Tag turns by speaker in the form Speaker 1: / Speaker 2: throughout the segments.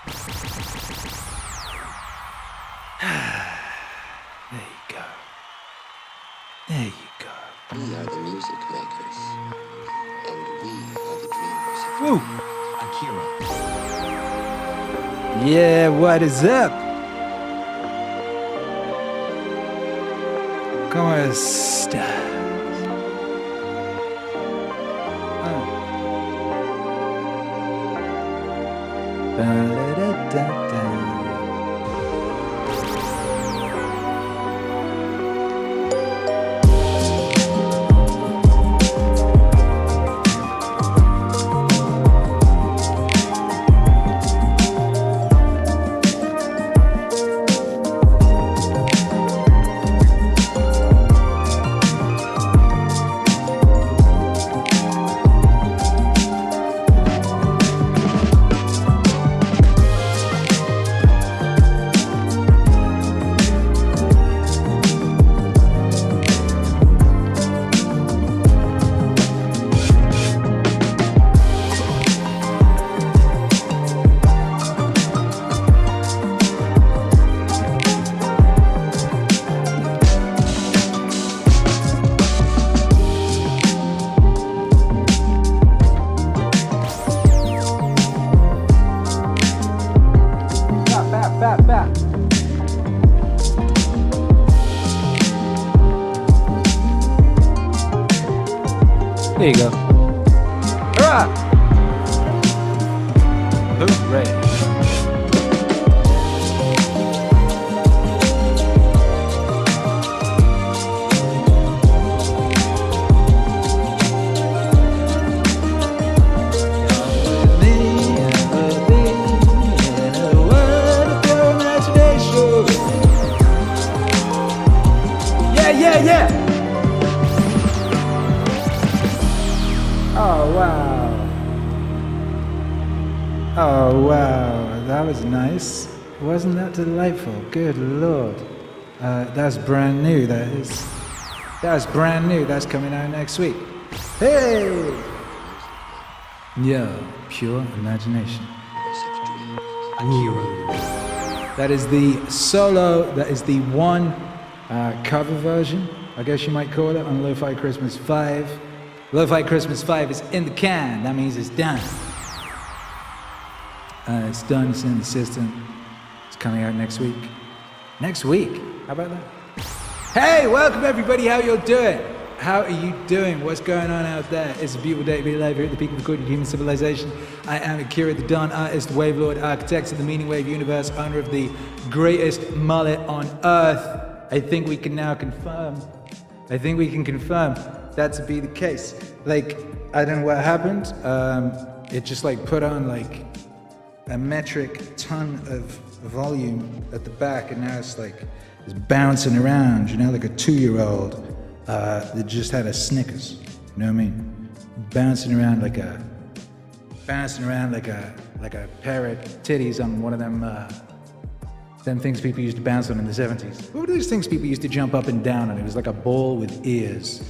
Speaker 1: There you go. There you go.
Speaker 2: We are the music makers, and we are the dreamers.
Speaker 1: Woo!
Speaker 3: Akira.
Speaker 1: Yeah, what is up? ¿Cómo estás? Ba-da-da-da-da. There you go. Hurrah! Hooray! Yeah! Oh, wow. Oh, wow. That was nice. Wasn't that delightful? Good Lord. That's brand new, that is. That's brand new. That's coming out next week. Hey! Yo, pure imagination.
Speaker 3: Akira.
Speaker 1: That is the solo, that is the one cover version, I guess you might call it, on Lo-Fi Christmas 5. Lo-Fi Christmas 5 is in the can. That means it's done. It's done, it's in the system. It's coming out next week. Next week? How about that? Hey, welcome everybody, how y'all doing? How are you doing? What's going on out there? It's a beautiful day to be alive here at the peak of recorded human civilization. I am Akira, the Dawn Artist, Wave Lord, Architect of the Meaningwave universe, owner of the greatest mullet on earth. I think we can now confirm. I think we can confirm that to be the case. Like, I don't know what happened. It just like put on like a metric ton of volume at the back, and now it's like it's bouncing around, you know, like a 2-year-old that just had a Snickers. You know what I mean? Bouncing around like a pair of titties on one of them things people used to bounce on in the 70s. What were those things people used to jump up and down on? It was like a ball with ears.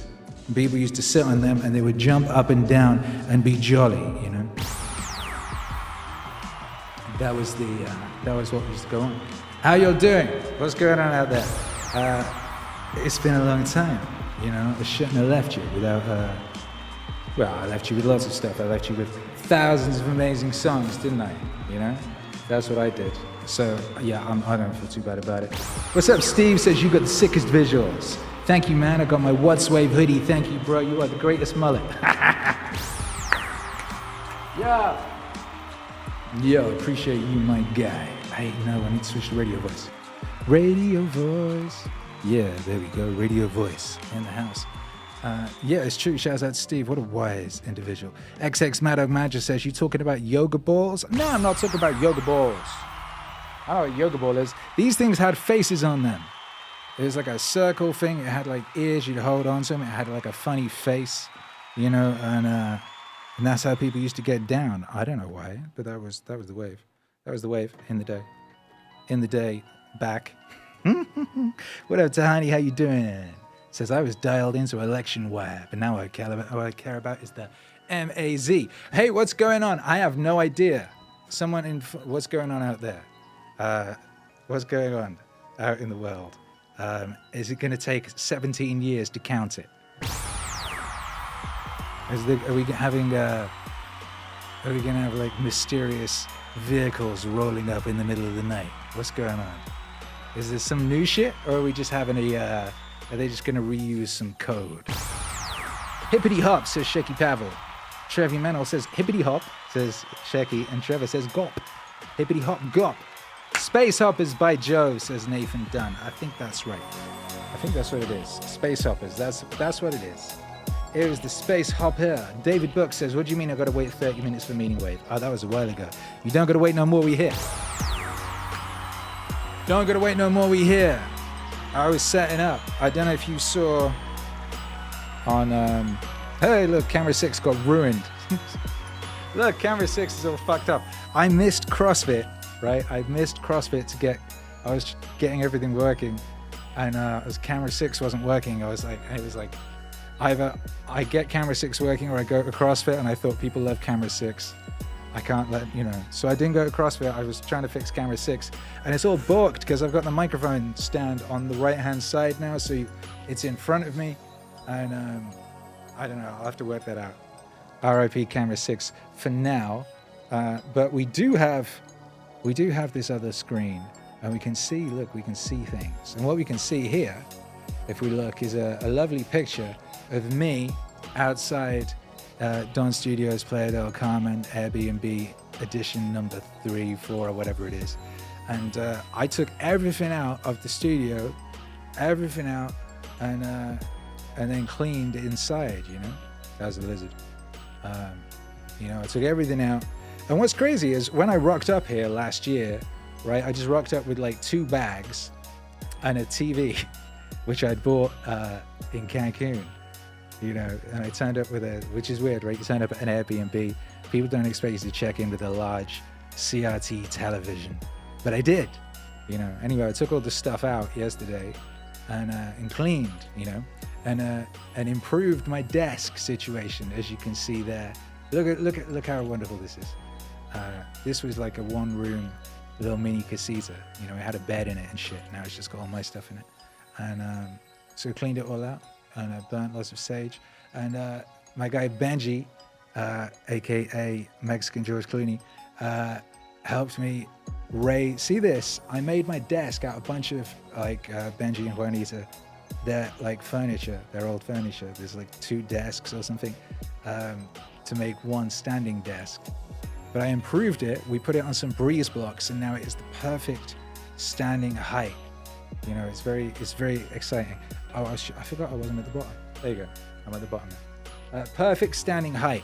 Speaker 1: People used to sit on them and they would jump up and down and be jolly, you know? That was what used to go on. How y'all doing? What's going on out there? It's been a long time, you know? I shouldn't have left you without, well, I left you with lots of stuff. I left you with thousands of amazing songs, didn't I? You know? That's what I did. So, yeah, I don't feel too bad about it. What's up, Steve says you got the sickest visuals. Thank you, man. I got my What's Wave hoodie. Thank you, bro. You are the greatest mullet. Yo, appreciate you, my guy. Hey, no, I need to switch to radio voice. Radio voice. Yeah, there we go. Radio voice in the house. Yeah, it's true. Shouts out to Steve. What a wise individual. XX Mad Dog Magic says, you talking about yoga balls? No, I'm not talking about yoga balls. I don't know what yoga ball is. These things had faces on them. It was like a circle thing. It had like ears you'd hold on to them. It had like a funny face, you know, and that's how people used to get down. I don't know why, but that was the wave. That was the wave in the day. In the day, back. What up, Tahani? How you doing? Says, I was dialed into election wire, but now all I care about is the MAZ. Hey, what's going on? I have no idea. someone what's going on out there? What's going on out in the world? Is it going to take 17 years to count it? Are we going to have like mysterious vehicles rolling up in the middle of the night? What's going on? Is there some new shit, or are we just having are they just going to reuse some code? Hippity hop, says Shecky Pavel. Trevi Manel says hippity hop, says Shecky, and Trevor says gop. Hippity hop gop. Space Hoppers by Joe, says Nathan Dunn. I think that's right. I think that's what it is. Space Hoppers, that's what it is. It was the Space Hopper. David Book says, what do you mean I gotta wait 30 minutes for Meaningwave? Oh, that was a while ago. You don't gotta wait no more, we here. Don't gotta wait no more, we here. I was setting up. I don't know if you saw on, hey, look, camera 6 got ruined. Look, camera 6 is all fucked up. I missed CrossFit, right? I missed CrossFit I was getting everything working, and as camera 6 wasn't working, it was like, either I get camera 6 working or I go to CrossFit, and I thought people love camera 6. I can't so I didn't go to CrossFit. I was trying to fix camera 6, and it's all balked because I've got the microphone stand on the right hand side now, so it's in front of me, and I don't know, I'll have to work that out. RIP camera 6 for now, but we do have this other screen, and we can see things, and what we can see here, if we look, is a lovely picture of me outside Don Studios, Playa del Carmen, Airbnb edition number 3, 4, or whatever it is. And I took everything out of the studio, and then cleaned inside, That was a lizard. I took everything out. And what's crazy is when I rocked up here last year, right, I just rocked up with like 2 bags and a TV, which I'd bought in Cancun. And I turned up which is weird, right? You turn up at an Airbnb, people don't expect you to check in with a large CRT television, but I did, Anyway, I took all the stuff out yesterday and cleaned, and improved my desk situation, as you can see there. Look how wonderful this is. This was like a 1-room little mini casita, it had a bed in it and shit. Now it's just got all my stuff in it, and so cleaned it all out. And I burnt lots of sage. And my guy Benji, aka Mexican George Clooney, helped me see this. I made my desk out of a bunch of like Benji and Juanita, their like furniture, their old furniture. There's like 2 desks or something to make 1 standing desk. But I improved it. We put it on some breeze blocks, and now it is the perfect standing height. It's very exciting. Oh, I forgot I wasn't at the bottom. There you go. I'm at the bottom now. Perfect standing height.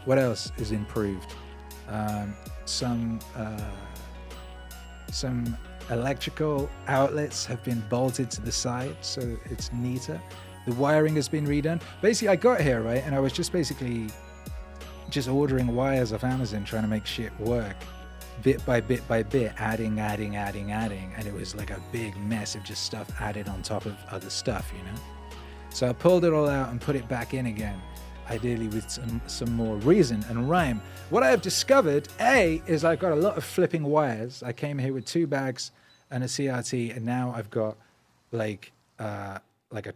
Speaker 1: What else is improved? Some electrical outlets have been bolted to the side, so it's neater. The wiring has been redone. Basically, I got here, right, and I was just ordering wires off Amazon, trying to make shit work. Bit by bit by bit, adding, and it was like a big mess of just stuff added on top of other stuff, So I pulled it all out and put it back in again, ideally with some more reason and rhyme. What I have discovered, is I've got a lot of flipping wires. I came here with 2 bags and a CRT, and now I've got like a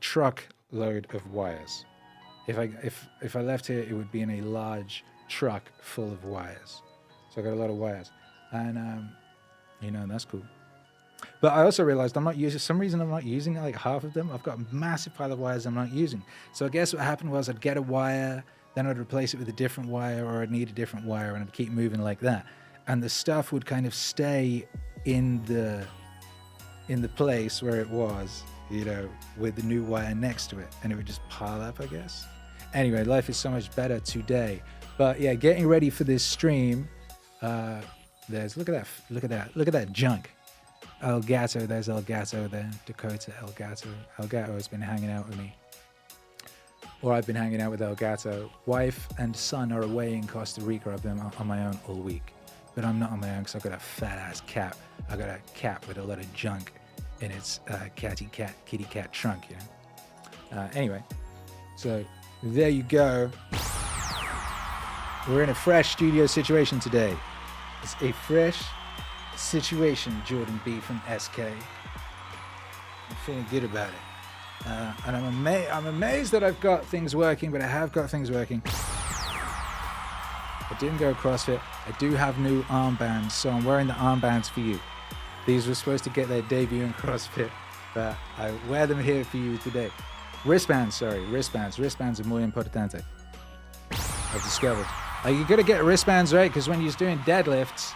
Speaker 1: truck load of wires. If I left here, it would be in a large truck full of wires. So I got a lot of wires. And, that's cool. But I also realized I'm not using like half of them. I've got a massive pile of wires I'm not using. So I guess what happened was I'd get a wire, then I'd replace it with a different wire, or I'd need a different wire, and I'd keep moving like that. And the stuff would kind of stay in the place where it was, with the new wire next to it, and it would just pile up, I guess. Anyway, life is so much better today. But yeah, getting ready for this stream. Look at that junk. El Gato, there's El Gato there. Dakota El Gato. El Gato has been hanging out with me. Or I've been hanging out with El Gato. Wife and son are away in Costa Rica. I've been on my own all week. But I'm not on my own because I've got a fat ass cat. I've got a cat with a lot of junk in its kitty cat trunk, Anyway, so there you go. We're in a fresh studio situation today. It's a fresh situation, Jordan B from SK. I'm feeling good about it. And I'm amazed that I've got things working, but I have got things working. I didn't go CrossFit. I do have new armbands, so I'm wearing the armbands for you. These were supposed to get their debut in CrossFit, but I wear them here for you today. Wristbands. Wristbands are muy importante. I've discovered. You gotta get wristbands right, because when you're doing deadlifts,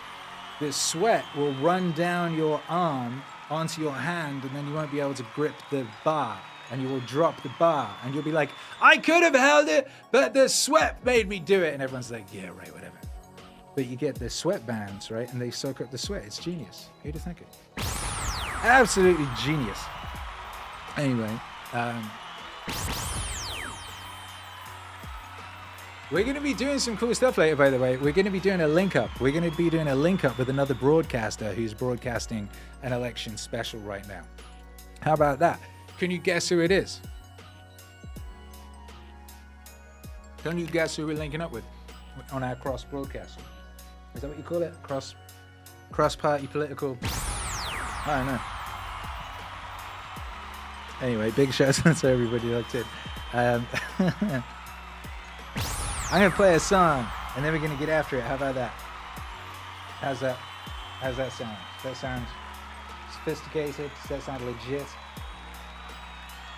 Speaker 1: the sweat will run down your arm onto your hand, and then you won't be able to grip the bar, and you will drop the bar, and you'll be like, I could have held it, but the sweat made me do it. And everyone's like, yeah, right, whatever. But you get the sweat bands, right? And they soak up the sweat. It's genius. Who'd have think it? Absolutely genius. Anyway, we're going to be doing some cool stuff later, by the way. We're going to be doing a link up. We're going to be doing a link up with another broadcaster who's broadcasting an election special right now. How about that? Can you guess who it is? Can you guess who we're linking up with on our cross broadcast? Is that what you call it? Cross-party political? I don't know. Anyway, big shout out to everybody locked in. I'm going to play a song, and then we're going to get after it. How about that? How's that sound? Does that sound sophisticated? Does that sound legit?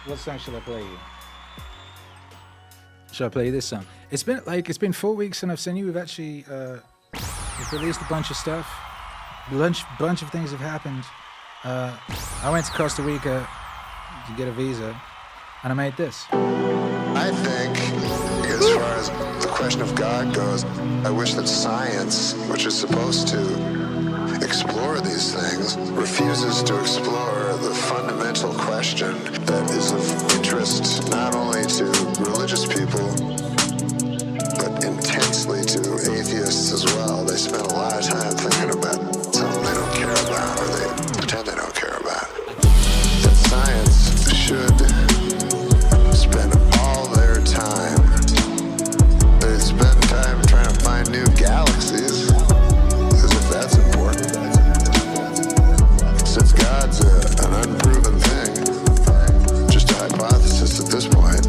Speaker 1: What song should I play you? Should I play this song? It's been 4 weeks since I've seen you. We've actually we've released a bunch of stuff. Bunch of things have happened. I went to Costa Rica to get a visa, and I made this.
Speaker 3: I think, as far as the question of God goes, I wish that science, which is supposed to explore these things, refuses to explore the fundamental question that is of interest not only to religious people, but intensely to atheists as well. They spend a lot of time thinking about something they don't care about, or they pretend they don't care about. That science should spend all their time. They spend time trying to find new galaxies, as if that's important. Since God's an unproven thing, just a hypothesis at this point,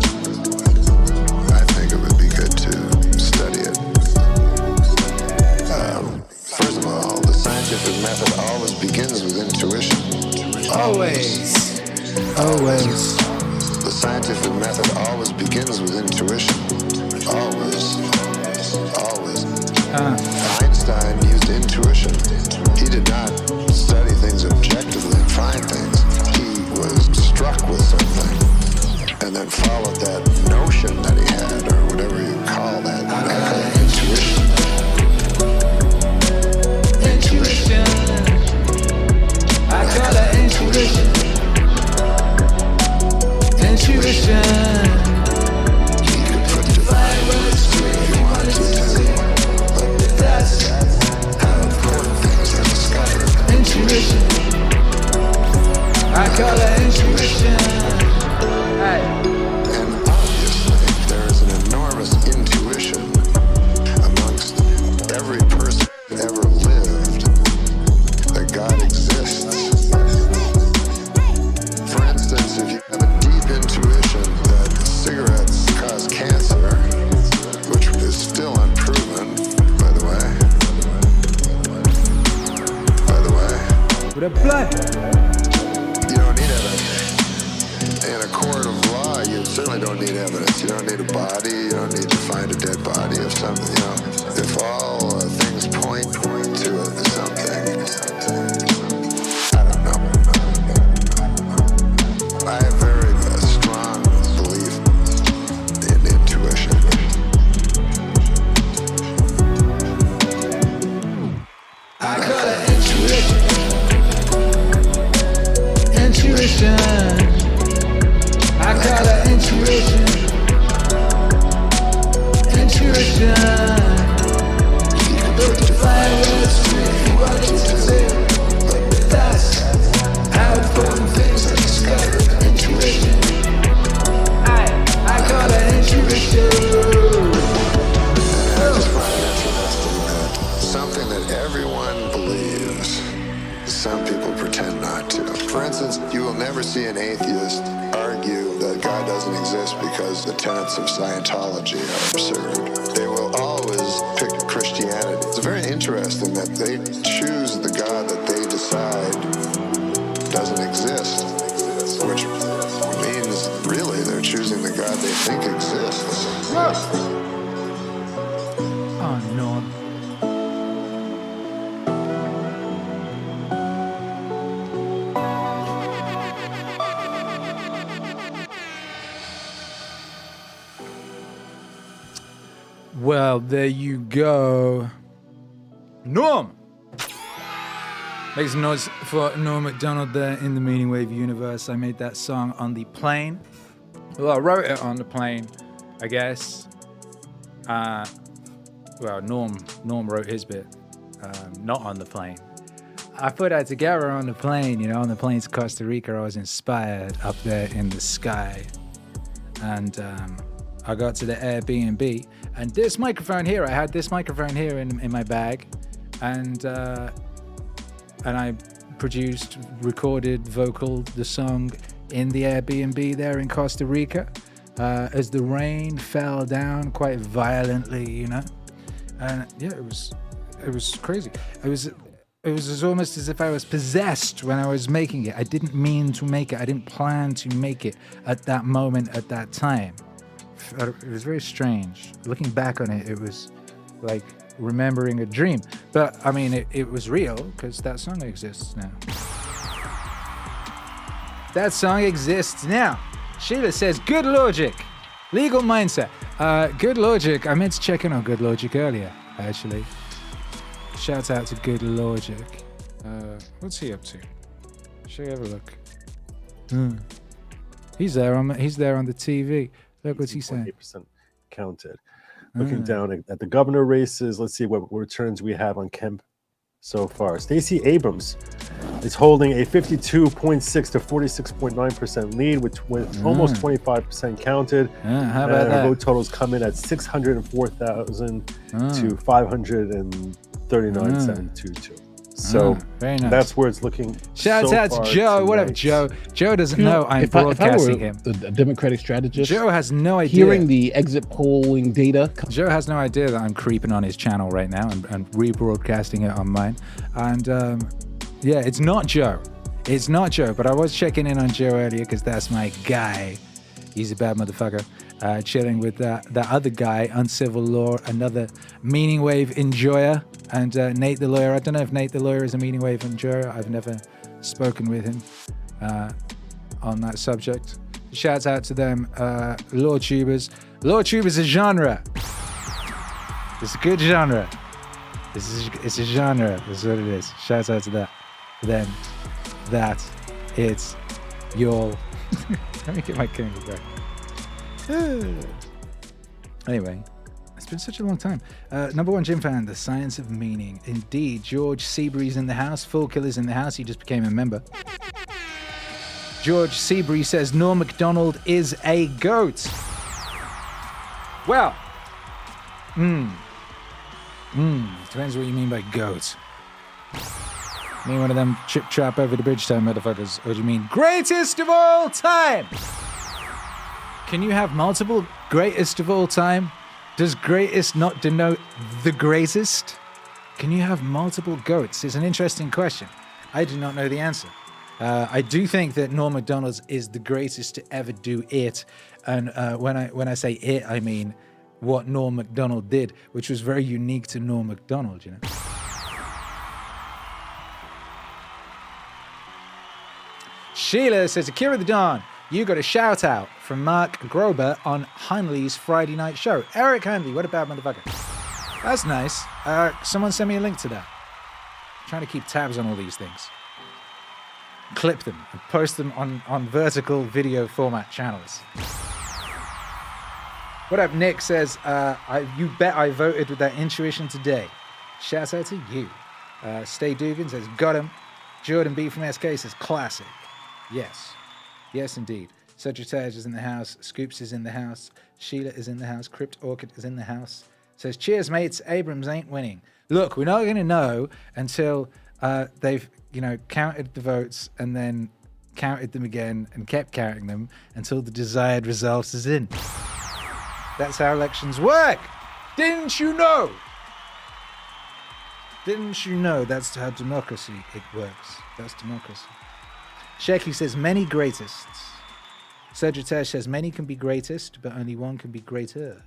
Speaker 3: I think it would be good to study it. First of all, the scientific method always begins with intuition.
Speaker 1: Always.
Speaker 3: The scientific method always begins with intuition. Always. Einstein used intuition. He did not study things objectively and find things. He was struck with something and then followed that notion that he had, or whatever you call that. I call it intuition.
Speaker 1: I call it intuition.
Speaker 3: You could put divine words to it if you wanted to, but that's how important things are discovered.
Speaker 1: Intuition. I call it intuition. Hey.
Speaker 3: And obviously, there is an enormous intuition amongst every person that ever lived that God exists. For instance, if you have a deep intuition that cigarettes cause cancer, which is still unproven, by the way.
Speaker 1: With a blunt.
Speaker 3: You don't need evidence. In a court of law, you certainly don't need evidence. You don't need a body. You don't need to find a dead body of something. If all things point to something, I don't know. I have very strong belief in intuition.
Speaker 1: I call it intuition. I call it intuition. You can put divine words to it if you wanted to say, but that's how important things are discovered. Intuition. I call it intuition.
Speaker 3: I just find everyone believes. Some people pretend not to. For instance, you will never see an atheist argue that God doesn't exist because the tenets of Scientology are absurd. They will always pick Christianity. It's very interesting that they choose the God that they decide doesn't exist, which means really they're choosing the God they think exists.
Speaker 1: Oh, no. Well, there you go. Norm! Make some noise for Norm MacDonald there in the Meaningwave universe. I made that song on the plane. Well, I wrote it on the plane, I guess. Well, Norm wrote his bit, not on the plane. I put that together on the plane, you know, on the plane to Costa Rica. I was inspired up there in the sky. And I got to the Airbnb, and this microphone here, I had this microphone here in my bag, and I produced, recorded, vocaled the song in the Airbnb there in Costa Rica, as the rain fell down quite violently, you know, and yeah, it was crazy. It was almost as if I was possessed when I was making it. I didn't mean to make it. I didn't plan to make it at that moment, at that time. It was very strange. Looking back on it, it was like remembering a dream. But I mean, it was real because that song exists now. That song exists now. Sheila says, good logic. Legal mindset. Good logic. I meant to check in on good logic earlier, actually. Shout out to good logic. What's he up to? Should we have a look? He's there on the TV. Look what's he saying. 8%
Speaker 4: counted. Looking down at the governor races, let's see what returns we have on Kemp so far. Stacey Abrams is holding a 52.6 to 46.9% lead, with almost 25% counted.
Speaker 1: How about that?
Speaker 4: Her vote totals come in at 604,000 to 539,722. So
Speaker 1: very nice.
Speaker 4: That's where it's looking.
Speaker 1: Shout out to Joe.
Speaker 4: Tonight.
Speaker 1: What up, Joe? Joe doesn't know I'm broadcasting him.
Speaker 5: The Democratic strategist.
Speaker 1: Joe has no idea.
Speaker 5: Hearing the exit polling data.
Speaker 1: Joe has no idea that I'm creeping on his channel right now and rebroadcasting it on mine. And yeah, it's not Joe. It's not Joe, but I was checking in on Joe earlier because that's my guy. He's a bad motherfucker. Chilling with that other guy, Uncivil Law, another Meaningwave enjoyer, and Nate the lawyer. I don't know if Nate the lawyer is a Meaningwave enjoyer. I've never spoken with him on that subject. Shouts out to them, Law Tubers. Law Tubers is a genre. It's a good genre. It's a genre. That's what it is. Shouts out to that. Then that it's your. Let me get my king back. Anyway, it's been such a long time. Number one gym fan, the science of meaning. Indeed, George Seabury's in the house. Full Killer's in the house. He just became a member. George Seabury says Norm MacDonald is a goat. Well, depends what you mean by goat. You mean one of them chip trap over the bridge time motherfuckers, or do you mean greatest of all time? Can you have multiple greatest of all time? Does greatest not denote the greatest? Can you have multiple goats? It's an interesting question. I do not know the answer. I do think that Norm MacDonald is the greatest to ever do it. And when I say it, I mean what Norm MacDonald did, which was very unique to Norm MacDonald, you know. Sheila says, Akira the Dawn, you got a shout out from Mark Grober on Hanley's Friday night show. Eric Hanley, what about motherfucker? That's nice. Someone send me a link to that. I'm trying to keep tabs on all these things. Clip them and post them on vertical video format channels. What up, Nick says, you bet I voted with that intuition today. Shout out to you. Stay Dugan says, got him. Jordan B from SK says, classic. Yes. Yes, indeed. Sagittarius is in the house. Scoops is in the house. Sheila is in the house. Crypt Orchid is in the house. Says, cheers, mates. Abrams ain't winning. Look, we're not going to know until they've, counted the votes and then counted them again and kept counting them until the desired result is in. That's how elections work. Didn't you know? Didn't you know that's how democracy it works? That's democracy. Shecky says many greatests. Sagittarius says many can be greatest, but only one can be greater.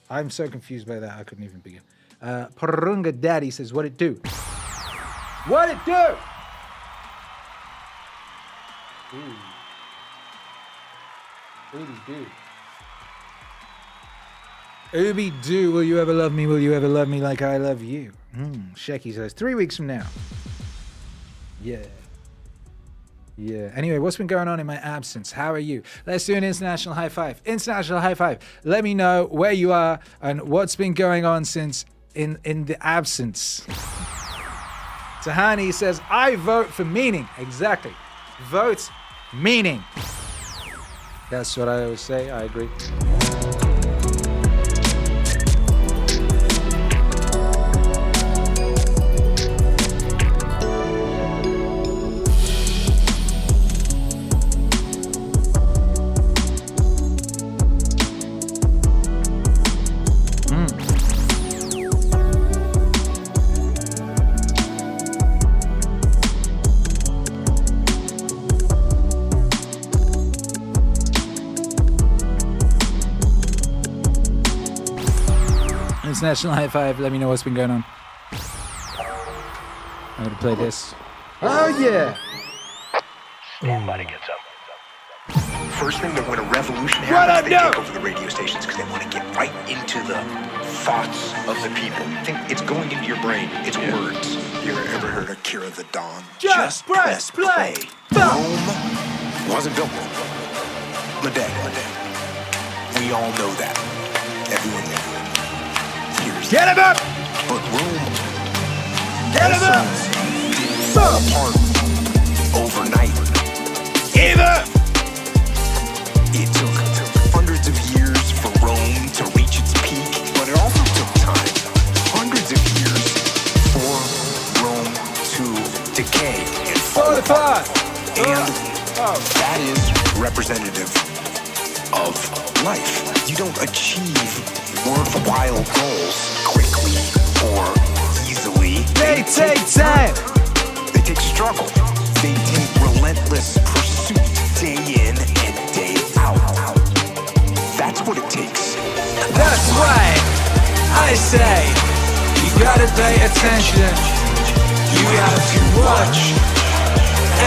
Speaker 1: I'm so confused by that I couldn't even begin. Parunga Daddy says what it do? What it do? Ooby do, will you ever love me? Will you ever love me like I love you? Shecky says 3 weeks from now. Yeah. Anyway, what's been going on in my absence? How are you? Let's do an international high five. International high five. Let me know where you are and what's been going on since in the absence. Tahani says, I vote for meaning. Exactly. Vote meaning. That's what I always say. I agree. International high five. Let me know what's been going on. I'm gonna play this. Oh yeah!
Speaker 6: Stand by to get some. First thing, when a revolution
Speaker 1: What
Speaker 6: happens,
Speaker 1: up,
Speaker 6: they
Speaker 1: yo?
Speaker 6: take over the radio stations because they want to get right into the thoughts of the people. Think it's going into your brain. It's words.
Speaker 3: You ever heard Akira the Dawn?
Speaker 1: Just press play.
Speaker 6: Rome wasn't built in a day. We all know that. Everyone hears
Speaker 1: Get him up!
Speaker 6: But Rome
Speaker 1: Get him up!
Speaker 6: didn't fall apart overnight.
Speaker 1: Eva!
Speaker 6: It took hundreds of years for Rome to reach its peak, but it also took time, hundreds of years, for Rome to decay and fall apart. And that is representative of life. You don't achieve worthwhile goals quickly or easily.
Speaker 1: They take time!
Speaker 6: They take struggle. They take relentless pursuit, day in and day out. That's what it takes.
Speaker 1: That's why I say you gotta pay attention. You have to watch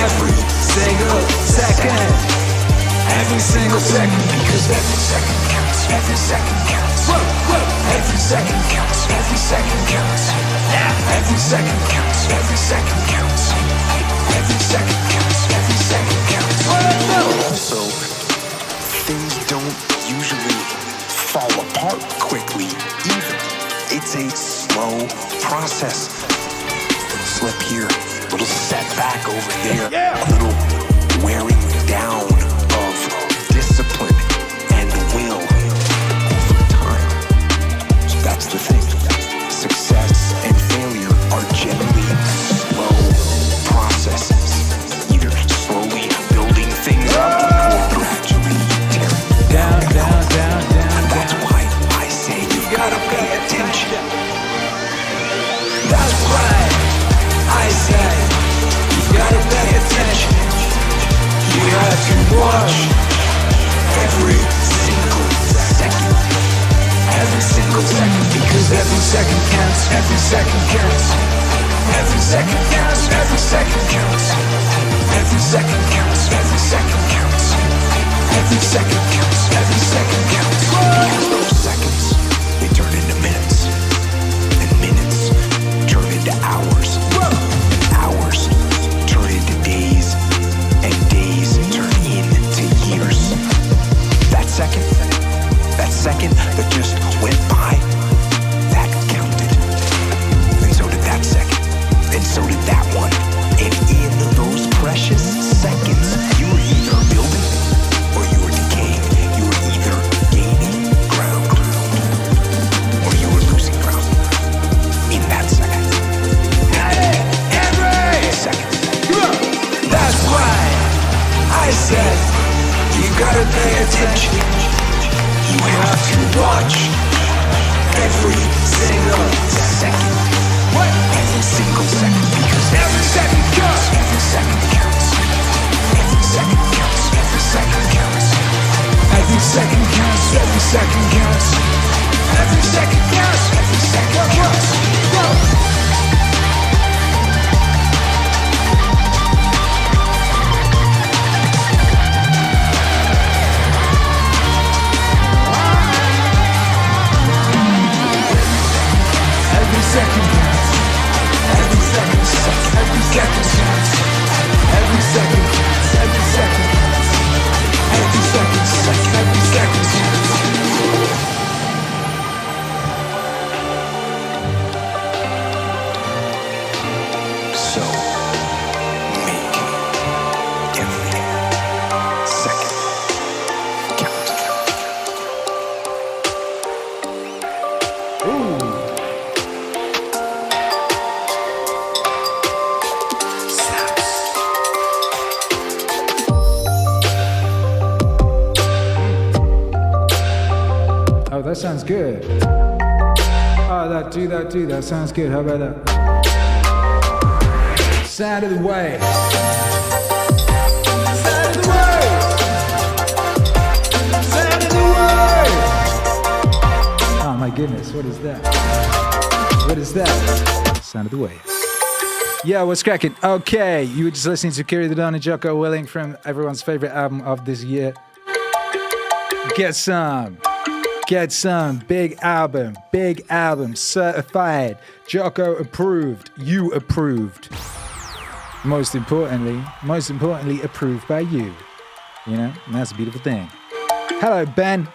Speaker 1: every single second. Every single second, because every second counts. Every second counts. Every second counts. Every second counts. Every second counts. Every second counts. Every second counts. Every second counts.
Speaker 6: Also, things don't usually fall apart quickly either. It's a slow process. Slip here, a little setback over there, a little wearing down of discipline and will over time. So that's the thing. Success and failure are generally slow processes. Either slowly building things up or gradually tearing
Speaker 1: Down, down, down, down,
Speaker 6: And that's
Speaker 1: down.
Speaker 6: why I say you've got to pay attention.
Speaker 1: That's why I say you gotta pay attention. You have to watch
Speaker 6: Every single second.
Speaker 1: every single second, because every second counts. Every second counts. Every second counts. Every second counts. Every second counts. Every second counts. Every second counts. Every second counts.
Speaker 6: Because those seconds, they turn into minutes. And minutes turn into hours. And hours turn into days. And days turn into years. That second that just went by, that counted. And so did that
Speaker 1: Every second counts. Every second counts. Every second counts. Go. Every second counts. Every second counts. Every second counts. Every second counts. Every second counts. Every second counts. Every second counts.
Speaker 6: So make every second count.
Speaker 1: Oh, that sounds good. Oh, that sounds good. How about that? Sound of the waves. Sound of the waves. Sound of the waves. Oh my goodness, what is that? What is that? Sound of the waves. Yo, what's cracking? Okay, you were just listening to Akira the Don and Jocko Willing from everyone's favorite album of this year. Get some. Get some. Big album, certified. Jocko approved. You approved. Most importantly, approved by you. You know, and that's a beautiful thing. Hello, Ben.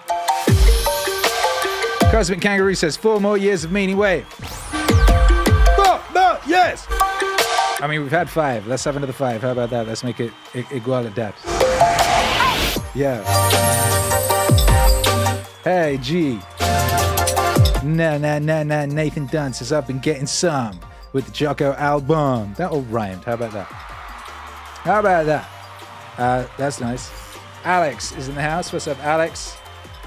Speaker 1: Cosmic Kangaroo says 4 more years of Meaningwave. 4 more years. I mean, we've had 5. Let's have another 5. How about that? Let's make it igualdad. Yeah. Hey, G. Nah. Nathan Dunn says I've been getting some with the Jocko album. That all rhymed. How about that? That's nice. Alex is in the house. What's up, Alex?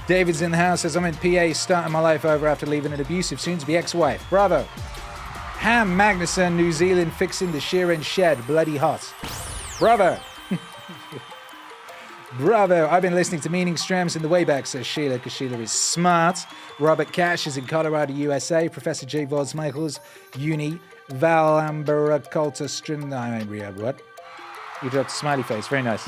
Speaker 1: David's in the house. Says I'm in PA starting my life over after leaving an abusive, soon-to-be ex-wife. Bravo. Ham Magnuson, New Zealand, fixing the Sheeran shed. Bloody hot. Bravo. Bravo. I've been listening to Meaningstream in the way back, says Sheila, because Sheila is smart. Robert Cash is in Colorado, USA. Professor J. Vods Michaels, Uni. Val Amber Coulter Strim. I ain't read what? You dropped a smiley face. Very nice.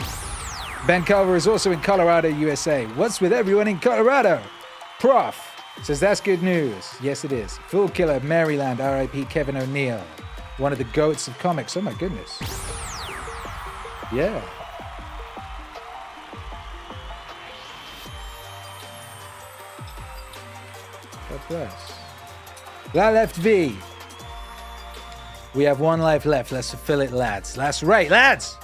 Speaker 1: Ben Culver is also in Colorado, USA. What's with everyone in Colorado? Prof says that's good news. Yes, it is. Fool Killer, Maryland, R.I.P. Kevin O'Neill. One of the goats of comics. Oh my goodness. Yeah. God bless. La Left V. We have 1 life left. Let's fulfill it, lads. That's right, lads.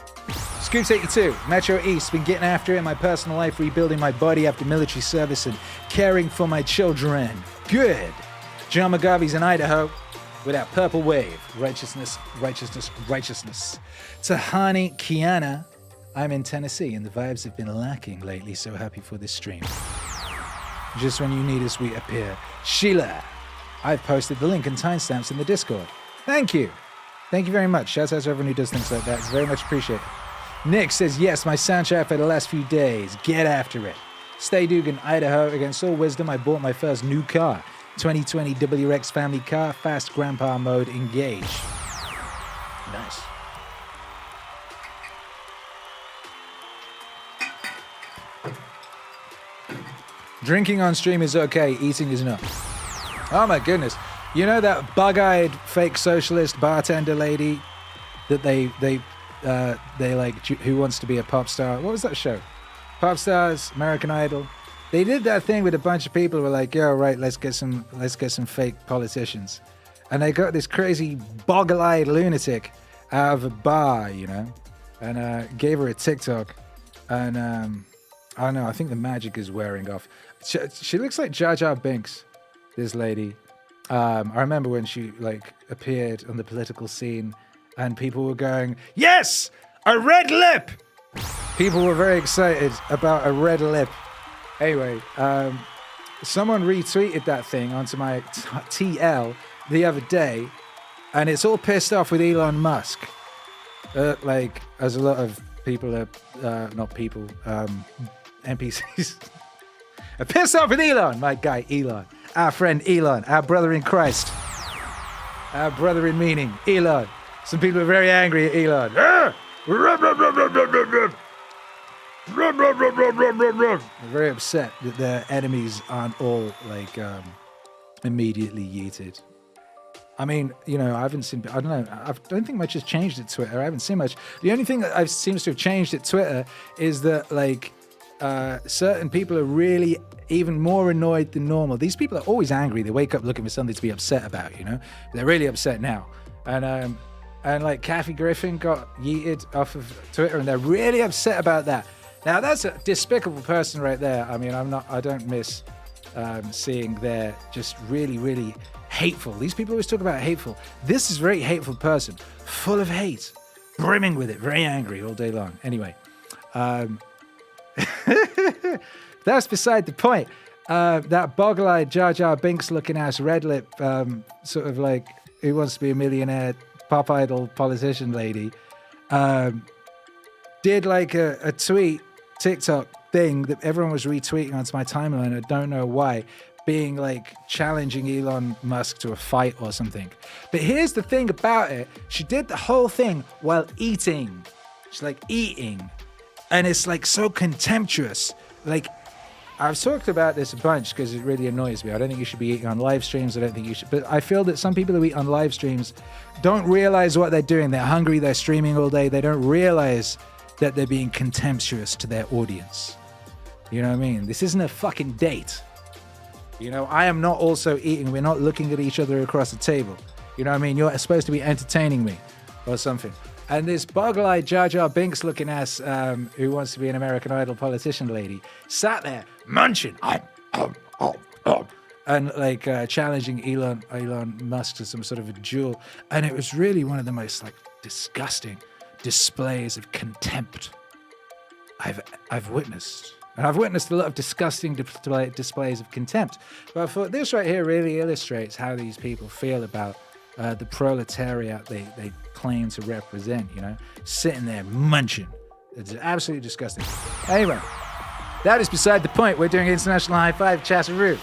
Speaker 1: Scoops 82. Metro East. Been getting after it in my personal life, rebuilding my body after military service and caring for my children. Good. John McGarvey's in Idaho with that purple wave. Righteousness. Tahani Kiana. I'm in Tennessee and the vibes have been lacking lately, so happy for this stream. Just when you need us, we appear. Sheila. I've posted the link and timestamps in the Discord. Thank you. Thank you very much. Shout out to everyone who does things like that. It's very much appreciated. Nick says, yes, my soundtrack for the last few days. Get after it. Stay Dugan, Idaho. Against all wisdom, I bought my first new car. 2020 WRX family car, fast grandpa mode, engage. Nice. Drinking on stream is okay, eating is not. Oh my goodness. You know that bug-eyed fake socialist bartender lady that they like, who wants to be a pop star? What was that show? Pop Stars, American Idol. They did that thing with a bunch of people who were like, yo, right, let's get some fake politicians. And they got this crazy boggle-eyed lunatic out of a bar, you know, and gave her a TikTok. And I don't know, I think the magic is wearing off. She looks like Jar Jar Binks, this lady. I remember when she like appeared on the political scene and people were going, yes, a red lip. People were very excited about a red lip. Anyway, someone retweeted that thing onto my TL the other day and it's all pissed off with Elon Musk. Like, as a lot of people are, not people, NPCs Pissed off with Elon, my guy Elon. Our friend Elon, our brother in Christ. Our brother in meaning, Elon. Some people are very angry at Elon. They're very upset that their enemies aren't all like immediately yeeted. I mean, you know, I don't know. I don't think much has changed at Twitter. I haven't seen much. The only thing that seems to have changed at Twitter is that like certain people are really even more annoyed than normal. These people are always angry. They wake up looking for something to be upset about, you know? They're really upset now. And like Kathy Griffin got yeeted off of Twitter and they're really upset about that. Now that's a despicable person right there. I mean, I don't miss seeing they're just really, really hateful. These people always talk about hateful. This is a very hateful person, full of hate, brimming with it, very angry all day long. Anyway, that's beside the point. That boggle-eyed Jar Jar Binks looking ass red lip, sort of like who wants to be a millionaire pop idol politician lady, did like a tweet TikTok thing that everyone was retweeting onto my timeline. I don't know why, being like challenging Elon Musk to a fight or something. But here's the thing about it. She did the whole thing while eating. She's like eating. And it's like so contemptuous. Like, I've talked about this a bunch because it really annoys me. I don't think you should be eating on live streams. I don't think you should. But I feel that some people who eat on live streams don't realize what they're doing. They're hungry. They're streaming all day. They don't realize that they're being contemptuous to their audience. You know what I mean? This isn't a fucking date. You know, I am not also eating. We're not looking at each other across the table. You know what I mean? You're supposed to be entertaining me or something. And this boggle-eyed Jar Jar Binks looking ass who wants to be an American Idol politician lady sat there munching and like challenging Elon Musk to some sort of a duel. And it was really one of the most like disgusting displays of contempt I've witnessed. And I've witnessed a lot of disgusting displays of contempt. But I thought this right here really illustrates how these people feel about the proletariat they claim to represent, you know, sitting there munching. It's absolutely disgusting. Anyway, that is beside the point. We're doing International High Five Chatteroo.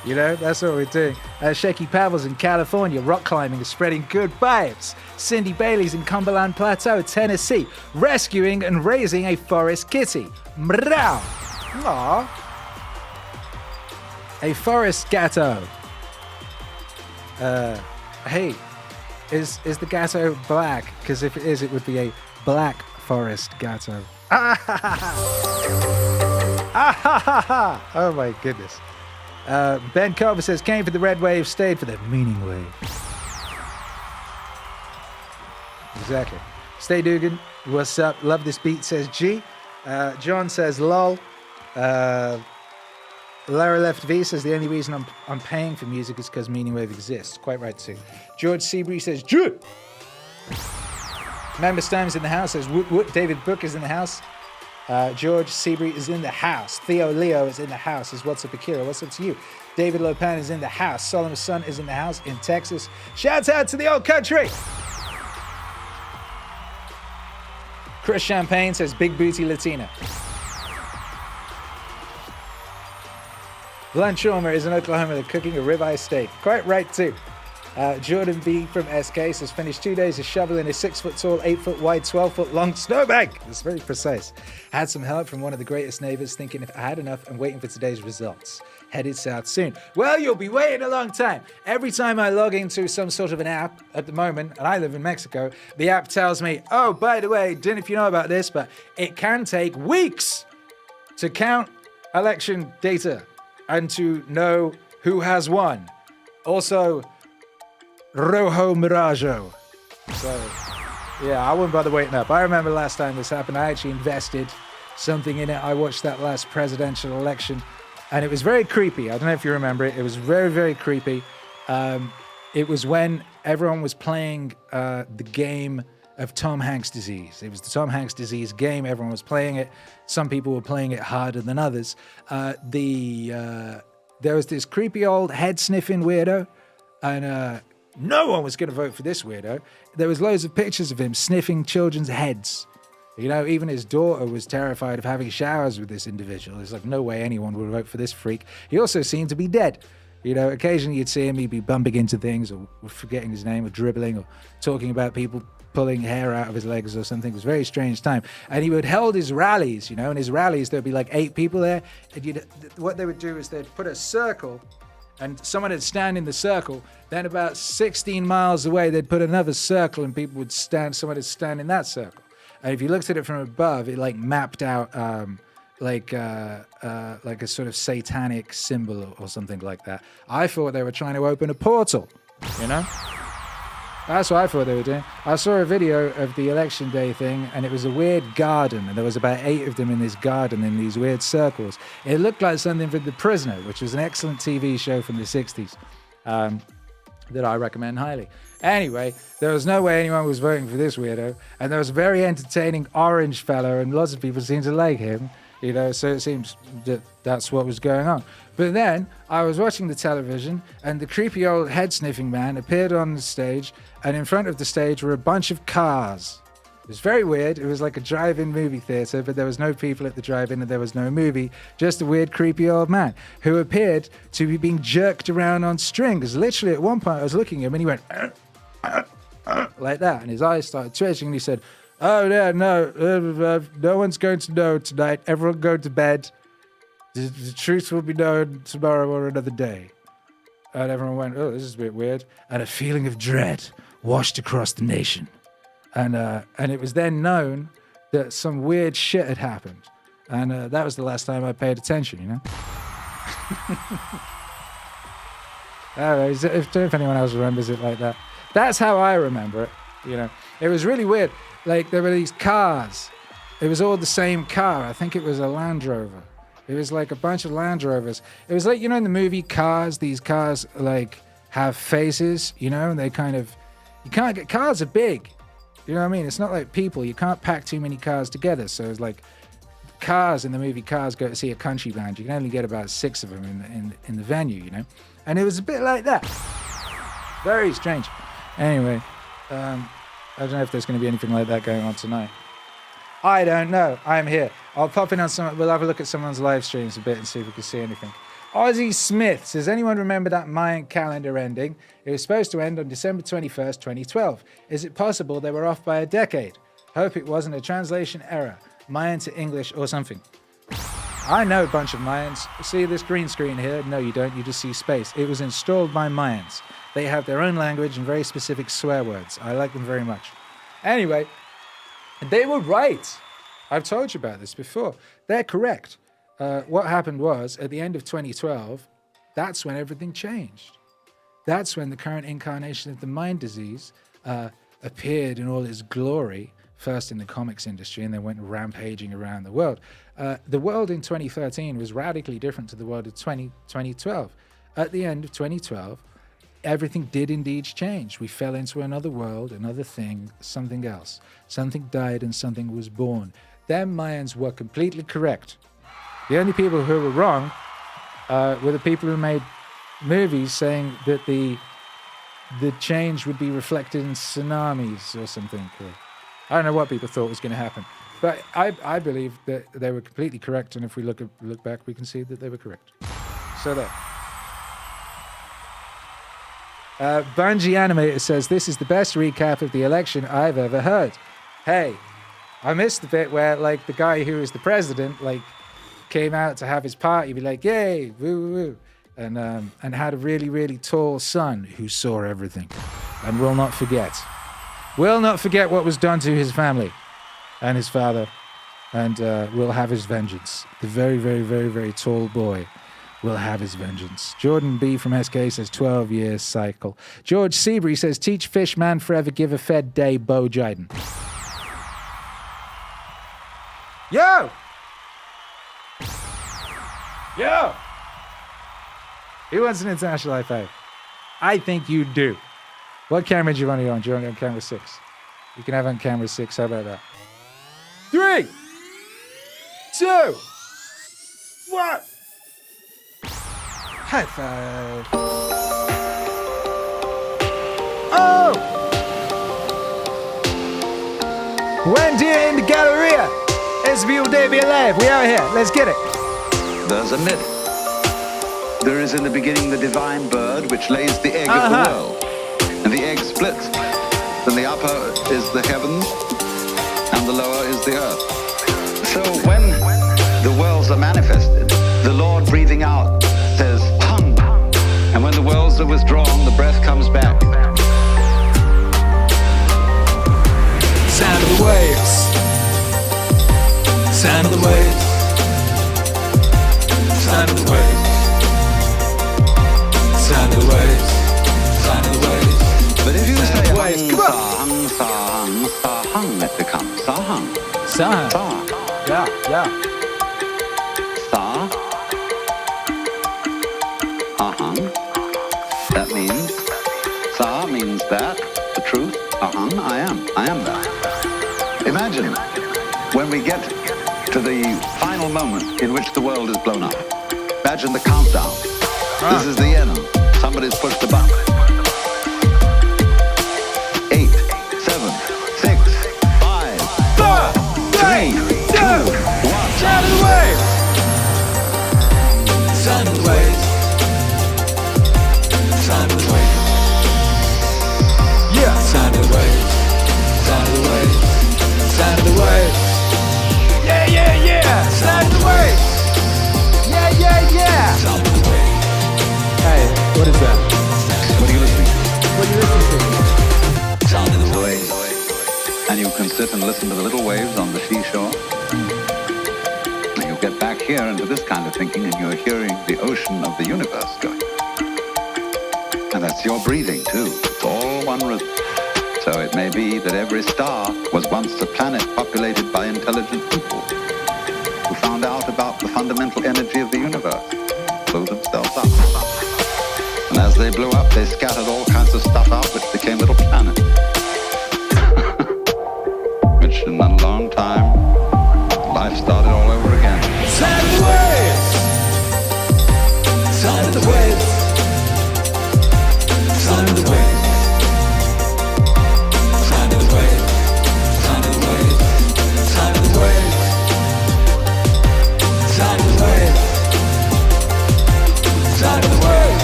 Speaker 1: You know, that's what we're doing. Shaky Pavels in California, rock climbing is spreading good vibes. Cindy Bailey's in Cumberland Plateau, Tennessee, rescuing and raising a forest kitty. Mrau. Aww. A forest gatto. Hey, is the gatto black? Because if it is, it would be a black forest gatto. Oh my goodness. Ben Carver says, came for the red wave, stayed for the Meaningwave. Exactly. Stay Dugan, what's up? Love this beat, says G. John says, lol. Lara Left V says, the only reason I'm paying for music is because Meaningwave exists. Quite right, too. George Seabury says, Ju! Member Stone's in the house, says, woot woot. David Book is in the house. George Seabury is in the house. Theo Leo is in the house. Says, what's up, Akira? What's up to you? David Lopan is in the house. Solomon's son is in the house in Texas. Shouts out to the old country. Chris Champagne says, big booty Latina. Glenn Chalmer is in Oklahoma cooking a ribeye steak. Quite right, too. Jordan B from SK says, finished 2 days of shoveling a 6-foot tall, 8-foot wide, 12-foot long snowbank. That's very precise. Had some help from one of the greatest neighbors, thinking if I had enough, I'm waiting for today's results. Headed south soon. Well, you'll be waiting a long time. Every time I log into some sort of an app at the moment, and I live in Mexico, the app tells me, oh, by the way, don't know if you know about this, but it can take weeks to count election data and to know who has won. Also, Rojo Mirajo. So, yeah, I wouldn't bother waiting up. I remember last time this happened, I actually invested something in it. I watched that last presidential election, and it was very creepy. I don't know if you remember it. It was very, very creepy. It was when everyone was playing the game of Tom Hanks' disease. It was the Tom Hanks' disease game. Everyone was playing it. Some people were playing it harder than others. There was this creepy old head-sniffing weirdo, and no one was going to vote for this weirdo. There was loads of pictures of him sniffing children's heads You know, even his daughter was terrified of having showers with this individual. It's like, no way anyone would vote for this freak. He also seemed to be dead. You know, occasionally you'd see him, he'd be bumping into things or forgetting his name or dribbling or talking about people pulling hair out of his legs or something. It was a very strange time. And he would hold his rallies, you know, in his rallies, there'd be like 8 people there. And what they would do is they'd put a circle and someone would stand in the circle. Then about 16 miles away, they'd put another circle and people would stand, someone would stand in that circle. And if you looked at it from above, it like mapped out like a sort of satanic symbol or something like that. I thought they were trying to open a portal, you know? That's what I thought they were doing. I saw a video of the election day thing, and it was a weird garden, and there was about 8 of them in this garden in these weird circles. It looked like something from The Prisoner, which was an excellent TV show from the 60s that I recommend highly. Anyway, there was no way anyone was voting for this weirdo, and there was a very entertaining orange fellow, and lots of people seemed to like him, you know, so it seems that that's what was going on. But then I was watching the television, and the creepy old head-sniffing man appeared on the stage, and in front of the stage were a bunch of cars. It was very weird. It was like a drive-in movie theater, but there was no people at the drive-in and there was no movie, just a weird, creepy old man who appeared to be being jerked around on strings. Literally, at one point, I was looking at him, and he went like that, and his eyes started twitching, and he said, "Oh, yeah, no one's going to know tonight. Everyone go to bed. The truth will be known tomorrow or another day." And everyone went, "Oh, this is a bit weird." And a feeling of dread washed across the nation. And it was then known that some weird shit had happened. And that was the last time I paid attention, you know? I don't know if anyone else remembers it like that. That's how I remember it, you know? It was really weird. Like, there were these cars. It was all the same car. I think it was a Land Rover. It was like a bunch of Land Rovers. It was like, you know, in the movie Cars, these cars, like, have faces, you know? And they kind of... You can't get... Cars are big. You know what I mean? It's not like people. You can't pack too many cars together. So it's like cars in the movie Cars go to see a country band. You can only get about 6 of them in the venue, you know? And it was a bit like that. Very strange. Anyway, I don't know if there's going to be anything like that going on tonight. I don't know. I'm here. I'll pop in on some... We'll have a look at someone's live streams a bit and see if we can see anything. Ozzy Smith says, anyone remember that Mayan calendar ending? It was supposed to end on December 21st, 2012. Is it possible they were off by a decade? Hope it wasn't a translation error. Mayan to English or something. I know a bunch of Mayans. See this green screen here? No, you don't. You just see space. It was installed by Mayans. They have their own language and very specific swear words. I like them very much. Anyway, they were right. I've told you about this before. They're correct. What happened was, at the end of 2012, that's when everything changed. That's when the current incarnation of the mind disease appeared in all its glory, first in the comics industry and then went rampaging around the world. The world in 2013 was radically different to the world of 2012. At the end of 2012, everything did indeed change. We fell into another world, another thing, something else. Something died and something was born. Them Mayans were completely correct. The only people who were wrong were the people who made movies saying that the change would be reflected in tsunamis or something. I don't know what people thought was going to happen. But I believe that they were completely correct, and if we look back, we can see that they were correct. So there. Bungie Animator says, this is the best recap of the election I've ever heard. Hey, I missed the bit where, like, the guy who was the president, like, came out to have his party, be like, yay, woo, woo, and had a really, really tall son who saw everything and will not forget what was done to his family and his father, and will have his vengeance. The very, very, very, very tall boy will have his vengeance. Jordan B from SK says 12 years cycle. George Seabury says, teach fish man forever, give a fed day, Bo Jiden. Yo! Yo! Who wants an international high five? I think you do. What camera do you want to go on? Do you want to go on camera 6? You can have on camera 6. How about that? 3, 2, 1. High five. Oh! Wendy in the Galleria. It's Be All Day Be Alive. We out here. Let's get it.
Speaker 7: There's a myth. There is in the beginning the divine bird which lays the egg of the world. And the egg splits. Then the upper is the heavens and the lower is the earth. So when the worlds are manifested, the Lord breathing out says, hung. And when the worlds are withdrawn, the breath comes back.
Speaker 1: Sound of the waves. Sound of the waves. Sound of the waves. Sound of the waves. Sound of the waves.
Speaker 7: But if you say
Speaker 1: waves.
Speaker 7: hung,
Speaker 1: Come
Speaker 7: sa, hung, sa, hung, it becomes sa, hung.
Speaker 1: Sound.
Speaker 7: Sa,
Speaker 1: Yeah.
Speaker 7: sa, ahang. That means, sa means that, the truth, ahang, I am that. Imagine when we get to the final moment in which the world is blown up. Imagine the countdown. This is the end. Somebody's pushed the button. 8, 7, 6, 5, 4, 3, 2, 1.
Speaker 1: Sound of the waves. Sound of the waves. Sound of the waves. Yeah. Sound of the waves. Sound of the waves. Sound of the waves. Yeah. Sound of the waves. Yeah. Sound of the waves. Hey, what is that?
Speaker 7: What are you listening to?
Speaker 1: What are you listening to?
Speaker 7: Sound of the waves. And you can sit and listen to the little waves on the seashore. And you get back here into this kind of thinking and you're hearing the ocean of the universe going. And that's your breathing too. It's all one rhythm. So it may be that every star was once a planet populated by intelligent people who found out about the fundamental energy of the universe, blew themselves up. And as they blew up, they scattered all kinds of stuff out which became little planets. Which in a long time, life started all over again.
Speaker 1: Sound of the waves. Sound of the waves. Sound of the waves. Sound of the waves. Sound of the waves. Sound of the waves. Sound of the waves. Sound of the waves.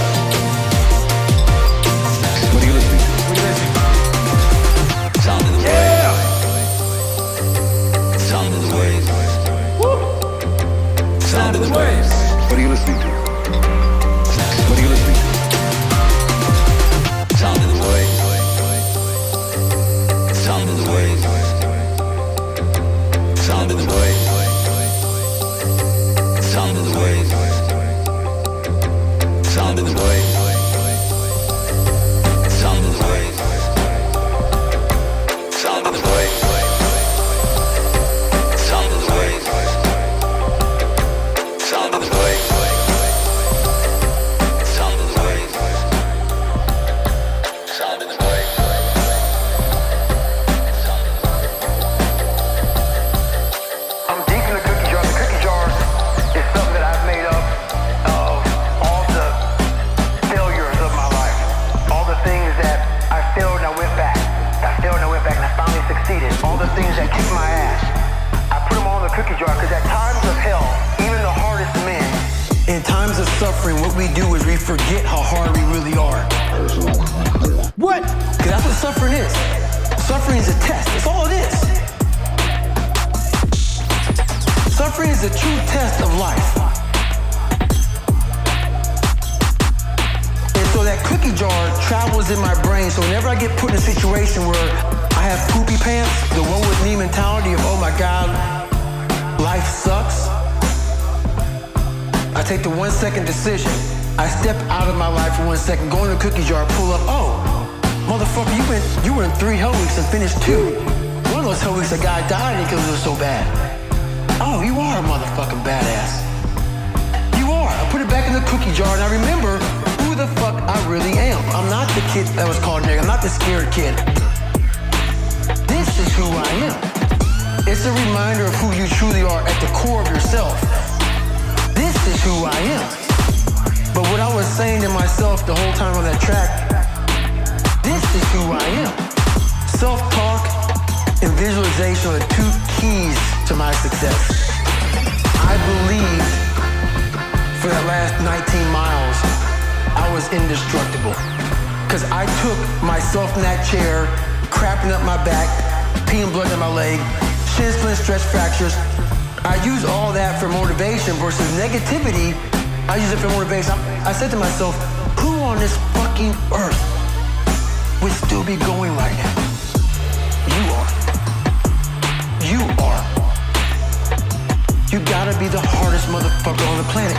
Speaker 7: What are you listening to?
Speaker 1: What are you listening to? Sound of the waves. Sound of the waves. Sound of the waves.
Speaker 7: What are you listening to? What are you listening to?
Speaker 1: Sound of the waves. Sound of the waves. Sound of the waves. Sound of the waves. Sound of the waves. Sound of the waves. Sound of the waves. Sound of the waves. Sound of the waves. Sound of the waves. Sound of the waves. Sound of the waves.
Speaker 8: I'm deep in the cookie jar. The cookie jar is something that I've made up of all the failures of my life. All the things that I failed and I went back. I failed and I went back and I finally succeeded. All the things that kicked my ass. I put them all in the cookie jar because at times of hell, even the hardest men, in times of suffering, what we do is we forget how hard we really are.
Speaker 1: What?
Speaker 8: Because that's what suffering is. Suffering is a test. That's all it is. Suffering is the true test of life. And so that cookie jar travels in my brain. So whenever I get put in a situation where I have poopy pants, the woe with me mentality of, oh my God, life sucks. I take the 1 second decision. I step out of my life for 1 second, go in the cookie jar, pull up, oh, motherfucker, you were in 3 hell weeks and finished 2. One of those hell weeks, a guy died because it was so bad. Oh, you are a motherfucking badass. You are. I put it back in the cookie jar and I remember who the fuck I really am. I'm not the kid that was called nigga. I'm not the scared kid. This is who I am. It's a reminder of who you truly are at the core of yourself. This is who I am. But what I was saying to myself the whole time on that track, this is who I am. Self-talk and visualization are the two keys to my success. I believed for that last 19 miles, I was indestructible. Cause I took myself in that chair, crapping up my back, peeing blood in my leg, shin splints, stress fractures. I use all that for motivation versus negativity. I use it for motivation. I said to myself, who on this fucking earth would still be going right now? You are. You are. You gotta be the hardest motherfucker on the planet.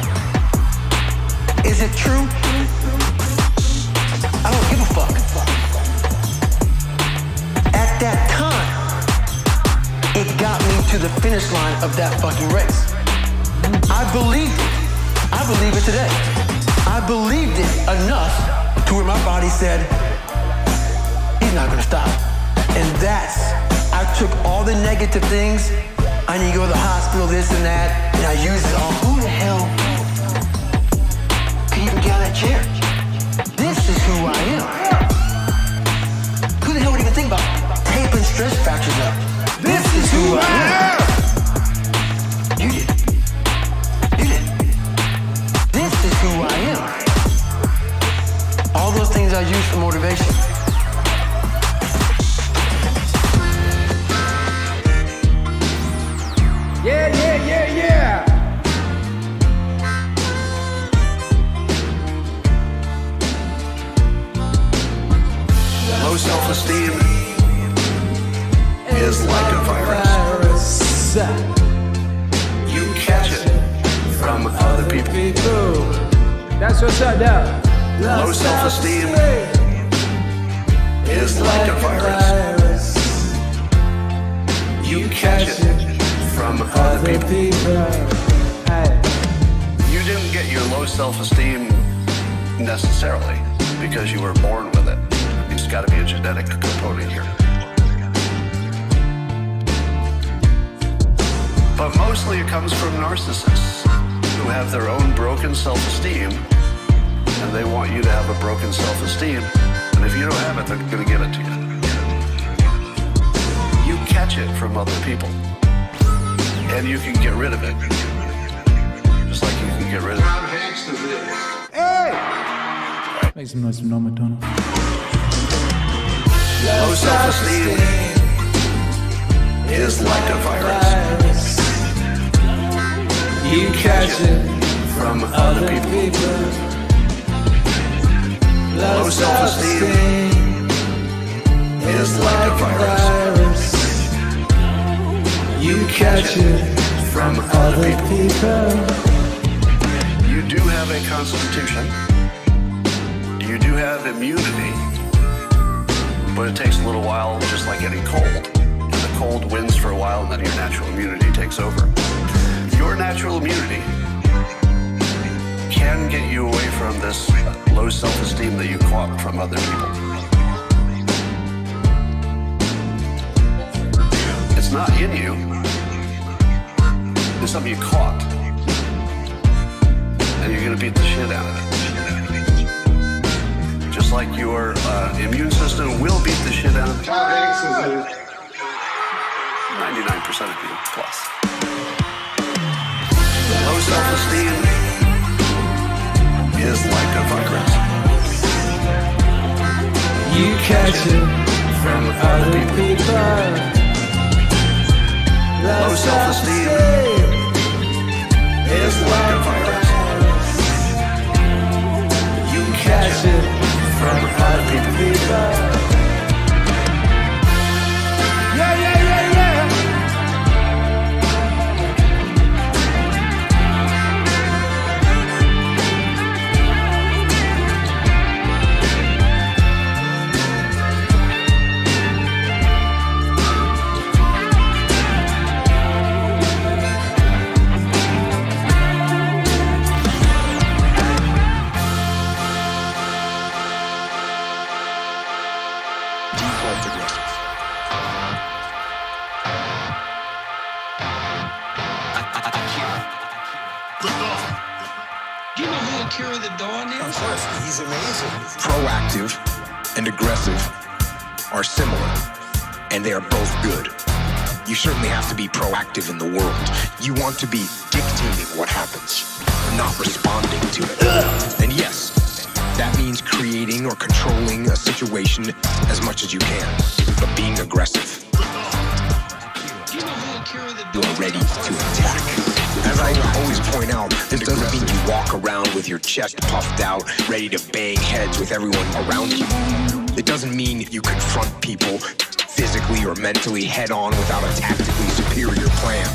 Speaker 8: Is it true? I don't give a fuck. At that time, it got me to the finish line of that fucking race. I believed it. I believe it today. I believed it enough to where my body said, he's not gonna stop. And I took all the negative things. I need to go to the hospital, this and that, and I use it all. Who the hell can even get out of that chair? This is who I am. Who the hell would even think about taping stress fractures up? This is who I am. You did. You did. This is who I am. All those things I use for motivation.
Speaker 1: Yeah, yeah, yeah, yeah.
Speaker 6: Low self-esteem is like a virus. You catch it from other people.
Speaker 1: That's what's up now.
Speaker 6: Low self-esteem is like a virus. You catch it from other people. You didn't get your low self-esteem necessarily because you were born with it. It's got to be a genetic component here. But mostly it comes from narcissists who have their own broken self-esteem, and they want you to have a broken self-esteem, and if you don't have it, they're going to give it to you. You catch it from other people, and you can get rid of it, just like you can get rid of it.
Speaker 1: Hey! Make some noise from Norma Donald.
Speaker 6: Low self-esteem is like a virus. You catch it from other people. Low self-esteem is like a virus. You catch it from other people. You do have a constitution. You do have immunity. But it takes a little while, just like getting cold. And the cold wins for a while, and then your natural immunity takes over. Your natural immunity can get you away from this low self-esteem that you caught from other people. It's not in you. It's something you caught. And you're going to beat the shit out of it. Just like your immune system will beat the shit out of it. 99% of you plus. Low self-esteem is like a virus. You catch it from other people. Low self-esteem is like a virus. You catch it from other people.
Speaker 1: Yeah, yeah, yeah, yeah.
Speaker 9: Do you know who Akira the Dawn is?
Speaker 3: Of course, he's amazing.
Speaker 6: Proactive and aggressive are similar. and they are both good. You certainly have to be proactive in the world. You want to be dictating what happens, not responding to it. And yes, that means creating or controlling a situation as much as you can, but being aggressive. You are ready to attack. As I always point out, this doesn't mean you walk around with your chest puffed out, ready to bang heads with everyone around you. It doesn't mean you confront people physically or mentally head-on without a tactically superior plan.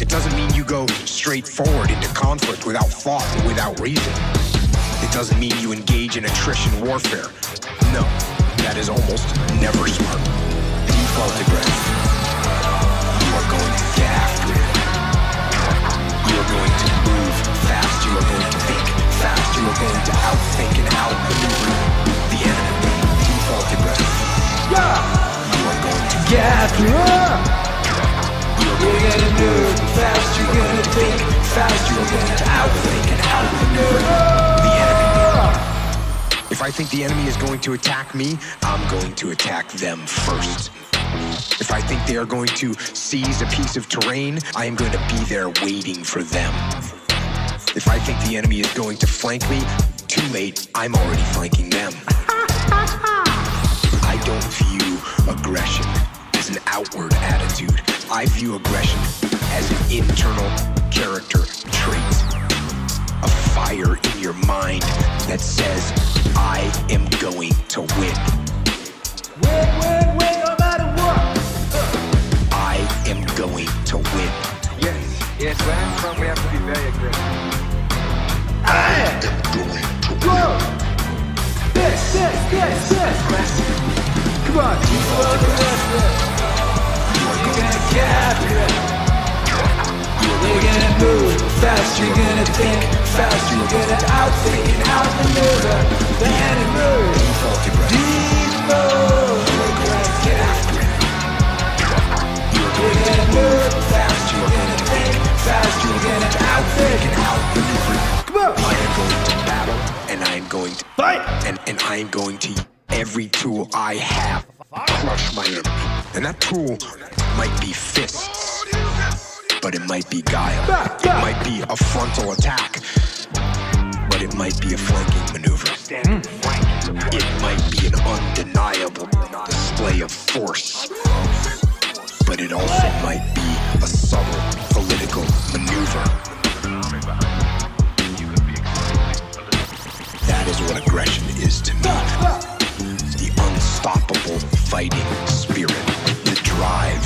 Speaker 6: It doesn't mean you go straight forward into conflict without thought and without reason. It doesn't mean you engage in attrition warfare. No, that is almost never smart. Default aggressive. You are going to get after it. You are going to move fast. You are going to think fast. You are going to outthink and outmaneuver the enemy. Default aggressive. You are going to get after it. You're going to move fast. You're going to think fast. You're going to outthink and outmaneuver the enemy. If I think the enemy is going to attack me, I'm going to attack them first. If I think they are going to seize a piece of terrain, I am going to be there waiting for them. If I think the enemy is going to flank me, too late, I'm already flanking them. I don't view aggression as an outward attitude. I view aggression as an internal character trait. A fire in your mind that says, I am going to win.
Speaker 1: Win, no matter what.
Speaker 6: I am going to win.
Speaker 10: Yes, where I'm from, we have to be very aggressive.
Speaker 1: I am going to win. Yes. Come on, you're gonna get after it. You're gonna move fast, you're gonna think fast, you're gonna outthink and outmaneuver the enemy. Default aggressive. Get after it. You're gonna move fast, you're gonna think fast, you're gonna outthink and outmaneuver. Come on!
Speaker 6: I am going to battle, and I am going to
Speaker 1: fight,
Speaker 6: and I am going to use every tool I have to crush my enemy. And that tool might be fists, but it might be guile. It might be a frontal attack, but it might be a flanking maneuver. It might be an undeniable display of force, but it also might be a subtle political maneuver. That is what aggression is to me. The unstoppable fighting spirit, the drive,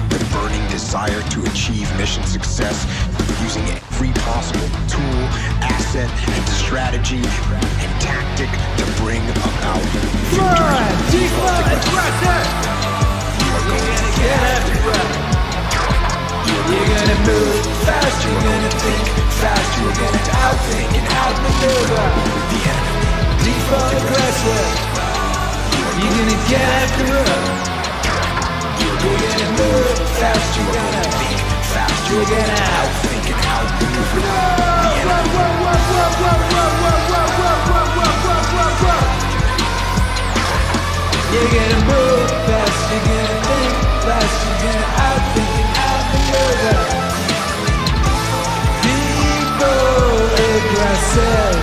Speaker 6: the burning desire to achieve mission success using every possible tool, asset, and strategy and tactic to bring about victory.
Speaker 1: Default aggressive.
Speaker 6: You're going to
Speaker 1: Get after it. You're gonna move fast, you're gonna think fast, you're gonna outthink and outmaneuver the enemy. Default aggressive. You're gonna get after it. You're gonna move fast, you're gonna think fast, you're gonna outthink and outmaneuver the enemy. You're gonna move fast, you're gonna think fast, you're gonna outthink and outmaneuver. People aggressive.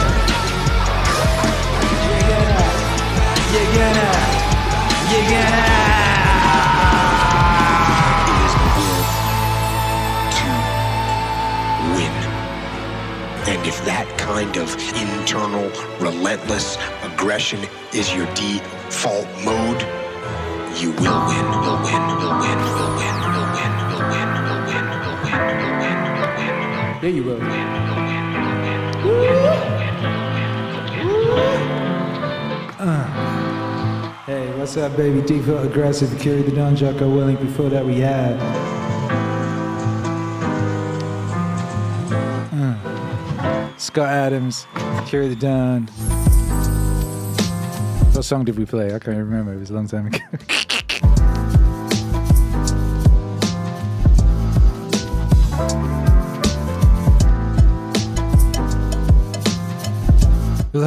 Speaker 1: You're gonna.
Speaker 6: It is the will to win. And if that kind of internal, relentless aggression is your default mode, you will win. You'll win. You'll win. You'll win. You'll win. You'll win. You'll win. You'll win. You'll win. You'll win.
Speaker 1: Yeah, you will. Hey, what's up, baby? Default aggressive, Akira the Don, Jocko Willing. Before that, we had Scott Adams, Akira the Don. What song did we play? I can't remember. It was a long time ago.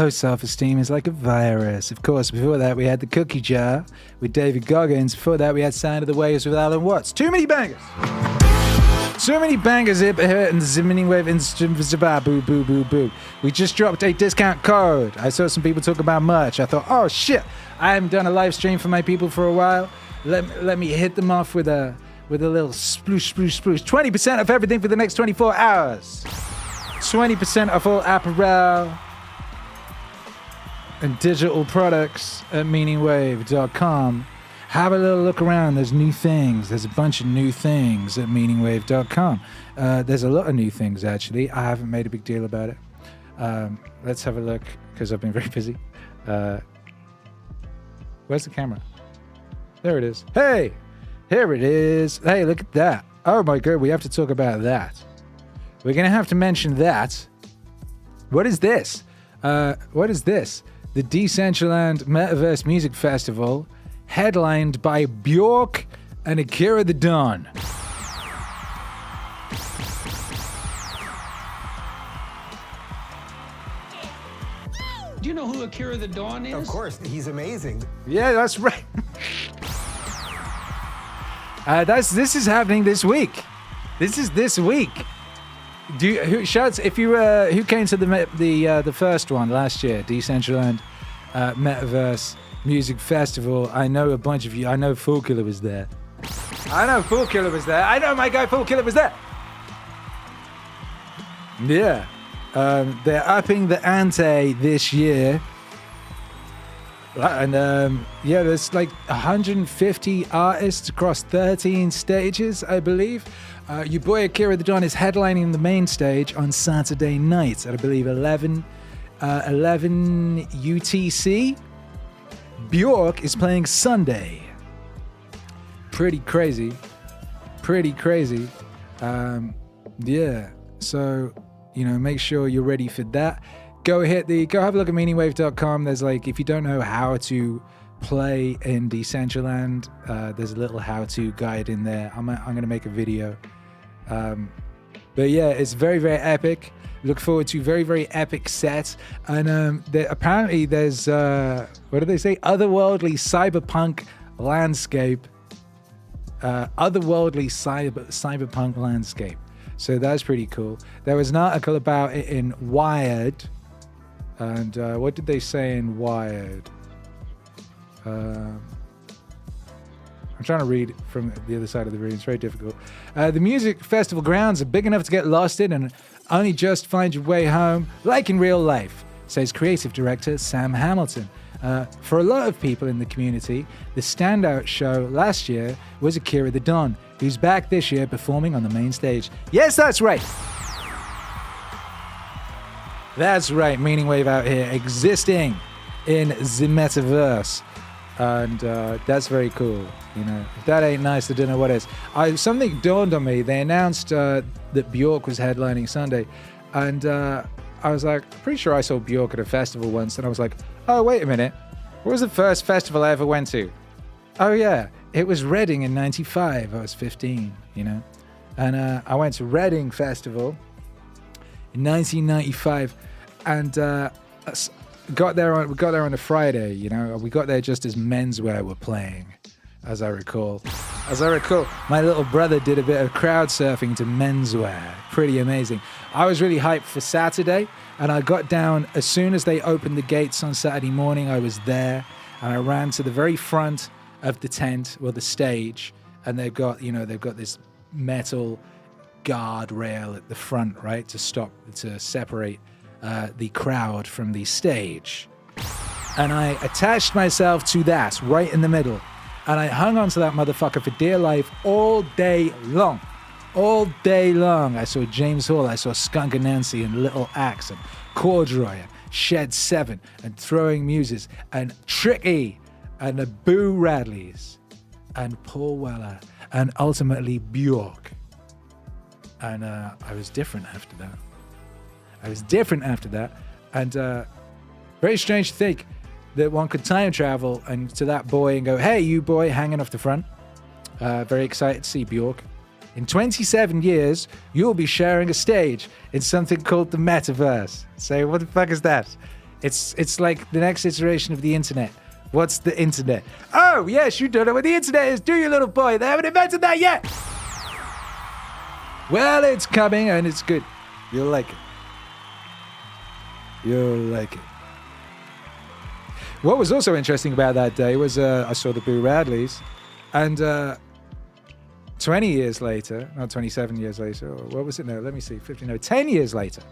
Speaker 1: low self-esteem is like a virus. Of course, before that we had the Cookie Jar with David Goggins. Before that we had Sound of the Waves with Alan Watts. Too many bangers. So many bangers here and the Meaningwave instrument. Boo, boo, boo, boo. We just dropped a discount code. I saw some people talk about merch. I thought, oh shit, I haven't done a live stream for my people for a while. Let me hit them off with a little sploosh, sploosh, sploosh. 20% off everything for the next 24 hours. 20% off all apparel and digital products at meaningwave.com. Have a little look around. There's new things. There's a bunch of new things at meaningwave.com. There's a lot of new things, actually. I haven't made a big deal about it. Let's have a look, because I've been very busy. Where's the camera? There it is. Hey! Here it is. Hey, look at that. Oh my God, we have to talk about that. We're going to have to mention that. What is this? What is this? The Decentraland Metaverse Music Festival, headlined by Bjork and Akira the Don.
Speaker 9: Do you know who Akira the Dawn is?
Speaker 11: Of course, he's amazing.
Speaker 1: Yeah, that's right. This is happening this week. This is this week. Who came to the first one last year, Decentraland Metaverse Music Festival? I know a bunch of you. I know Fool Killer was there. I know my guy Fool Killer was there. Yeah. They're upping the ante this year. And there's like 150 artists across 13 stages, I believe. Your boy Akira the Don is headlining the main stage on Saturday night at, I believe, 11 UTC. Bjork is playing Sunday. Pretty crazy. Yeah. So, make sure you're ready for that. Go have a look at meaningwave.com. There's if you don't know how to play in Decentraland, there's a little how-to guide in there. I'm going to make a video. But yeah, it's very, very epic. Look forward to very, very epic sets. And apparently there's, what do they say? Otherworldly cyberpunk landscape. Cyberpunk landscape. So that's pretty cool. There was an article about it in Wired. And what did they say in Wired? I'm trying to read from the other side of the room. It's very difficult. The music festival grounds are big enough to get lost in and only just find your way home, like in real life, says creative director Sam Hamilton. For a lot of people in the community, the standout show last year was Akira the Don, who's back this year performing on the main stage. Yes, that's right. That's right, Meaningwave out here existing in the metaverse. And that's very cool. If that ain't nice, I don't know what is. Something dawned on me. They announced that Bjork was headlining Sunday. And I was like, pretty sure I saw Bjork at a festival once. And I was like, oh, wait a minute. What was the first festival I ever went to? Oh, yeah. It was Reading in 95. I was 15, And I went to Reading Festival in 1995, and we got there on a Friday. We got there just as Menswear were playing, as I recall. My little brother did a bit of crowd surfing to Menswear. Pretty amazing. I was really hyped for Saturday, and I got down as soon as they opened the gates on Saturday morning. I was there, and I ran to the very front of the tent, the stage, and they've got this metal guardrail at the front, right, to separate the crowd from the stage. And I attached myself to that right in the middle, and I hung onto that motherfucker for dear life all day long. I saw James Hall, I saw Skunk Anansi and Little Axe and Corduroy and Shed 7 and Throwing Muses and Tricky and the Boo Radleys and Paul Weller and ultimately Bjork. And I was different after that. And very strange to think that one could time travel and to that boy and go, hey, you boy hanging off the front. Very excited to see Bjork. In 27 years, you'll be sharing a stage in something called the metaverse. Say, what the fuck is that? It's like the next iteration of the internet. What's the internet? Oh, yes, you don't know what the internet is, do you, little boy? They haven't invented that yet. Well, it's coming and it's good. You'll like it. You'll like it. What was also interesting about that day was I saw the Boo Radleys, and 20 years later, not 27 years later, or what was it? No, let me see, 50, no, 10 years later,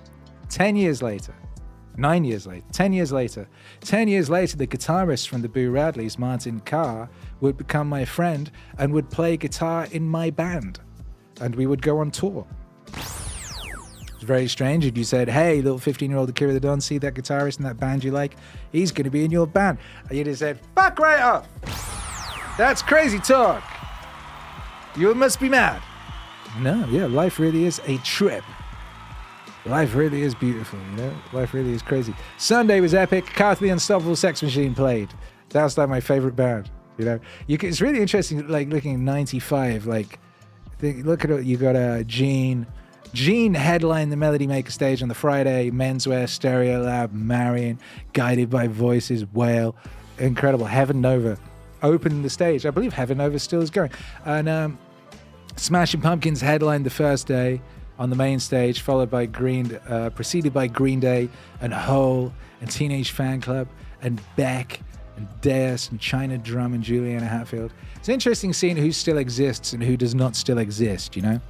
Speaker 1: 10 years later, 9 years later, 10 years later, 10 years later, the guitarist from the Boo Radleys, Martin Carr, would become my friend and would play guitar in my band, and we would go on tour. It was very strange, and you said, hey, little 15-year-old Akira the Don, see that guitarist in that band you like? He's going to be in your band. And you just said, fuck right off. That's crazy talk. You must be mad. No, yeah, life really is a trip. Life really is beautiful, you know? Life really is crazy. Sunday was epic. Carth the Unstoppable Sex Machine played. That's like my favorite band, you know? It's really interesting, like, looking at 95, like, look at it, you got Gene headlined the Melody Maker stage on the Friday, Menswear, Stereolab, Marion, Guided by Voices, Whale, incredible. Heaven Nova opened the stage. I believe Heaven Nova still is going. And Smashing Pumpkins headlined the first day on the main stage, followed by preceded by Green Day and Hole and Teenage Fan Club and Beck and Deus and China Drum and Juliana Hatfield. It's interesting seeing who still exists and who does not still exist, you know?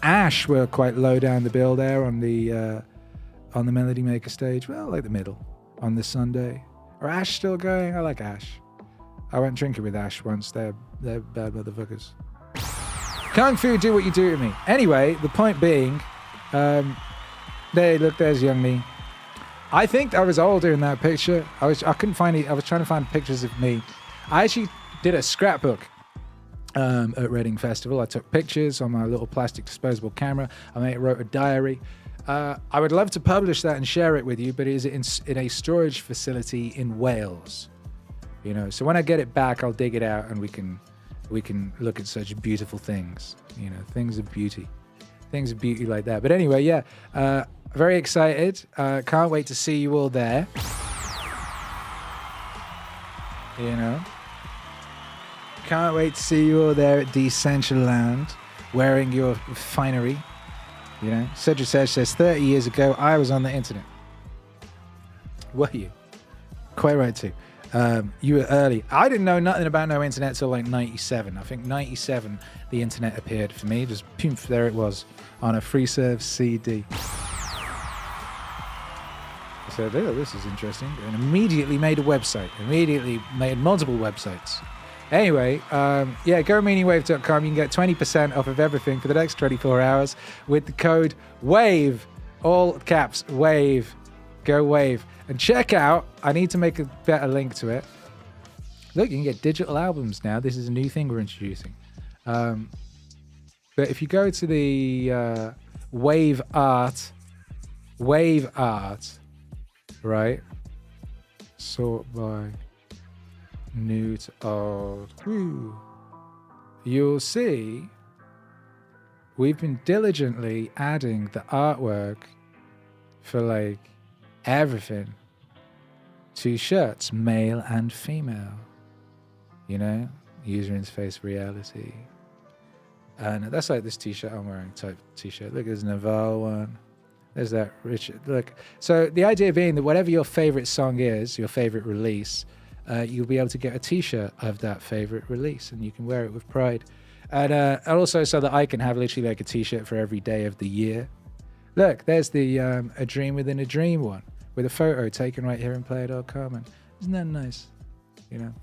Speaker 1: Ash were quite low down the bill there on the Melody Maker stage. Well, like the middle on this Sunday. Are Ash still going? I like Ash. I went drinking with Ash once. They're bad motherfuckers. Kung Fu, do what you do to me. Anyway, the point being, there's young me. I think I was older in that picture. I couldn't find it. I was trying to find pictures of me. I actually did a scrapbook at Reading Festival. I took pictures on my little plastic disposable camera. I wrote a diary. I would love to publish that and share it with you, but it is in a storage facility in Wales. You know, so when I get it back, I'll dig it out and we can look at such beautiful things. You know, things of beauty like that. But anyway, yeah, very excited. Can't wait to see you all there. You know. Can't wait to see you all there at Decentraland, wearing your finery. You know, Cedric says 30 years ago, I was on the internet. Were you? Quite right too. You were early. I didn't know nothing about no internet till like 97. I think 97, the internet appeared for me. Just poof, there it was on a free serve CD. I said, oh, this is interesting. And immediately made a website. Immediately made multiple websites. Anyway, go meaningwave.com. You can get 20% off of everything for the next 24 hours with the code WAVE. All caps, WAVE. Go WAVE. And check out, I need to make a better link to it. Look, you can get digital albums now. This is a new thing we're introducing. But if you go to the Wave Art, right? Sort by new to old. Woo. You'll see we've been diligently adding the artwork for like everything to shirts, male and female. You know, user interface reality. And that's like this t-shirt I'm wearing type t-shirt. Look, there's a Naval one. There's that Richard. Look, so the idea being that whatever your favorite song is, your favorite release, you'll be able to get a t-shirt of that favorite release and you can wear it with pride. And also so that I can have literally like a t-shirt for every day of the year. Look, there's the A Dream Within a Dream one with a photo taken right here in player.com. And isn't that nice? You know.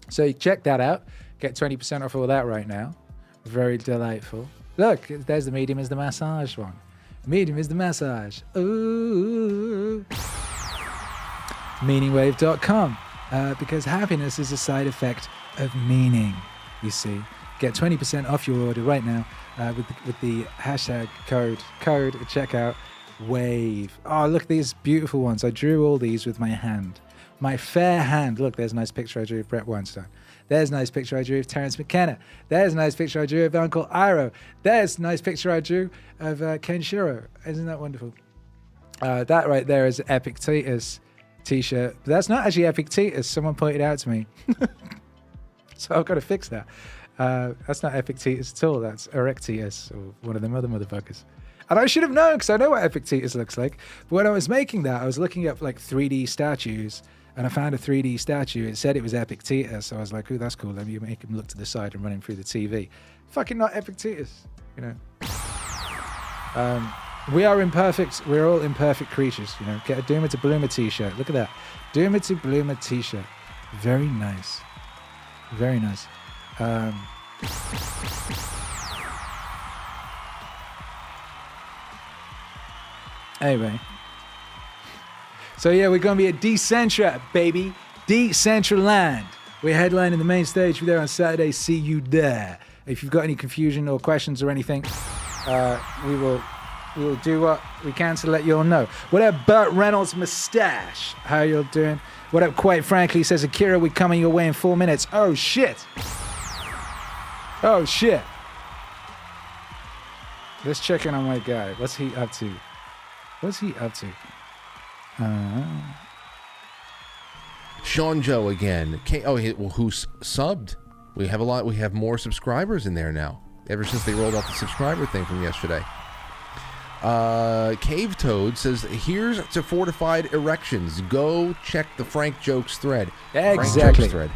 Speaker 1: So check that out. Get 20% off all that right now. Very delightful. Look, there's the medium is the massage one. Medium is the massage. Ooh. Meaningwave.com. Because happiness is a side effect of meaning, you see. Get 20% off your order right now with the hashtag code at checkout, WAVE. Oh, look at these beautiful ones. I drew all these with my hand. My fair hand. Look, there's a nice picture I drew of Brett Weinstein. There's a nice picture I drew of Terence McKenna. There's a nice picture I drew of Uncle Iro. There's a nice picture I drew of Ken Shiro. Isn't that wonderful? That right there is Epictetus t-shirt. But that's not actually Epictetus. Someone pointed out to me. So I've got to fix that. That's not Epictetus at all. That's Erectius, or one of them other motherfuckers. And I should have known, because I know what Epictetus looks like. But when I was making that, I was looking up like 3D statues, and I found a 3D statue. It said it was Epictetus. So I was like, ooh, that's cool. Let me make him look to the side and run him through the TV. Fucking not Epictetus, you know. We are imperfect. We're all imperfect creatures, you know. Get a Doomer to Bloomer t-shirt. Look at that. Doomer to Bloomer t-shirt. Very nice. Very nice. Anyway. So yeah, we're going to be at Decentra, baby. Decentraland. We're headlining the main stage. We're there on Saturday. See you there. If you've got any confusion or questions or anything, we will do what we can to let you all know. What up, Burt Reynolds Mustache? How you all doing? What up, quite frankly, says Akira, we're coming your way in 4 minutes. Oh, shit. Oh, shit. Let's check in on my guy. What's he up to? What's he up to?
Speaker 11: Sean Joe again. Who's subbed? We have more subscribers in there now. Ever since they rolled out the subscriber thing from yesterday. Cave Toad says, here's to fortified erections. Go check the Frank Jokes thread.
Speaker 1: Exactly.
Speaker 11: Frank Jokes thread.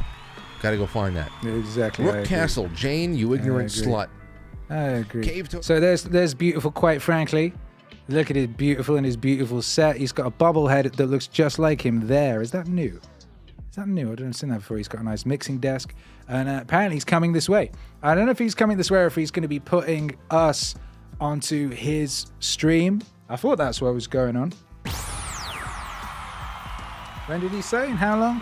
Speaker 11: Gotta go find that.
Speaker 1: Exactly.
Speaker 11: Rook Castle. Jane, you ignorant slut.
Speaker 1: I agree.
Speaker 11: Cave Toad.
Speaker 1: So there's beautiful, quite frankly. Look at his beautiful and his beautiful set. He's got a bobblehead that looks just like him there. Is that new? Is that new? I don't have seen that before. He's got a nice mixing desk. And apparently he's coming this way. I don't know if he's coming this way or if he's going to be putting us onto his stream. I thought that's what was going on. When did he say? And how long?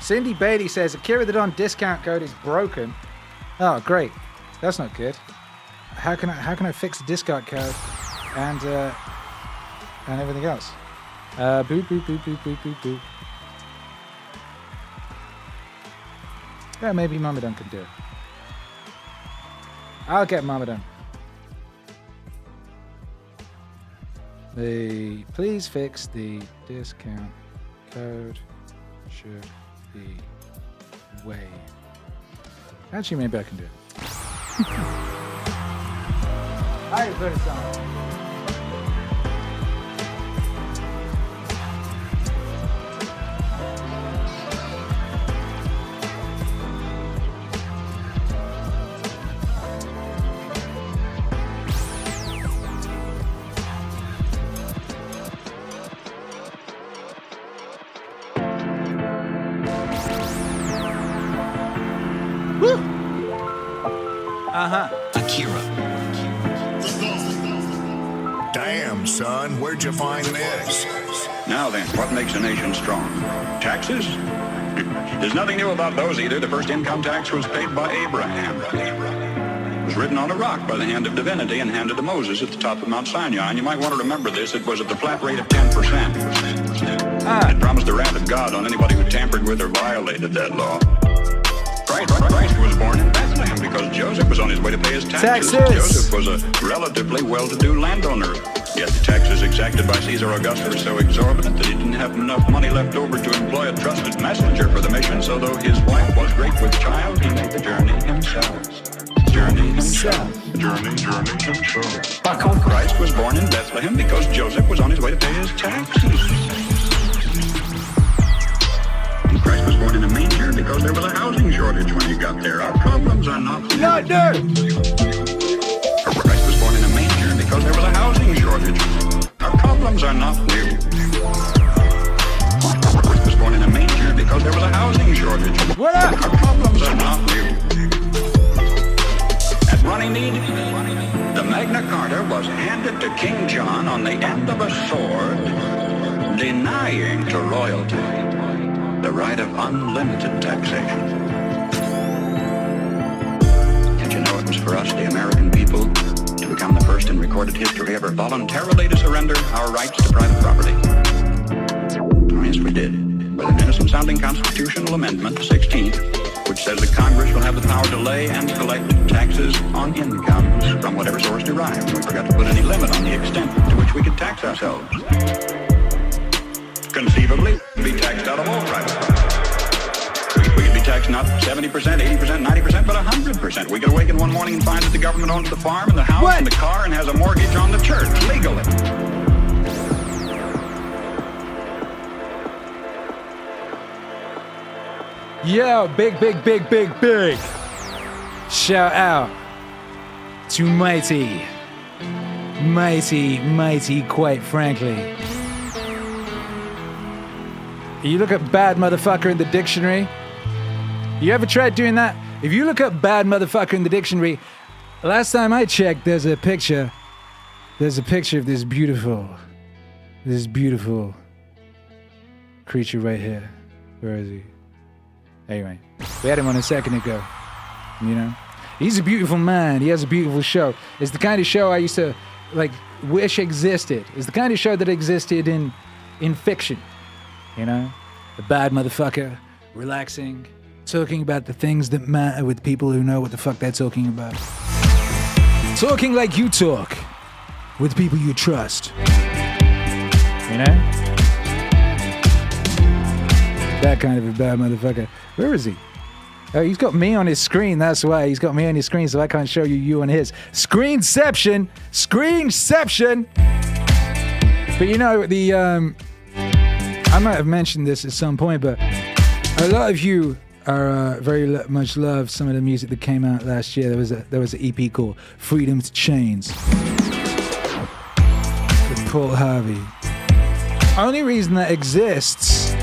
Speaker 1: Cindy Beatty says, Akira the Don discount code is broken. Oh, great. That's not good. How can I fix the discount code and everything else? Boop, boop, boop, boop, boop, boop, boop. Yeah, maybe Mamadon can do it. I'll get Mamadon. Please fix the discount code. Should be way. Actually, maybe I can do it. I put it on.
Speaker 9: Akira.
Speaker 12: Damn, son, where'd you find this?
Speaker 13: Now then, what makes a nation strong? Taxes? There's nothing new about those either. The first income tax was paid by Abraham. It was written on a rock by the hand of divinity and handed to Moses at the top of Mount Sinai. And you might want to remember this. It was at the flat rate of 10%. It promised the wrath of God on anybody who tampered with or violated that law. Christ was born in Bethlehem because Joseph was on his way to pay his taxes. Joseph was a relatively well-to-do landowner. Yet the taxes exacted by Caesar Augustus were so exorbitant that he didn't have enough money left over to employ a trusted messenger for the mission. So though his wife was great with child, he made the journey himself. Christ was born in Bethlehem because Joseph was on his way to pay his taxes. Christ was born in a manger because there was a housing shortage when he got there. Our problems are not new.
Speaker 1: Not new.
Speaker 13: Christ was born in a manger because there was a housing shortage. Our problems are not new. Christ was born in a manger because there was a housing shortage.
Speaker 1: What up?
Speaker 13: Our problems are not new. At Runnymede, the Magna Carta was handed to King John on the end of a sword, denying to royalty the right of unlimited taxation. Did you know it was for us, the American people, to become the first in recorded history ever voluntarily to surrender our rights to private property? Oh, yes, we did. With an innocent-sounding constitutional amendment, the 16th, which says that Congress will have the power to lay and collect taxes on incomes from whatever source derived. We forgot to put any limit on the extent to which we could tax ourselves. conceivably be taxed out of all private property. We could be taxed not 70%, 80%, 90%, but 100%. We could awaken one morning and find that the government owns the farm and the house and the car and has a mortgage on the church legally.
Speaker 1: Yo, big. Shout out to mighty, quite frankly. You look up bad motherfucker in the dictionary. You ever tried doing that? If you look up bad motherfucker in the dictionary, last time I checked, there's a picture of this beautiful creature right here. Where is he? Anyway, we had him on a second ago, you know? He's a beautiful man. He has a beautiful show. It's the kind of show I used to, wish existed. It's the kind of show that existed in fiction, you know? A bad motherfucker, relaxing, talking about the things that matter with people who know what the fuck they're talking about. Talking like you talk, with people you trust. You know? That kind of a bad motherfucker. Where is he? Oh, he's got me on his screen, that's why. He's got me on his screen, so I can't show you on his. Screenception! But you know, I might have mentioned this at some point, but a lot of you are very much love some of the music that came out last year. There was an EP called Freedom's Chains with Paul Harvey. Only reason that exists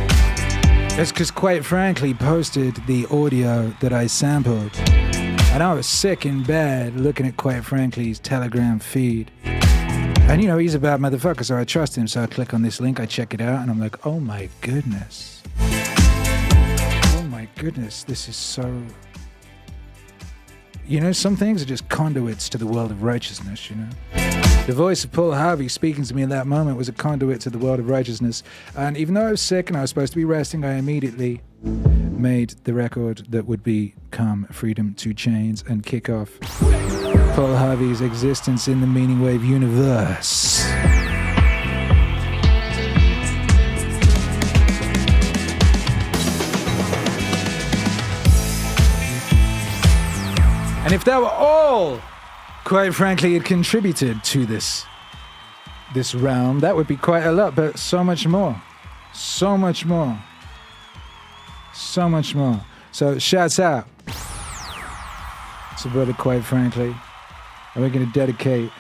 Speaker 1: is because, quite frankly, posted the audio that I sampled, and I was sick in bed looking at, quite frankly, his Telegram feed. And, you know, he's a bad motherfucker, so I trust him. So I click on this link, I check it out, and I'm like, oh my goodness. Oh my goodness, this is so... You know, some things are just conduits to the world of righteousness, you know? The voice of Paul Harvey speaking to me in that moment was a conduit to the world of righteousness. And even though I was sick and I was supposed to be resting, I immediately made the record that would become Freedom to Chains and kick off Paul Harvey's existence in the Meaningwave universe. And if that were all, quite frankly, it contributed to this realm, that would be quite a lot, but so much more. So much more. So much more. So shouts out to brother, quite frankly. And we're going to dedicate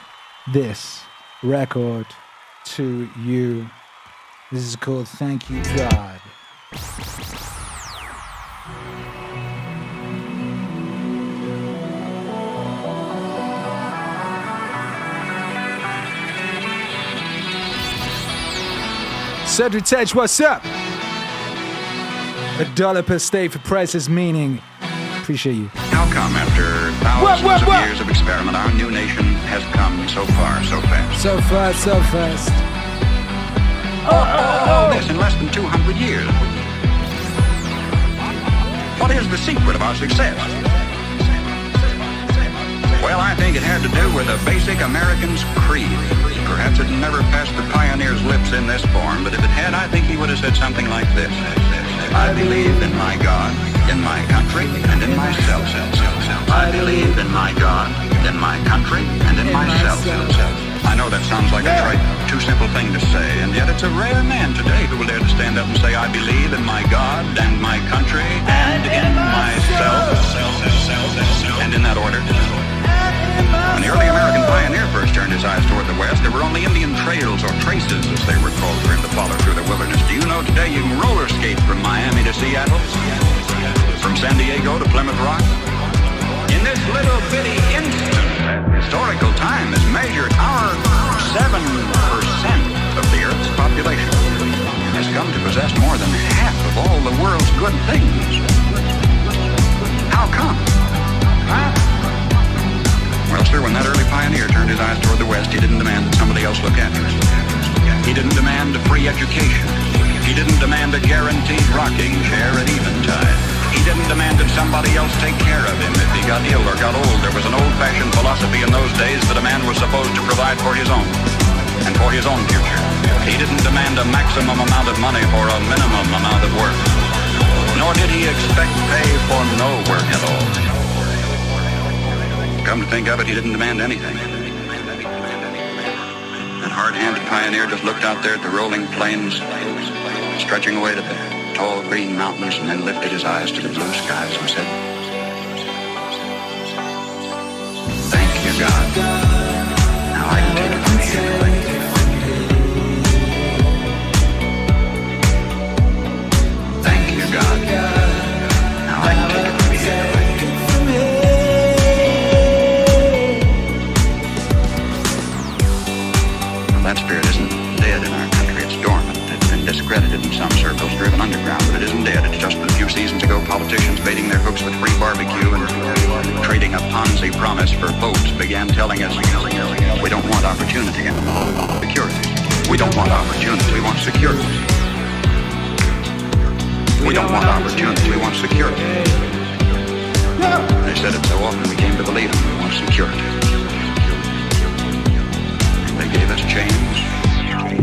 Speaker 1: this record to you. This is called Thank You, God. Cedric Tedge, what's up? $1 per stay for Price's Meaning. Appreciate you.
Speaker 13: How come after thousands of years of experiment, our new nation has come so far, so fast?
Speaker 1: So far, so fast.
Speaker 13: All this in less than 200 years. What is the secret of our success? Well, I think it had to do with a basic American's creed. Perhaps it never passed the pioneer's lips in this form, but if it had, I think he would have said something like this. I believe in my God, in my country, and in myself. I believe in my God, in my country, and in myself. I know that sounds like a trite, too simple thing to say, and yet it's a rare man today who will dare to stand up and say, I believe in my God, and my country, and in myself. And in that order. When the early American pioneer first turned his eyes toward the west, there were only Indian trails or traces, as they were called, for him to follow through the wilderness. Do you know today you can roller skate from Miami to Seattle? From San Diego to Plymouth Rock? In this little bitty instant, historical time has measured our 7% of the Earth's population has come to possess more than half of all the world's good things. How come? Huh? Well, sir, when that early pioneer turned his eyes toward the west, he didn't demand that somebody else look after him. He didn't demand a free education. He didn't demand a guaranteed rocking chair at eventide. He didn't demand that somebody else take care of him if he got ill or got old. There was an old-fashioned philosophy in those days that a man was supposed to provide for his own and for his own future. He didn't demand a maximum amount of money for a minimum amount of work. Nor did he expect pay for no work at all. Come to think of it, he didn't demand anything. That hard-handed pioneer just looked out there at the rolling plains, stretching away to the tall green mountains, and then lifted his eyes to the blue skies and said, "Thank you, God. Now I can take it from here." Thank you, God. Now I can take it from here. Well, that spirit isn't dead in our country. It's dormant. It's been discredited in some circles, driven underground, but it isn't dead. It's just that a few seasons ago, politicians baiting their hooks with free barbecue and trading a Ponzi promise for votes began telling us we don't want opportunity and security. We don't want opportunity, we want security. We don't want opportunity, we want security. They said it so often we came to believe them. We want security. They gave us chains,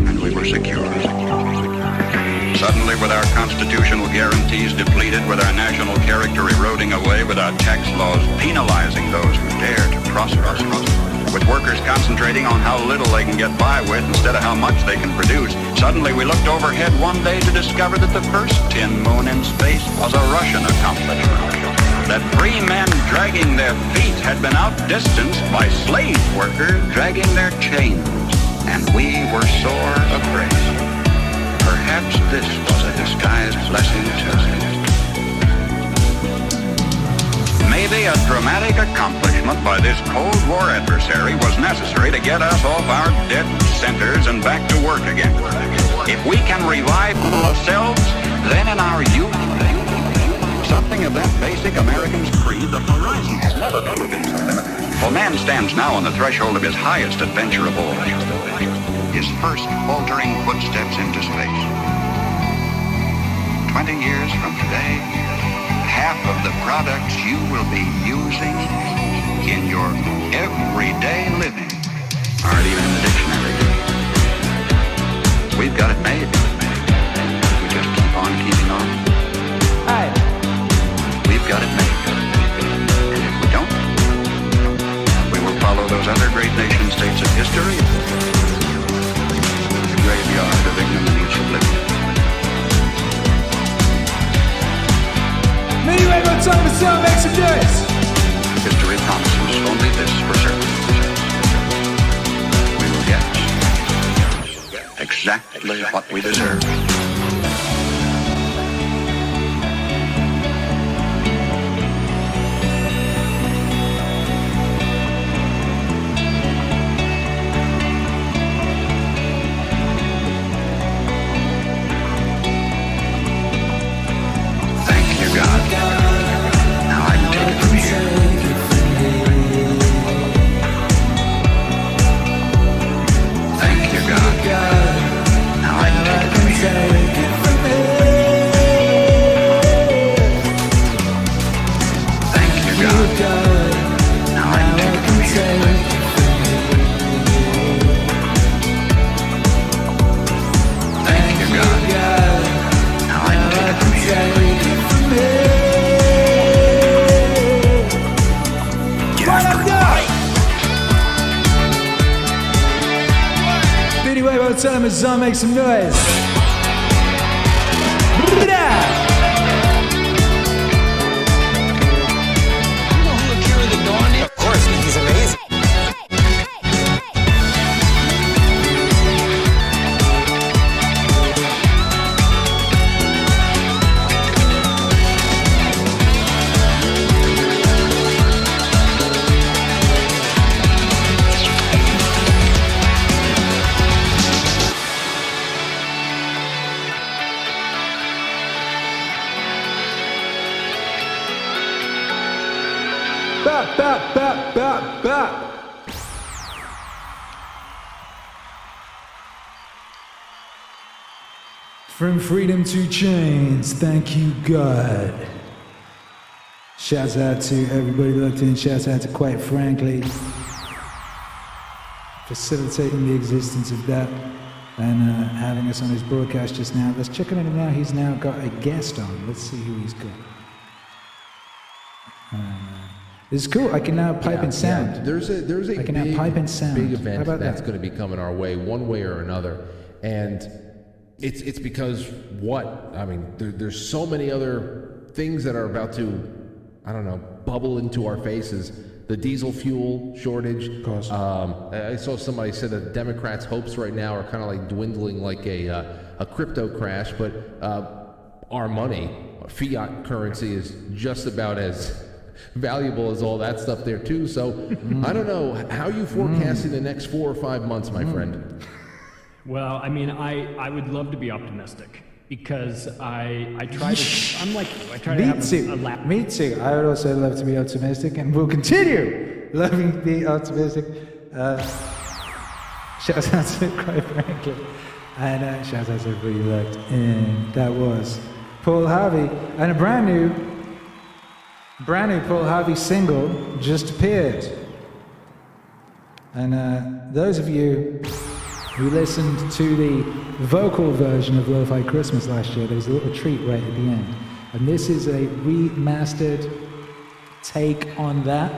Speaker 13: and we were secure. Suddenly, with our constitutional guarantees depleted, with our national character eroding away, with our tax laws penalizing those who dare to prosper, with workers concentrating on how little they can get by with instead of how much they can produce, suddenly we looked overhead one day to discover that the first tin moon in space was a Russian accomplishment. That free men dragging their feet had been outdistanced by slave workers dragging their chains, and we were sore afraid. Perhaps this was a disguised blessing too. Maybe a dramatic accomplishment by this Cold War adversary was necessary to get us off our dead centers and back to work again. If we can revive ourselves, then in our youth, something of that basic American creed, the horizon has never been so limited. For man stands now on the threshold of his highest adventure of all, his first faltering footsteps into space. 20 years from today, half of the products you will be using in your everyday living aren't even in the dictionary. We've got it made. We just keep on keeping on. Aye. We've got it made. And if we don't, we will follow those other great nation states of history, the graveyard of ignominious oblivion.
Speaker 1: Meaningwave on time and sound, make some noise.
Speaker 13: History promises only this for certain. We will get exactly what we deserve.
Speaker 1: Meaningwave, make some noise.
Speaker 9: You know who Akira the Dawn is? Of course, he's amazing.
Speaker 1: Bop, bop, bop, bop, bop. From freedom to chains, thank you, God. Shouts out to everybody looked in. Shouts out to Quite Frankly, facilitating the existence of that and having us on his broadcast just now. Let's check on him now. He's now got a guest on. Let's see who he's got. This is cool. I can now pipe in sound.
Speaker 11: Yeah. There's a
Speaker 1: I can now pipe in sound.
Speaker 11: big event
Speaker 1: How about
Speaker 11: that's
Speaker 1: that?
Speaker 11: going to be coming our way, one way or another, and it's because what? I mean, there's so many other things that are about to, I don't know, bubble into our faces. The diesel fuel shortage.
Speaker 1: Of course.
Speaker 11: I saw somebody said that Democrats' hopes right now are kind of like dwindling like a crypto crash, but our money, fiat currency, is just about as valuable as all that stuff there too. So I don't know, how you forecasting the next 4 or 5 months, my friend?
Speaker 14: Well, I mean, I would love to be optimistic because I try to, I'm like you, I try to have a lap.
Speaker 1: Me too. I would also love to be optimistic and will continue loving to be optimistic. Shout out to quite frankly. And shout out to everybody who looked in. That was Paul Harvey. And a brand new Paul Harvey single just appeared. And those of you who listened to the vocal version of Lo-Fi Christmas last year, there was a little treat right at the end. And this is a remastered take on that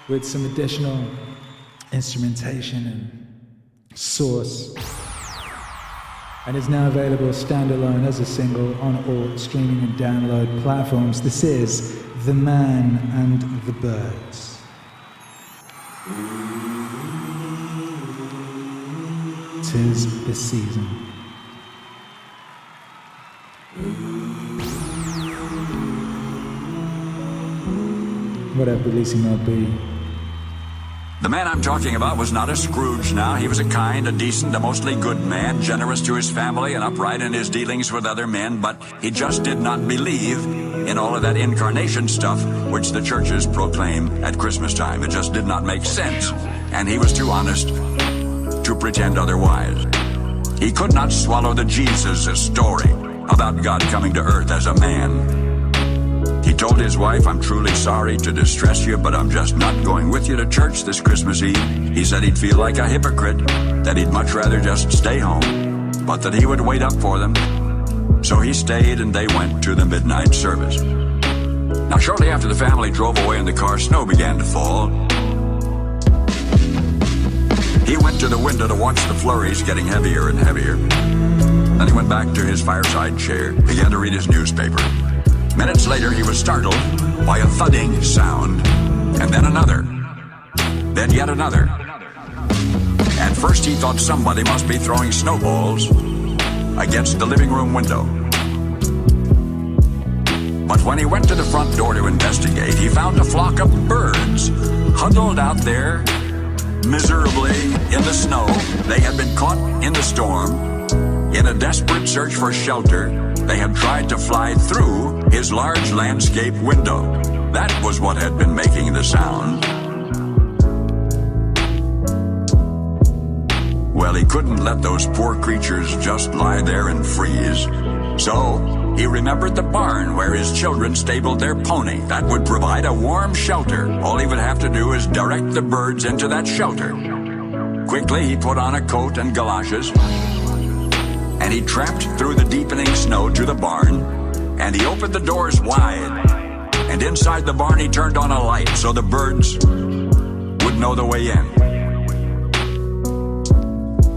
Speaker 1: with some additional instrumentation and source. And is now available standalone as a single on all streaming and download platforms. This is The Man and the Birds. Tis the season. What up, releasing LB?
Speaker 13: The man I'm talking about was not a Scrooge now. He was a kind, a decent, a mostly good man, generous to his family and upright in his dealings with other men, but he just did not believe in all of that incarnation stuff which the churches proclaim at Christmas time. It just did not make sense, and he was too honest to pretend otherwise. He could not swallow the Jesus story about God coming to earth as a man. He told his wife, "I'm truly sorry to distress you, but I'm just not going with you to church this Christmas Eve." He said he'd feel like a hypocrite, that he'd much rather just stay home, but that he would wait up for them. So he stayed and they went to the midnight service. Now, shortly after the family drove away in the car, snow began to fall. He went to the window to watch the flurries getting heavier and heavier. Then he went back to his fireside chair, began to read his newspaper. Minutes later, he was startled by a thudding sound, and then another, then yet another. At first, he thought somebody must be throwing snowballs against the living room window. But when he went to the front door to investigate, he found a flock of birds huddled out there miserably in the snow. They had been caught in the storm. In a desperate search for shelter, they had tried to fly through his large landscape window. That was what had been making the sound. Well, he couldn't let those poor creatures just lie there and freeze. So he remembered the barn where his children stabled their pony. That would provide a warm shelter. All he would have to do is direct the birds into that shelter. Quickly, he put on a coat and galoshes, and he tramped through the deepening snow to the barn, and he opened the doors wide. And inside the barn, he turned on a light so the birds would know the way in.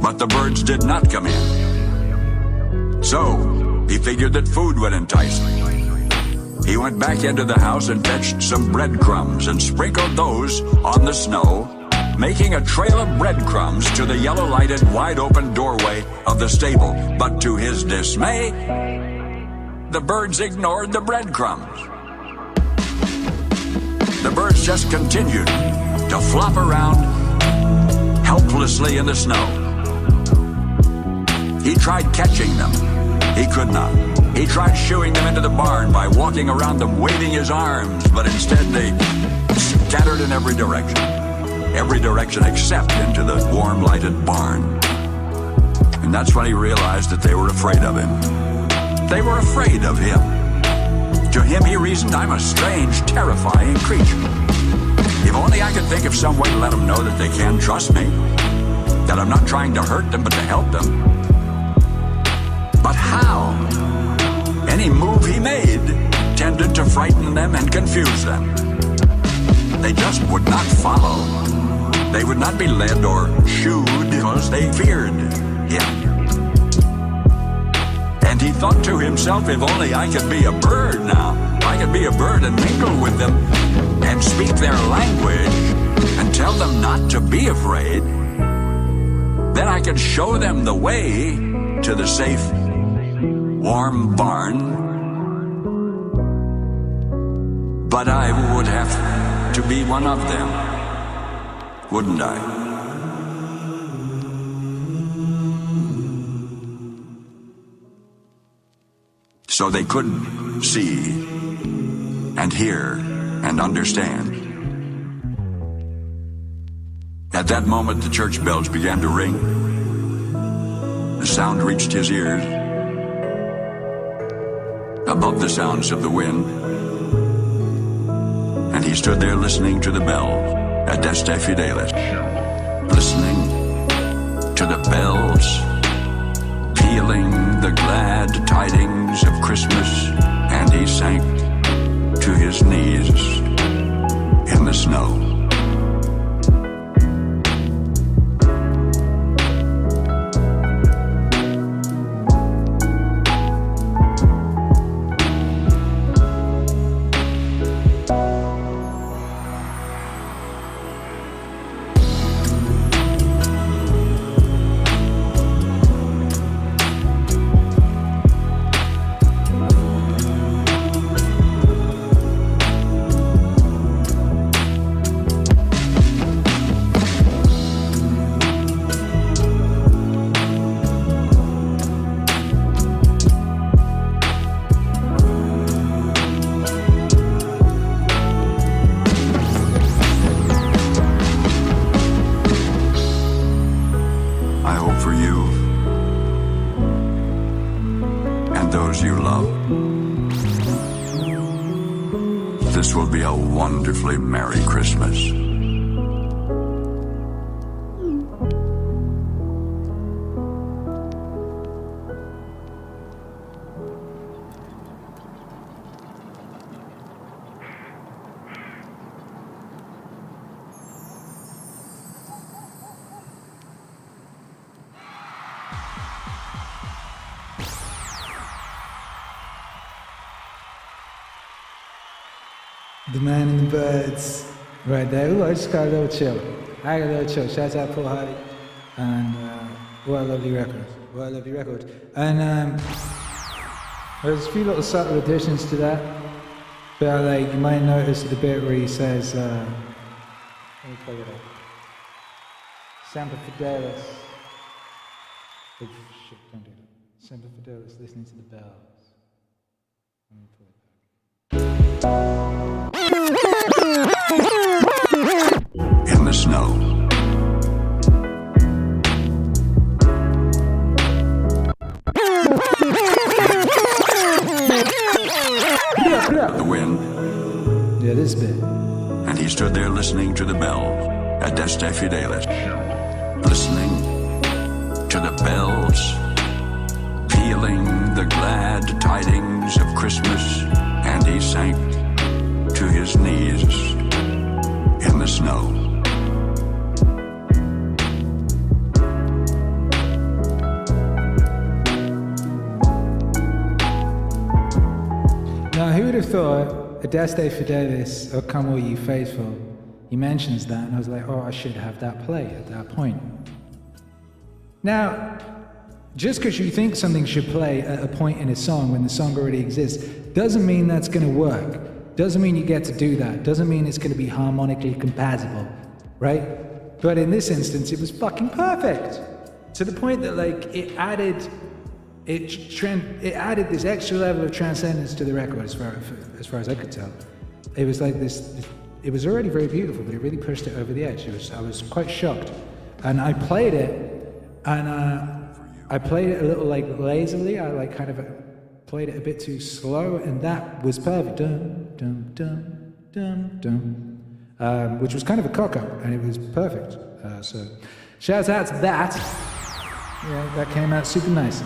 Speaker 13: But the birds did not come in. So he figured that food would entice them. He went back into the house and fetched some breadcrumbs and sprinkled those on the snow, making a trail of breadcrumbs to the yellow-lighted, wide-open doorway of the stable. But to his dismay, the birds ignored the breadcrumbs. The birds just continued to flop around helplessly in the snow. He tried catching them. He could not. He tried shooing them into the barn by walking around them, waving his arms, but instead they scattered in every direction except into the warm lighted barn. And that's when he realized that they were afraid of him. They were afraid of him. To him, he reasoned, "I'm a strange, terrifying creature. If only I could think of some way to let them know that they can trust me, that I'm not trying to hurt them, but to help them. But how? Any move he made tended to frighten them and confuse them. They just would not follow. They would not be led or shooed because they feared him. And he thought to himself, if only I could be a bird now. I could be a bird and mingle with them and speak their language and tell them not to be afraid. Then I could show them the way to the safe, warm barn. But I would have to be one of them, wouldn't I? So they couldn't see and hear and understand. At that moment, the church bells began to ring. The sound reached his ears, above the sounds of the wind. And he stood there listening to the bells, Adeste Fidelis, listening to the bells, pealing the glad tidings of Christmas, and he sank to his knees in the snow. This will be a wonderfully Merry Christmas.
Speaker 1: The man and the birds, right there. Ooh, I just got a little chill. I got a little chill. Shout out Paul Hardy, and what a lovely record. What a lovely record. And there's a few little subtle additions to that, but like you might notice the bit where he says, let me play it up. Semper Fidelis. Oh shit! Don't do that. Semper Fidelis, listening to the bells. Let me pull it back.
Speaker 13: In the snow. The wind.
Speaker 1: Yeah, this bit.
Speaker 13: And he stood there listening to the bells, Adeste Fidelis, listening to the bells, pealing the glad tidings of Christmas, and he sank to his knees in the snow.
Speaker 1: Now, who would have thought, Adeste Fidelis, O come all you faithful, he mentions that, and I was like, oh, I should have that play at that point. Now, just because you think something should play at a point in a song when the song already exists, doesn't mean that's going to work. Doesn't mean you get to do that. Doesn't mean it's going to be harmonically compatible, right? But in this instance, it was fucking perfect. To the point that, like, it added this extra level of transcendence to the record as far as I could tell. It was like this, it was already very beautiful, but it really pushed it over the edge. I was quite shocked. And I played it, and I played it a little like lazily. I like kind of played it a bit too slow, and that was perfect. Dum, dum, dum, dum, dum. Which was kind of a cock-up, and it was perfect. So Shout out to that. Yeah, that came out super nice.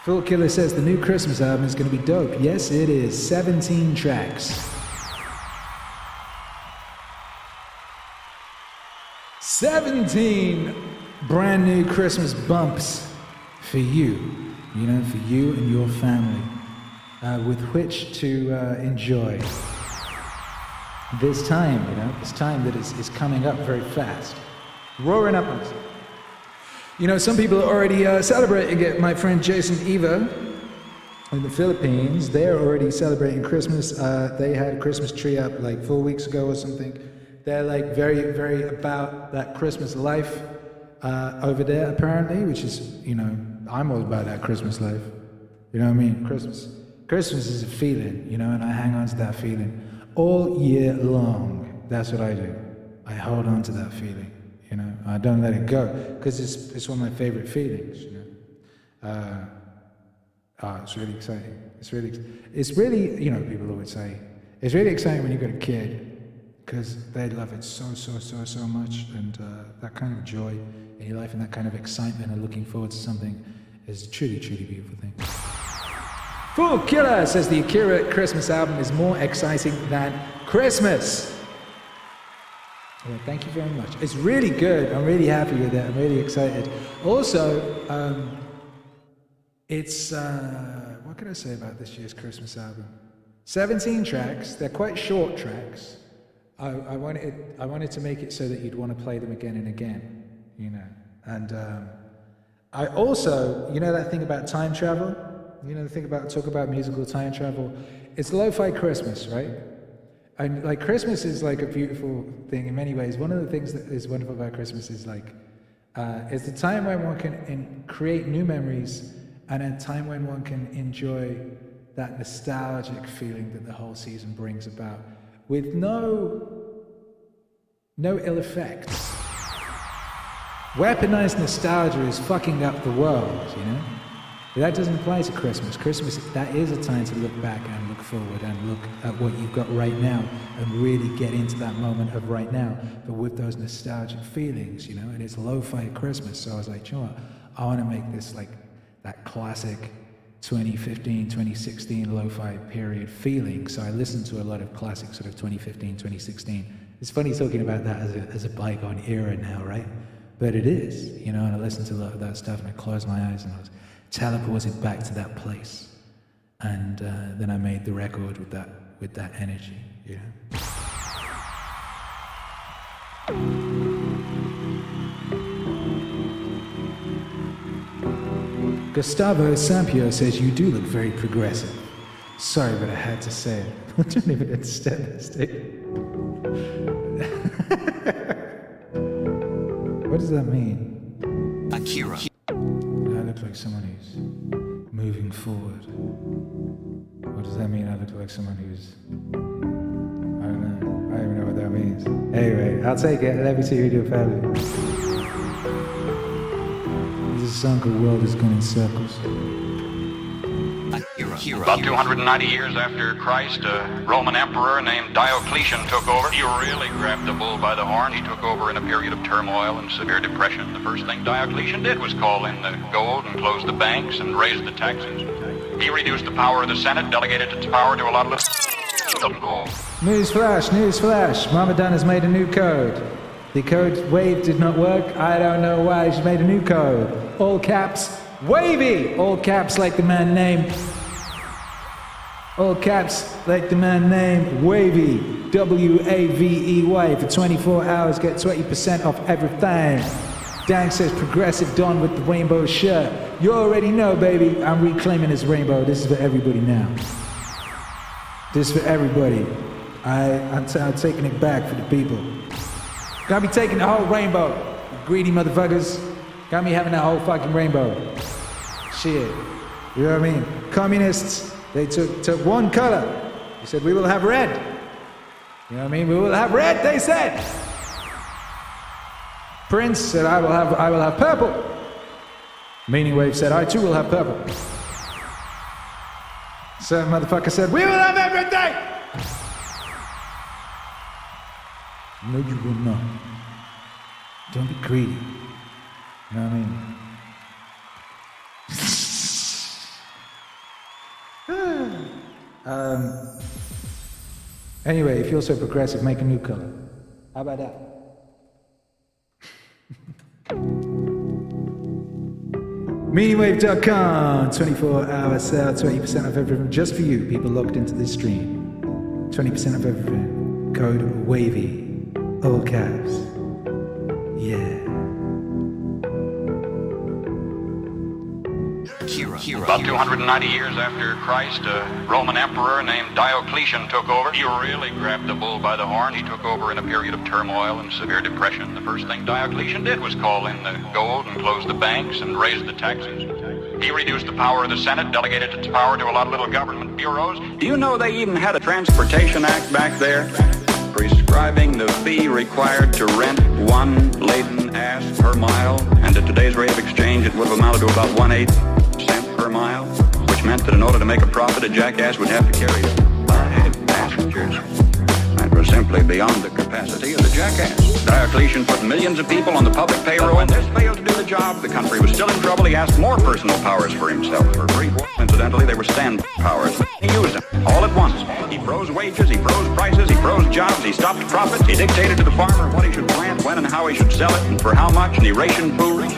Speaker 1: Full Killer says the new Christmas album is going to be dope. Yes, it is. 17 tracks. 17 brand new Christmas bumps for you, you know, for you and your family, with which to enjoy this time, you know, this time that is coming up very fast, roaring up on us. You know, some people are already celebrating it. My friend Jason Eva in the Philippines, they're already celebrating Christmas. They had a Christmas tree up like 4 weeks ago or something. They're like very, very about that Christmas life over there, apparently, which is, you know, I'm all about that Christmas life. You know what I mean? Christmas is a feeling, you know, and I hang on to that feeling all year long. That's what I do. I hold on to that feeling, you know. I don't let it go because it's one of my favorite feelings, you know. It's really exciting. It's really, you know, people always say, it's really exciting when you've got a kid because they love it so much, and that kind of joy in your life and that kind of excitement and looking forward to something is a truly beautiful thing. Full Killer says the Akira Christmas album is more exciting than Christmas. Well, thank you very much. It's really good. I'm really happy with it. I'm really excited. Also, it's, what can I say about this year's Christmas album? 17 tracks. They're quite short tracks. I wanted to make it so that you'd want to play them again and again, you know. And I also, you know that thing about time travel? You know the thing about, talk about musical time travel? It's lo-fi Christmas, right? And like Christmas is like a beautiful thing in many ways. One of the things that is wonderful about Christmas is like, it's the time when one can create new memories, and a time when one can enjoy that nostalgic feeling that the whole season brings about, with no ill effects. Weaponized nostalgia is fucking up the world, you know? But that doesn't apply to Christmas. Christmas, that is a time to look back and look forward and look at what you've got right now and really get into that moment of right now, but with those nostalgic feelings, you know? And it's lo-fi Christmas, so I was like, you know what? I want to make this like that classic 2015, 2016 lo-fi period feeling. So I listened to a lot of classic sort of 2015, 2016. It's funny talking about that as a bygone era now, right? But it is, you know, and I listened to a lot of that stuff and I closed my eyes and I was teleported back to that place. And then I made the record with that energy, you know? Gustavo Sampio says, you do look very progressive. Sorry, but I had to say it. I don't even understand this thing. What does that mean?
Speaker 6: Akira.
Speaker 1: I look like someone who's moving forward. What does that mean? I look like someone who's... I don't know. I don't even know what that means. Anyway, I'll take it. Let me see who do family. There's a song called World is Going in Circles.
Speaker 13: About 290 years after Christ, a Roman emperor named Diocletian took over. He really grabbed the bull by the horn. He took over in a period of turmoil and severe depression. The first thing Diocletian did was call in the gold and close the banks and raise the taxes. He reduced the power of the Senate, delegated its power to a lot of
Speaker 1: Newsflash. Mama Dunn has made a new code. The code wave did not work. I don't know why. She made a new code. All caps, wavy. All caps like the man named. All caps like the man named Wavy. W-A-V-E-Y. For 24 hours, get 20% off everything. Dang says Progressive Dawn with the rainbow shirt. You already know, baby. I'm reclaiming this rainbow. This is for everybody now. This is for everybody. I'm taking it back for the people. Got me taking the whole rainbow, you greedy motherfuckers. Got me having that whole fucking rainbow. Shit. You know what I mean? Communists, they took one color. They said, we will have red. You know what I mean? We will have red, they said. Prince said, I will have purple. Meaningwave said, I too will have purple. Certain motherfucker said, we will have everything. No, you will not. Don't be greedy. You know what I mean? Anyway, if you're so progressive, make a new color. How about that? Meaningwave.com, 24-hour sale, 20% off everything just for you, people locked into this stream. 20% off everything. Code WAVY, all caps. Yeah.
Speaker 13: About 290 years after Christ, a Roman emperor named Diocletian took over. He really grabbed the bull by the horn. He took over in a period of turmoil and severe depression. The first thing Diocletian did was call in the gold and close the banks and raise the taxes. He reduced the power of the Senate, delegated its power to a lot of little government bureaus. Do you know they even had a Transportation Act back there? Prescribing the fee required to rent one laden ass per mile, and at today's rate of exchange it would have amounted to about 1/8 cent per mile, which meant that in order to make a profit, a jackass would have to carry 5 passengers. That was simply beyond the capacity of the jackass. Diocletian put millions of people on the public payroll. When this failed to do the job, the country was still in trouble. He asked more personal powers for himself. For brief, incidentally, they were stand powers. He used them all at once. He froze wages, he froze prices, he froze jobs, he stopped profits, he dictated to the farmer what he should plant, when and how he should sell it, and for how much, and he rationed food.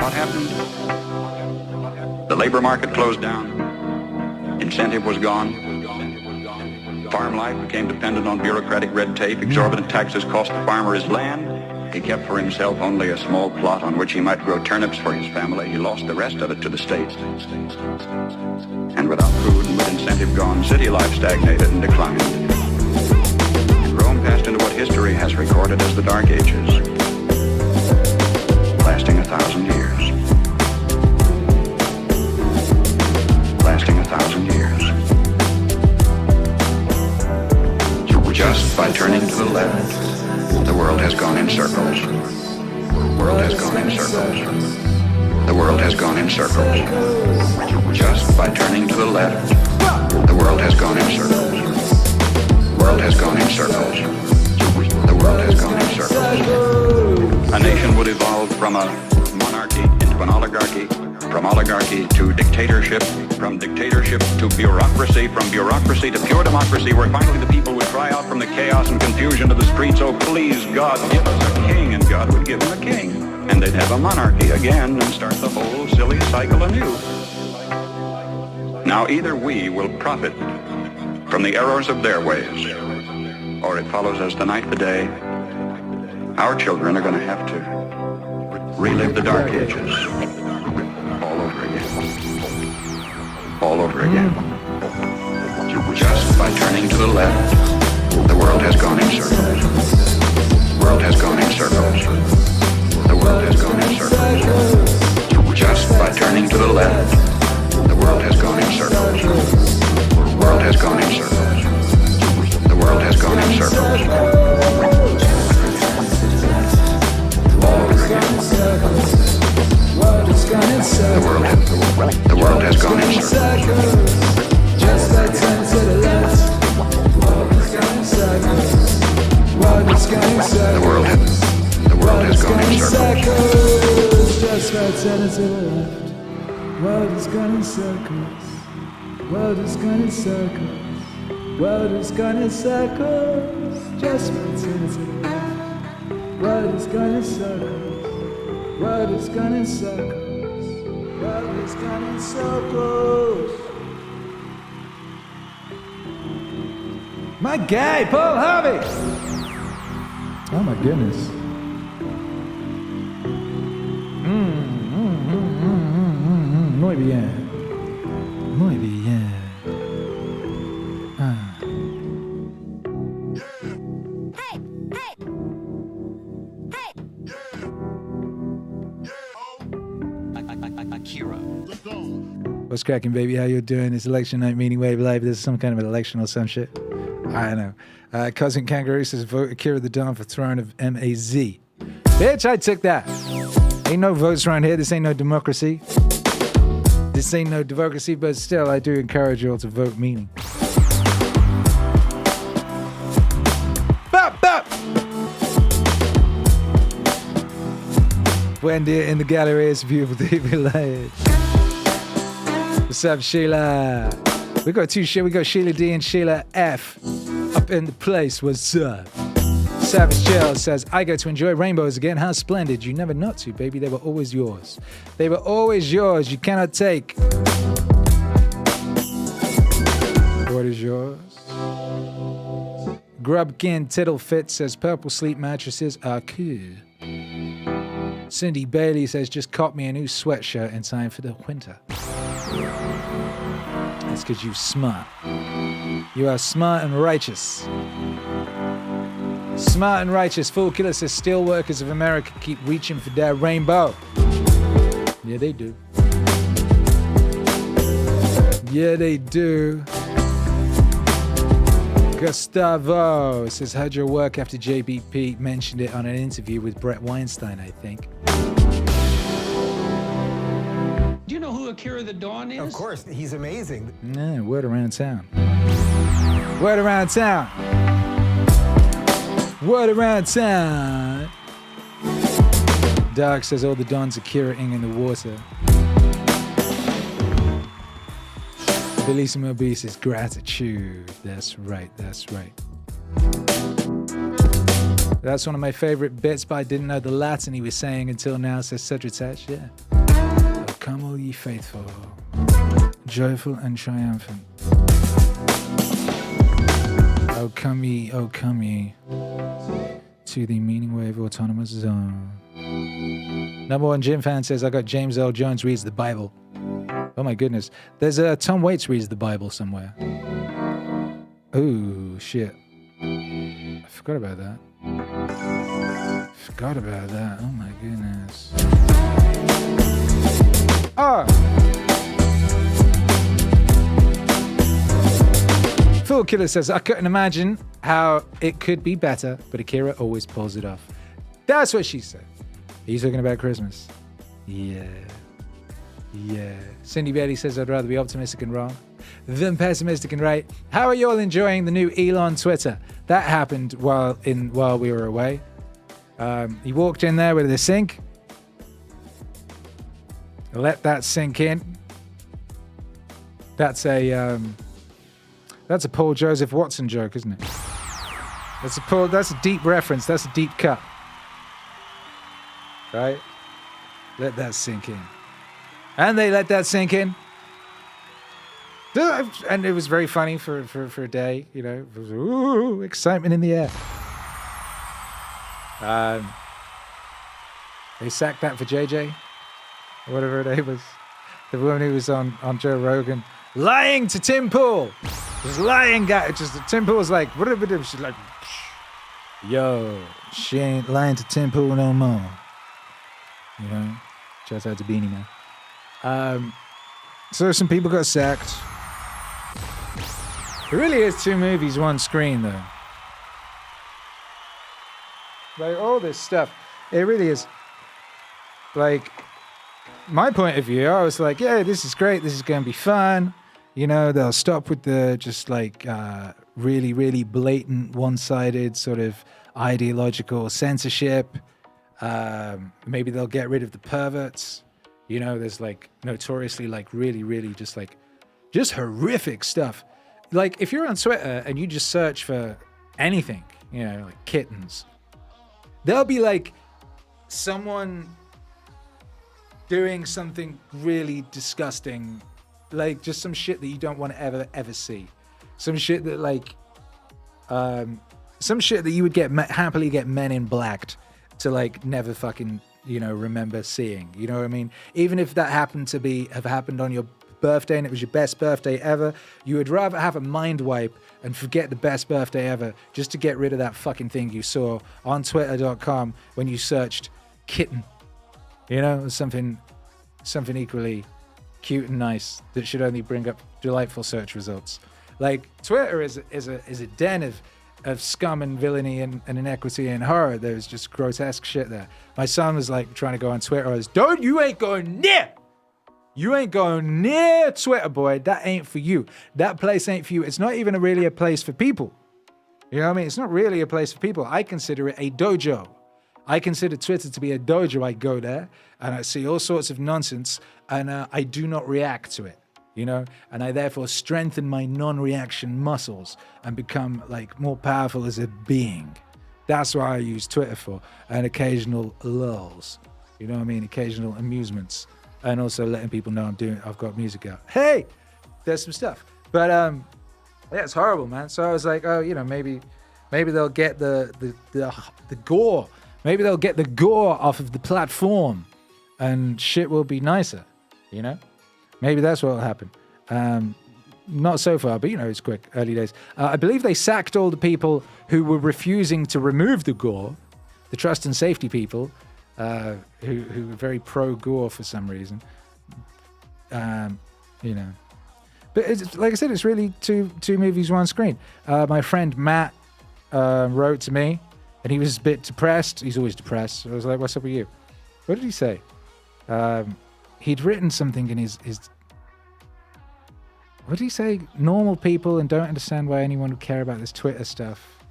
Speaker 13: What happened? The labor market closed down. Incentive was gone. Farm life became dependent on bureaucratic red tape. Exorbitant taxes cost the farmer his land. He kept for himself only a small plot on which he might grow turnips for his family. He lost the rest of it to the state. And without food and with incentive gone, city life stagnated and declined. Rome passed into what history has recorded as the Dark Ages, lasting 1,000 years. Lasting 1,000 years. Just by turning to the left, the world has gone in circles. The world has gone in circles. The world has gone in circles. Just by turning to the left, the world has gone in circles. The world has gone in circles. The world has gone in circles. A nation would evolve from a monarchy into an oligarchy, from oligarchy to dictatorship, from dictatorship to bureaucracy, from bureaucracy to pure democracy, where finally the people would cry out from the chaos and confusion of the streets, "Oh, please, God, give us a king," and God would give them a king. And they'd have a monarchy again and start the whole silly cycle anew. Now either we will profit from the errors of their ways, or it follows as the night the day, our children are going to have to relive the Dark Ages all over again. All over again. Just by turning to the left, the world has gone in circles. The world has gone in circles. The world has gone in circles. Just by turning to the left, the world has gone in circles. The world has gone in circles. The world has gone in circles. All over again. The world has gone in circles.
Speaker 1: Just like turn to the left. World is going in circles. World is going in circles.
Speaker 13: The world has gone in circles.
Speaker 1: Just like turn to the left. World is going in circles. World is going in circles. World is going in circles. Just like turn to the left. World is going in circles. World is going in circles. World is going in circles. My guy, Paul Harvey. Oh my goodness. Muy bien. Muy bien.
Speaker 15: Akira.
Speaker 1: What's cracking, baby? How you doing? It's election night, Meaningwave Live. This is some kind of an election or some shit. I know. Cousin Kangaroo says, vote Akira the Don for throne of MAZ. Bitch, I took that. Ain't no votes around here. This ain't no democracy. This ain't no democracy, but still, I do encourage you all to vote Meaning. Bop, bop! Wendy in the gallery. It's a beautiful day to be alive. What's up, Sheila? We got Sheila D and Sheila F up in the place. What's up? Savage Jill says, I go to enjoy rainbows again. How splendid. You never not to, baby. They were always yours. They were always yours. You cannot take what is yours. Grubkin Tittlefit says, purple sleep mattresses are cool. Cindy Bailey says, just caught me a new sweatshirt in time for the winter. That's because you're smart. You are smart and righteous. Smart and righteous. Fool Killer says, steelworkers of America keep reaching for their rainbow. Yeah, they do. Yeah, they do. Gustavo says, heard your work after JBP mentioned it on an interview with Brett Weinstein, I think.
Speaker 9: Do you know who Akira the Dawn is?
Speaker 15: Of course, he's amazing.
Speaker 1: Yeah, word around town. Word around town. Word around town. Dark says all the Dons are Akira-ing in the water. Bellissimo B says gratitude. That's right, that's right. That's one of my favorite bits, but I didn't know the Latin he was saying until now, says Cedric. Yeah. Oh, come all ye faithful, joyful and triumphant. Oh come ye to the Meaningwave autonomous zone. Number one Jim fan says, I got James L. Jones reads the Bible. Oh my goodness. There's a Tom Waits reads the Bible somewhere. Oh shit. I forgot about that. Oh my goodness. Oh! Fool Killer says, I couldn't imagine how it could be better, but Akira always pulls it off. That's what she said. Are you talking about Christmas? Yeah. Cindy Betty says, I'd rather be optimistic and wrong than pessimistic and right. How are you all enjoying the new Elon Twitter? That happened while we were away. He walked in there with the sink. Let that sink in. That's a Paul Joseph Watson joke, isn't it? That's a deep reference. That's a deep cut. Right? Let that sink in. And they let that sink in. And it was very funny for a day, you know. It was, ooh, excitement in the air. They sacked that for JJ, or whatever her name was. The woman who was on Joe Rogan, lying to Tim Pool. Just lying, guy. Tim Pool was like, what? She's like, yo, she ain't lying to Tim Pool no more. You know, shout out to Beanie Man. So some people got sacked. It really is 2 movies, 1 screen, though. Like, all this stuff, it really is. Like, my point of view, I was like, yeah, this is great. This is going to be fun. You know, they'll stop with the just like really, really blatant, one-sided sort of ideological censorship. Maybe they'll get rid of the perverts. You know, there's like notoriously like really, really just horrific stuff. Like if you're on Twitter and you just search for anything, you know, like kittens, there'll be like someone doing something really disgusting, like just some shit that you don't want to ever see. Some shit that like, some shit that you would happily get Men in Blacked to like never fucking, you know, remember seeing. You know what I mean? Even if that happened to have happened on your birthday and it was your best birthday ever, you would rather have a mind wipe and forget the best birthday ever just to get rid of that fucking thing you saw on twitter.com when you searched kitten. You know, something equally cute and nice that should only bring up delightful search results. Like Twitter is a den of scum and villainy and inequity and horror. There's just grotesque shit there. My son was like trying to go on Twitter. I was, you ain't going near Twitter, boy. That ain't for you. That place ain't for you. It's not even a place for people. You know what I mean? It's not really a place for people. I consider it a dojo. I consider Twitter to be a dojo. I go there and I see all sorts of nonsense, and I do not react to it, you know? And I therefore strengthen my non-reaction muscles and become like more powerful as a being. That's what I use Twitter for, and occasional lulls, you know what I mean? Occasional amusements, and also letting people know I've got music out. Hey, there's some stuff. But yeah, it's horrible, man. So I was like, oh, you know, maybe they'll get the gore. Maybe they'll get the gore off of the platform, and shit will be nicer, you know? Maybe that's what will happen. Not so far, but you know, it's quick, early days. I believe they sacked all the people who were refusing to remove the gore, the trust and safety people, who were very pro-gore for some reason. You know. But it's, like I said, it's really two movies, one screen. My friend Matt wrote to me, and he was a bit depressed. He's always depressed. I was like, what's up with you? What did he say? He'd written something in his what did he say? Normal people and don't understand why anyone would care about this Twitter stuff.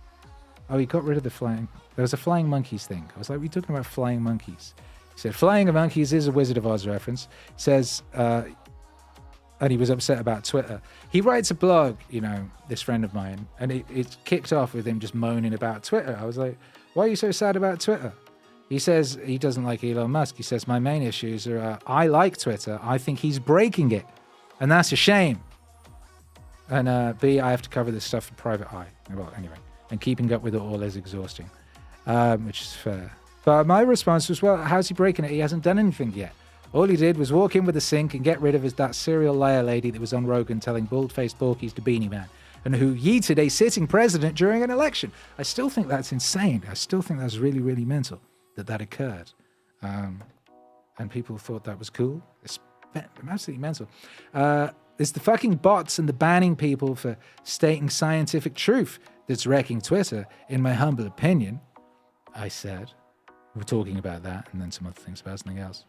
Speaker 1: Oh, he got rid of the flying. There was a flying monkeys thing. I was like, we're talking about flying monkeys. He said, flying monkeys is a Wizard of Oz reference. He says, and he was upset about Twitter. He writes a blog, you know, this friend of mine, and it kicked off with him just moaning about Twitter. I was like, why are you so sad about Twitter? He says he doesn't like Elon Musk. He says, my main issues are, I like Twitter. I think he's breaking it. And that's a shame. And B, I have to cover this stuff for private eye. Well, anyway, and keeping up with it all is exhausting, which is fair. But my response was, well, how's he breaking it? He hasn't done anything yet. All he did was walk in with a sink and get rid of that serial liar lady that was on Rogan telling bald-faced porkies to Beanie Man, and who yeeted a sitting president during an election. I still think that's insane. I still think that's really, really mental that occurred. And people thought that was cool. It's absolutely mental. It's the fucking bots and the banning people for stating scientific truth that's wrecking Twitter, in my humble opinion, I said. We're talking about that and then some other things about something else.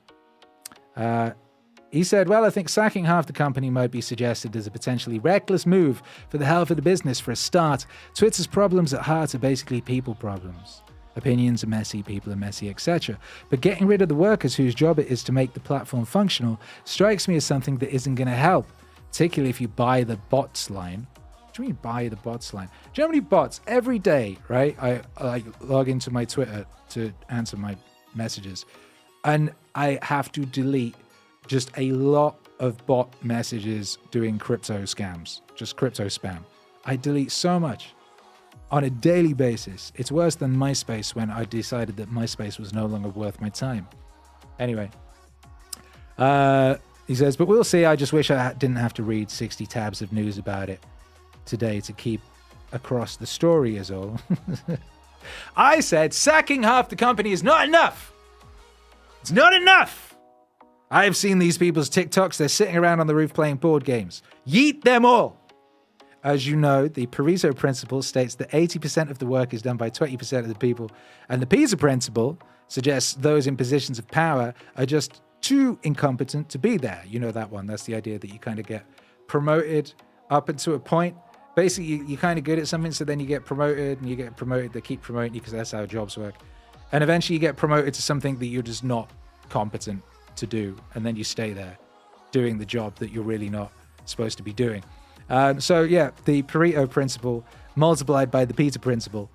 Speaker 1: He said, well, I think sacking half the company might be suggested as a potentially reckless move for the health of the business for a start. Twitter's problems at heart are basically people problems. Opinions are messy, people are messy, etc. But getting rid of the workers whose job it is to make the platform functional strikes me as something that isn't going to help, particularly if you buy the bots line. What do you mean buy the bots line? Do you know how many bots every day, right? I log into my Twitter to answer my messages, and I have to delete just a lot of bot messages doing crypto scams, just crypto spam. I delete so much on a daily basis. It's worse than MySpace when I decided that MySpace was no longer worth my time. Anyway, he says, but we'll see. I just wish I didn't have to read 60 tabs of news about it today to keep across the story is all. I said sacking half the company is not enough. It's not enough. I've seen these people's TikToks. They're sitting around on the roof playing board games. Yeet them all. As you know, the Pareto principle states that 80% of the work is done by 20% of the people. And the Pisa principle suggests those in positions of power are just too incompetent to be there. You know that one. That's the idea that you kind of get promoted up until a point. Basically, you're kind of good at something, so then you get promoted, and you get promoted. They keep promoting you because that's how jobs work. And eventually you get promoted to something that you're just not competent to do. And then you stay there doing the job that you're really not supposed to be doing. So yeah, the Pareto principle multiplied by the Peter principle,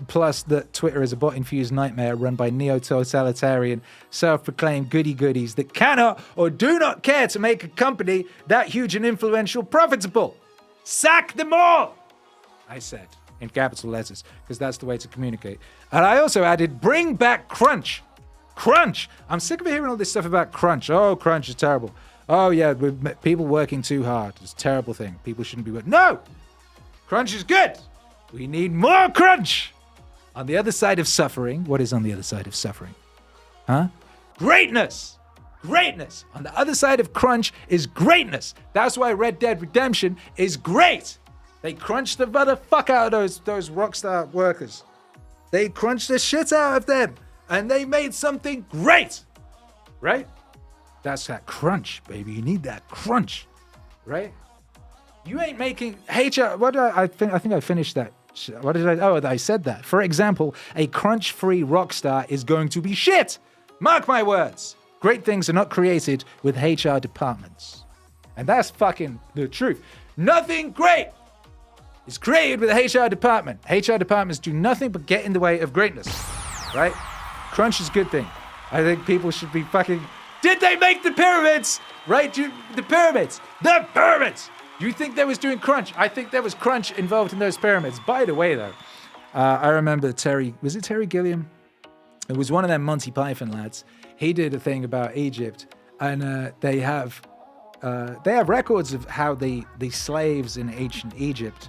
Speaker 1: plus that Twitter is a bot-infused nightmare run by neo-totalitarian, self-proclaimed goody-goodies that cannot or do not care to make a company that huge and influential profitable. Sack them all, I said, in capital letters, because that's the way to communicate. And I also added, bring back Crunch. Crunch! I'm sick of hearing all this stuff about Crunch. Oh, Crunch is terrible. Oh, yeah, with people working too hard. It's a terrible thing. People shouldn't be working. No! Crunch is good! We need more crunch! On the other side of suffering, what is on the other side of suffering? Huh? Greatness! Greatness! On the other side of crunch is greatness. That's why Red Dead Redemption is great. They crunched the motherfucker out of those rockstar workers. They crunched the shit out of them. And they made something great. Right? That's that crunch, baby. You need that crunch. Right? You ain't making... Hey, what I think I finished that What did I? Oh, I said that. For example, a crunch-free rock star is going to be shit. Mark my words. Great things are not created with HR departments. And that's fucking the truth. Nothing great is created with a HR department. HR departments do nothing but get in the way of greatness, right? Crunch is a good thing. I think people should be fucking... Did they make the pyramids? Right? The pyramids. The pyramids. You think they was doing crunch? I think there was crunch involved in those pyramids. By the way, though, I remember Terry... Was it Terry Gilliam? It was one of them Monty Python lads. He did a thing about Egypt, and they have records of how the slaves in ancient Egypt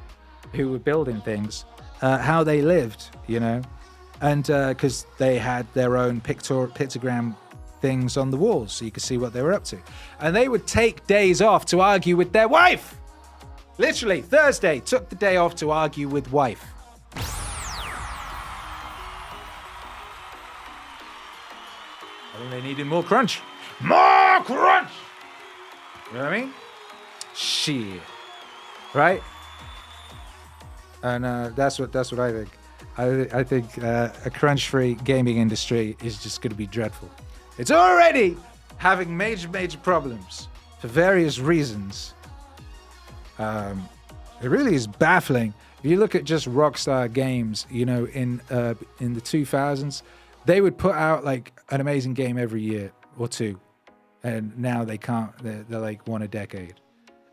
Speaker 1: who were building things, how they lived, you know, and because they had their own pictogram things on the walls so you could see what they were up to. And they would take days off to argue with their wife. Literally, Thursday, took the day off to argue with wife. I think they needed more crunch. More crunch! You know what I mean? Shit. Right? And that's what I think. I think a crunch-free gaming industry is just going to be dreadful. It's already having major problems for various reasons. It really is baffling. If you look at just Rockstar Games, you know, in the 2000s, they would put out like an amazing game every year or two, and now they can't. They're like one a decade.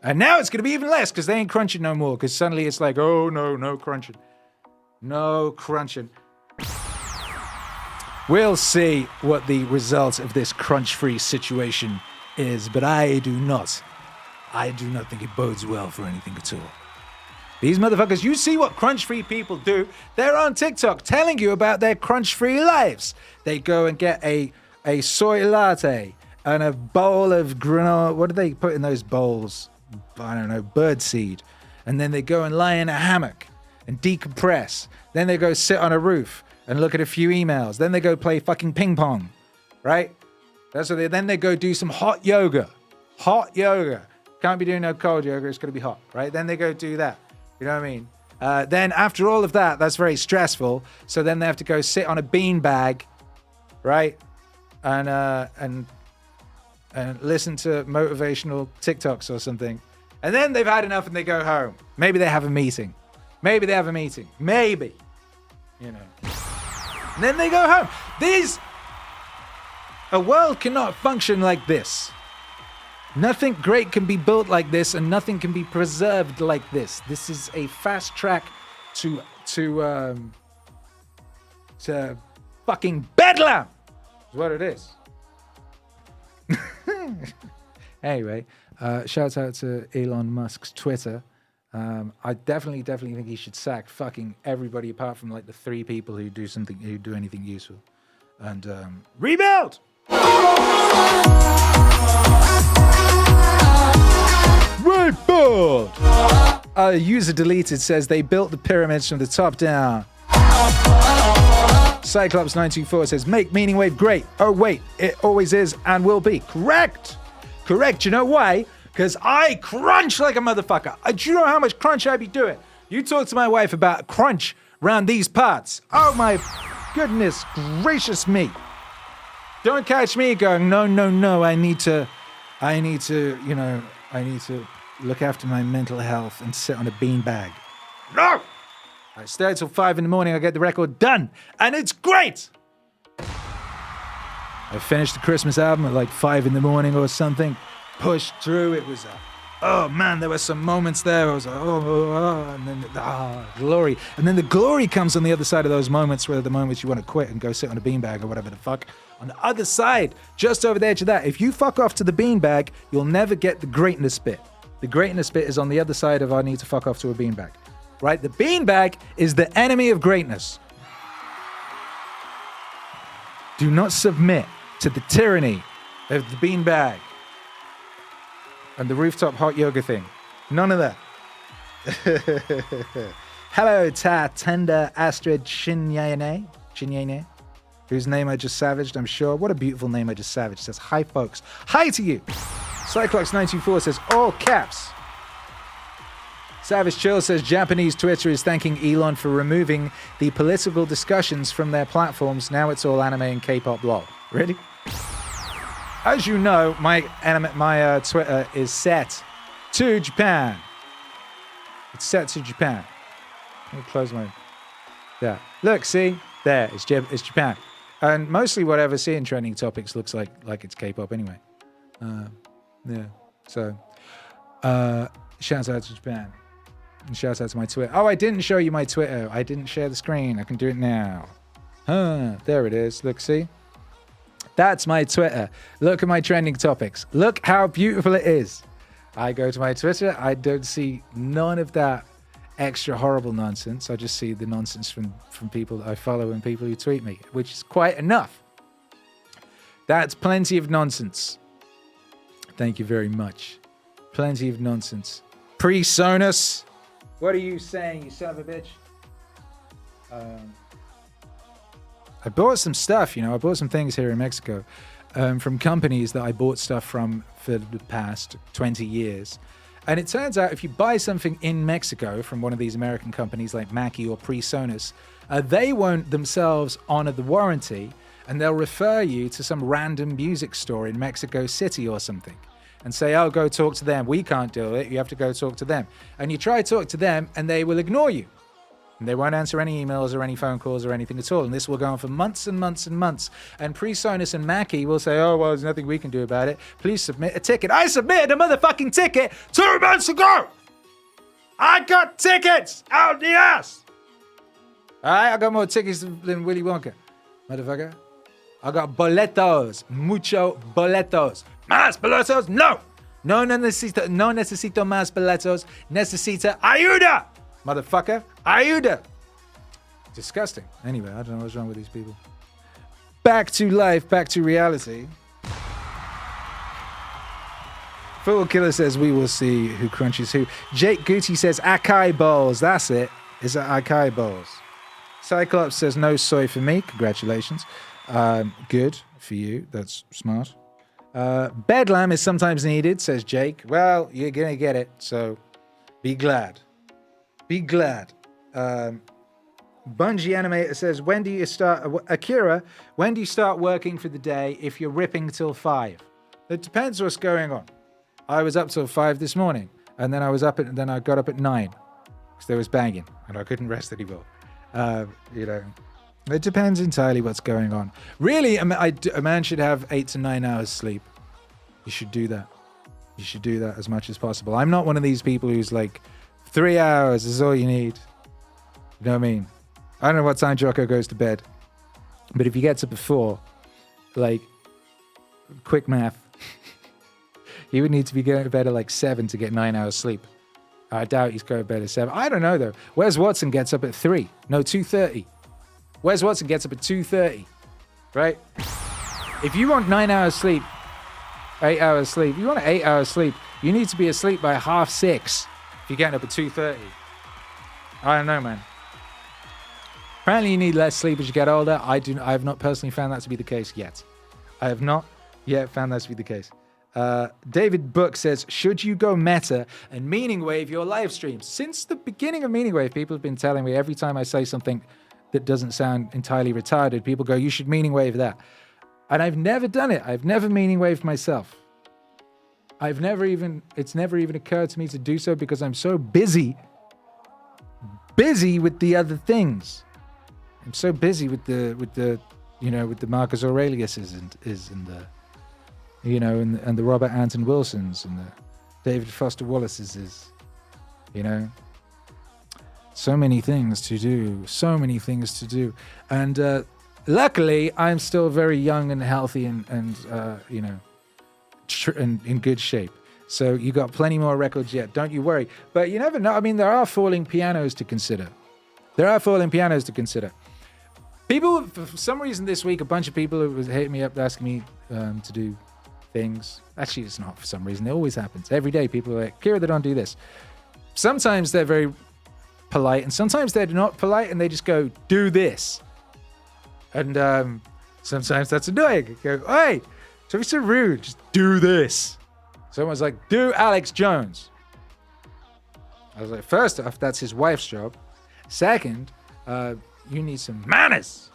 Speaker 1: And now it's going to be even less because they ain't crunching no more, because suddenly it's like, oh, no crunching. No crunching. We'll see what the result of this crunch-free situation is, but I do not think it bodes well for anything at all. These motherfuckers, you see what crunch-free people do? They're on TikTok telling you about their crunch-free lives. They go and get a soy latte and a bowl of granola. What do they put in those bowls? I don't know, birdseed. And then they go and lie in a hammock and decompress. Then they go sit on a roof and look at a few emails. Then they go play fucking ping pong, right? Then they go do some hot yoga. Hot yoga. Can't be doing no cold yoga, it's gonna be hot, right? Then they go do that, you know what I mean? Then after all of that, that's very stressful. So then they have to go sit on a beanbag, right? And listen to motivational TikToks or something. And then they've had enough and they go home. Maybe they have a meeting. Maybe. You know. And then they go home. A world cannot function like this. Nothing great can be built like this, and nothing can be preserved like this. This is a fast track to fucking bedlam. Is what it is. Anyway, shout out to Elon Musk's Twitter. I definitely think he should sack fucking everybody apart from like the 3 people who do anything useful, and rebuild. Rebuild. User deleted says they built the pyramids from the top down. Cyclops924 says make Meaningwave great. Oh wait, it always is and will be. Correct. You know why? Because I crunch like a motherfucker. Do you know how much crunch I be doing? You talk to my wife about crunch around these parts. Oh my goodness gracious me. Don't catch me going, no, I need to look after my mental health and sit on a beanbag. No! I stay till 5 in the morning, I get the record done, and it's great! I finished the Christmas album at like 5 in the morning or something, pushed through, it was oh man, there were some moments there, I was like, and then, glory. And then the glory comes on the other side of those moments, where the moments you want to quit and go sit on a beanbag or whatever the fuck. On the other side, just over the edge of that, if you fuck off to the beanbag, you'll never get the greatness bit. The greatness bit is on the other side of I need to fuck off to a beanbag. Right? The beanbag is the enemy of greatness. Do not submit to the tyranny of the beanbag and the rooftop hot yoga thing. None of that. Hello, Tender Astrid Chinyane, whose name I just savaged, I'm sure. What a beautiful name I just savaged. Says, hi, folks. Hi to you. Cyclops924 says, all caps. Savage Chill says Japanese Twitter is thanking Elon for removing the political discussions from their platforms. Now it's all anime and K-pop lol. Really? As you know, my Twitter is set to Japan. It's set to Japan. Let me close my... There. Look, see? There. It's Japan. And mostly what I ever see in trending topics looks like it's K-pop anyway. Yeah. So, shouts out to Japan. And shouts out to my Twitter. Oh, I didn't show you my Twitter. I didn't share the screen. I can do it now. There it is. Look, see? That's my Twitter. Look at my trending topics. Look how beautiful it is. I go to my Twitter. I don't see none of that extra horrible nonsense. I just see the nonsense from people that I follow and people who tweet me, which is quite enough. That's plenty of nonsense. Thank you very much. Plenty of nonsense. Pre-Sonus. What are you saying, you son of a bitch? I bought some stuff, I bought some things here in Mexico from companies that I bought stuff from for the past 20 years. And it turns out if you buy something in Mexico from one of these American companies like Mackie or Presonus, they won't themselves honor the warranty, and they'll refer you to some random music store in Mexico City or something and say, oh, go talk to them. We can't do it. You have to go talk to them. And you try to talk to them and they will ignore you. And they won't answer any emails or any phone calls or anything at all. And this will go on for months and months and months. And Presonus and Mackie will say, oh, well, there's nothing we can do about it. Please submit a ticket. I submitted a motherfucking ticket 2 months ago. I got tickets out the ass. All right, I got more tickets than Willy Wonka. Motherfucker. I got boletos. Mucho boletos. Más boletos? No. No necesito más boletos. Necesita ayuda. Motherfucker. Ayuda. Disgusting. Anyway, I don't know what's wrong with these people. Back to life, back to reality. Football Killer says, we will see who crunches who. Jake Guti says, acai bowls. That's it. Is that acai bowls? Cyclops says, no soy for me. Congratulations. Good for you. That's smart. Bedlam is sometimes needed, says Jake. Well, you're going to get it, so be glad. Be glad. Bungie Animator says, when do you start... Akira, when do you start working for the day if you're ripping till 5? It depends what's going on. I was up till 5 this morning, and then I got up at 9 because there was banging, and I couldn't rest anymore. It depends entirely what's going on. Really, a man should have 8 to 9 hours sleep. You should do that. You should do that as much as possible. I'm not one of these people who's like, 3 hours is all you need. You know what I mean? I don't know what time Jocko goes to bed, but if he gets up before, like, quick math, he would need to be going to bed at like 7 to get 9 hours sleep. I doubt he's going to bed at 7. I don't know though. Wes Watson gets up at 3. No, 2:30. Wes Watson gets up at 2:30, right? If you want 9 hours sleep, 8 hours sleep, you want 8 hours sleep, you need to be asleep by 5:30 if you're getting up at 2:30. I don't know, man. Apparently you need less sleep as you get older. I have not personally found that to be the case yet. I have not yet found that to be the case. David Book says, should you go meta and Meaningwave your live streams? Since the beginning of Meaningwave, people have been telling me every time I say something that doesn't sound entirely retarded, people go, you should Meaningwave that. And I've never done it. I've never Meaningwaved myself. It's never even occurred to me to do so because I'm so busy with the other things. I'm so busy with the Marcus Aureliuses and the and the Robert Anton Wilsons and the David Foster Wallace's, so many things to do, and luckily I'm still very young and healthy and in good shape. So you got plenty more records yet. Don't you worry. But you never know. I mean, there are falling pianos to consider. People, for some reason this week, a bunch of people have hit me up asking me to do things. Actually, it's not for some reason. It always happens. Every day people are like, Kira, they don't do this. Sometimes they're very polite and sometimes they're not polite and they just go, do this. And sometimes that's annoying. Go, hey, don't be so rude. Just do this. Someone's like, do Alex Jones. I was like, first off, that's his wife's job. Second, you need some manners.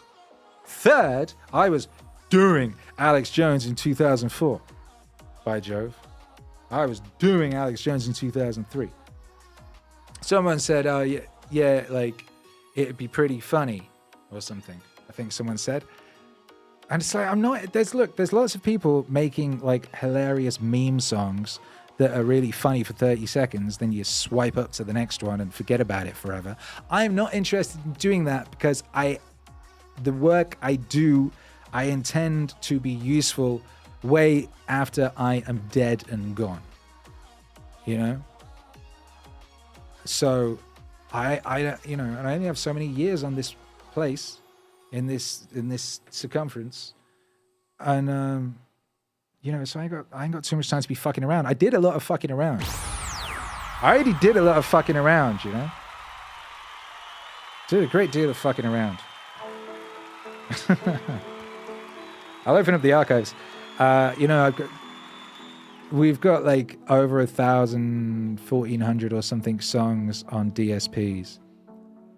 Speaker 1: Third, I was doing Alex Jones in 2004. By Jove. I was doing Alex Jones in 2003. Someone said, oh, yeah, like, it'd be pretty funny or something. I think someone said. And it's like, I'm not, there's lots of people making like hilarious meme songs that are really funny for 30 seconds. Then you swipe up to the next one and forget about it forever. I'm not interested in doing that because the work I do, I intend to be useful way after I am dead and gone. You know? So I you know, and I only have so many years on this place, in this circumference, and you know, so I ain't got too much time to be fucking around. I did a lot of fucking around. I already did a lot of fucking around, you know. Did a great deal of fucking around. I'll open up the archives. You know, we've got like over 1,000, 1,400 or something songs on DSPs.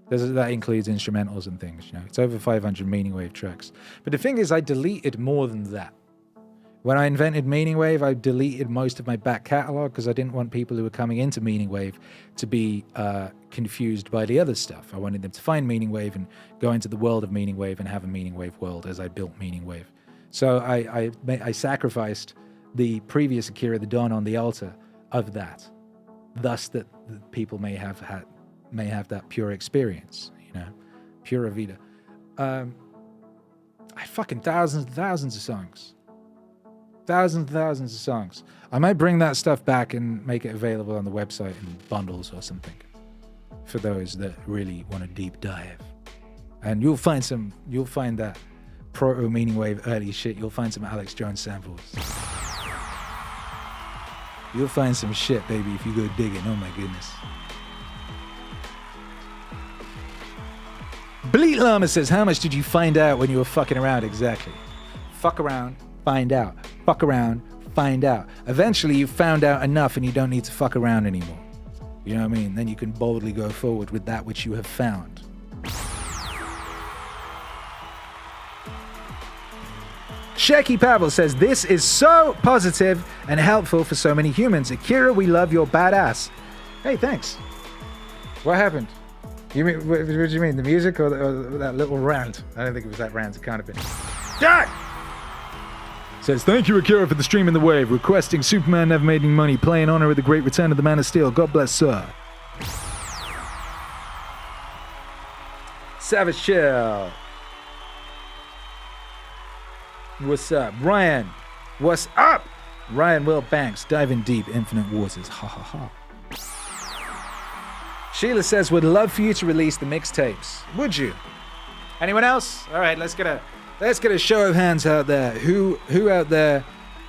Speaker 1: That includes instrumentals and things, you know. It's over 500 Meaningwave tracks. But the thing is, I deleted more than that. When I invented Meaningwave, I deleted most of my back catalog because I didn't want people who were coming into Meaningwave to be confused by the other stuff. I wanted them to find Meaningwave and go into the world of Meaningwave and have a Meaningwave world as I built Meaningwave. So I sacrificed the previous Akira the Don on the altar of that, thus that people may have that pure experience, you know, pura vida. I had fucking thousands and thousands of songs. Thousands and thousands of songs. I might bring that stuff back and make it available on the website in bundles or something for those that really want a deep dive. And you'll find that proto Meaningwave early shit. You'll find some Alex Jones samples. You'll find some shit, baby, if you go digging. Oh my goodness. Bleat Llama says, how much did you find out when you were fucking around? Exactly. Fuck around, find out. Fuck around, find out. Eventually you found out enough and you don't need to fuck around anymore. You know what I mean? Then you can boldly go forward with that which you have found. Shecky Pavel says, this is so positive and helpful for so many humans. Akira, we love your badass. Hey, thanks. What happened? You mean, what do you mean? The music or that little rant? I don't think it was that rant. It can't have been. Jack! Says, thank you, Akira, for the stream in the wave. Requesting Superman never made any money. Play in honor of the great return of the Man of Steel. God bless, sir. Savage Chill. What's up? Ryan. What's up? Ryan Will Banks. Diving deep. Infinite waters. Ha ha ha. Sheila says, would love for you to release the mixtapes. Would you? Anyone else? All right, let's get a show of hands out there. Who out there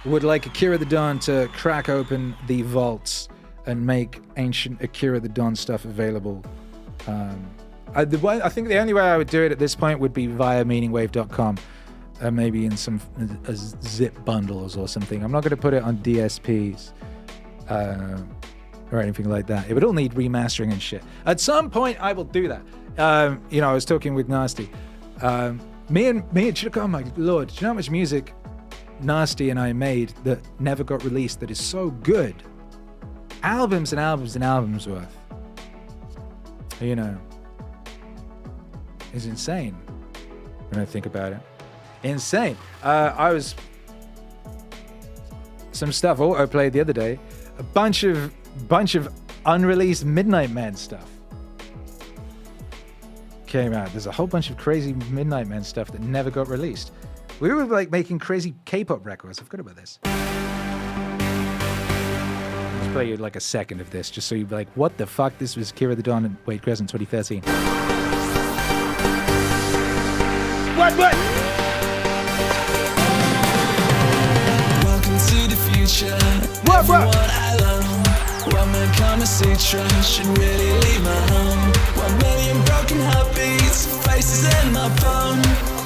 Speaker 1: would like Akira the Don to crack open the vaults and make ancient Akira the Don stuff available? I think the only way I would do it at this point would be via meaningwave.com. Maybe in some zip bundles or something. I'm not going to put it on DSPs or anything like that. It would all need remastering and shit. At some point, I will do that. You know, I was talking with Nasty. Me and oh my lord, do you know how much music Nasty and I made that never got released that is so good? Albums and albums and albums worth. You know, it's insane when I think about it. Insane. I was some stuff auto played the other day. A bunch of unreleased Midnight Men stuff came out. There's a whole bunch of crazy Midnight Men stuff that never got released. We were like making crazy K-pop records. I forgot about this. Let's play you like a second of this just so you'd be like, what the fuck? This was Akira the Don and Wade Crescent 2013. What? What? I love. 1 million conversation should really leave my home. 1 million broken heartbeats, faces in my phone.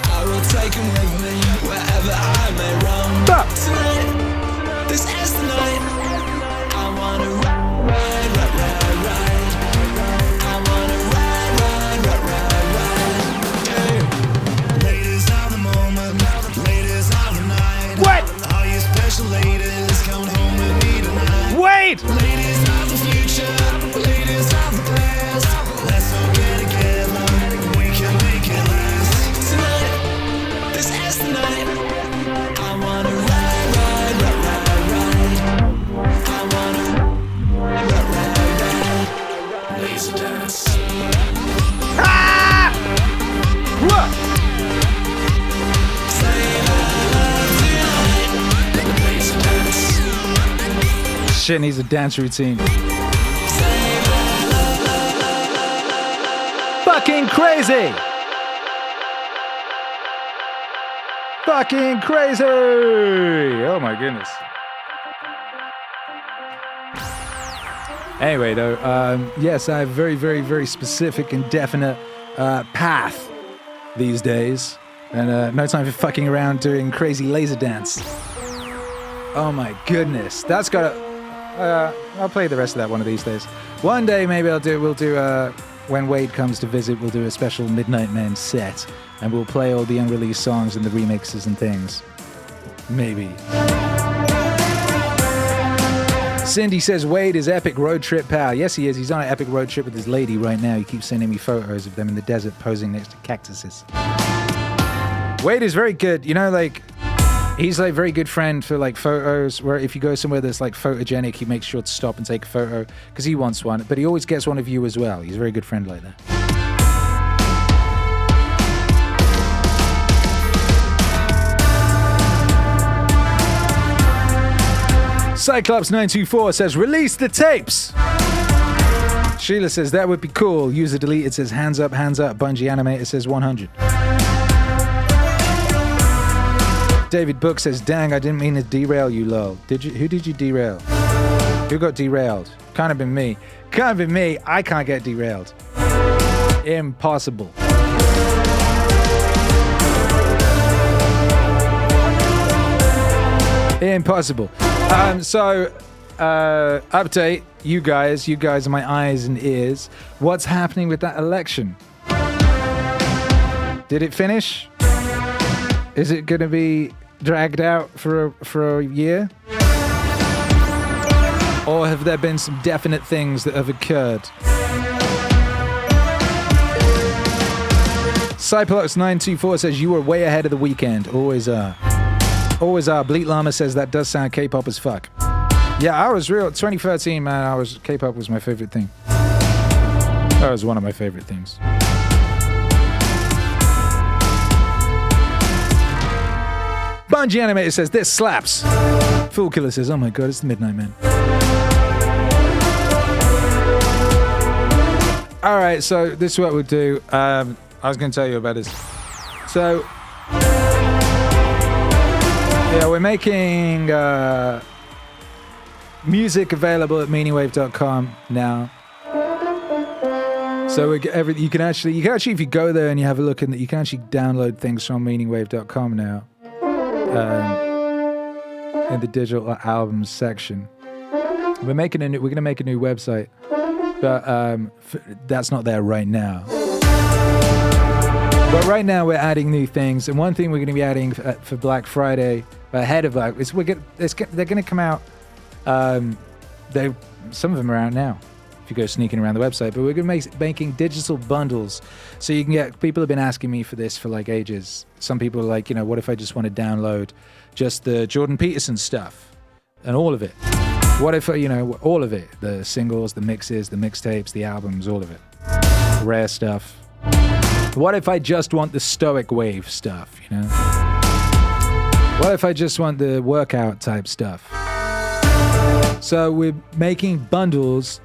Speaker 1: I will take them with me wherever I may roam. Tonight, this is the night. I wanna ride. shit needs a dance routine. Fucking crazy! Fucking crazy! Oh my goodness. Anyway, though, yes, I have very, very, very specific and definite path these days. And no time for fucking around doing crazy laser dance. Oh my goodness. That's gotta... I'll play the rest of that one of these days. One day, maybe we'll do, when Wade comes to visit, we'll do a special Midnight Man set. And we'll play all the unreleased songs and the remixes and things. Maybe. Cindy says Wade is epic road trip pal. Yes, he is. He's on an epic road trip with his lady right now. He keeps sending me photos of them in the desert posing next to cactuses. Wade is very good. You know, like, he's like a very good friend for like photos, where if you go somewhere that's like photogenic, he makes sure to stop and take a photo because he wants one. But he always gets one of you as well. He's a very good friend like that. Cyclops924 says, release the tapes! Sheila says, that would be cool. User deleted says, hands up, Bungie Animator says, 100. David Book says, dang, I didn't mean to derail you, lol. Did you? Who did you derail? Who got derailed? Can't have been me. Can't have been me. I can't get derailed. Impossible. Impossible. Update, you guys are my eyes and ears. What's happening with that election? Did it finish? Is it going to be dragged out for a year? Or have there been some definite things that have occurred? Cyplox924 says, you were way ahead of the weekend. Always are. Always are. Bleat Llama says, that does sound K-pop as fuck. Yeah, I was real. 2013, man, K-pop was my favorite thing. That was one of my favorite things. Bungie Animator says, this slaps. Fool Killer says, oh my god, it's the Midnight Man. Alright, so this is what we'll do. I was going to tell you about this. So, yeah, we're making music available at meaningwave.com now. So you can actually, if you go there and you have a look, you can actually download things from meaningwave.com now. In the digital albums section. We're going to make a new website, but that's not there right now. But right now we're adding new things, and one thing we're going to be adding for Black Friday, ahead of Black, they're going to come out. Some of them are out now. If you go sneaking around the website, but we're going to be making digital bundles, so you can get. People have been asking me for this for like ages. Some people are like, what if I just want to download just the Jordan Peterson stuff and all of it? What if all of it, the singles, the mixes, the mixtapes, the albums, all of it, rare stuff. What if I just want the Stoic Wave stuff? What if I just want the workout type stuff? So we're making bundles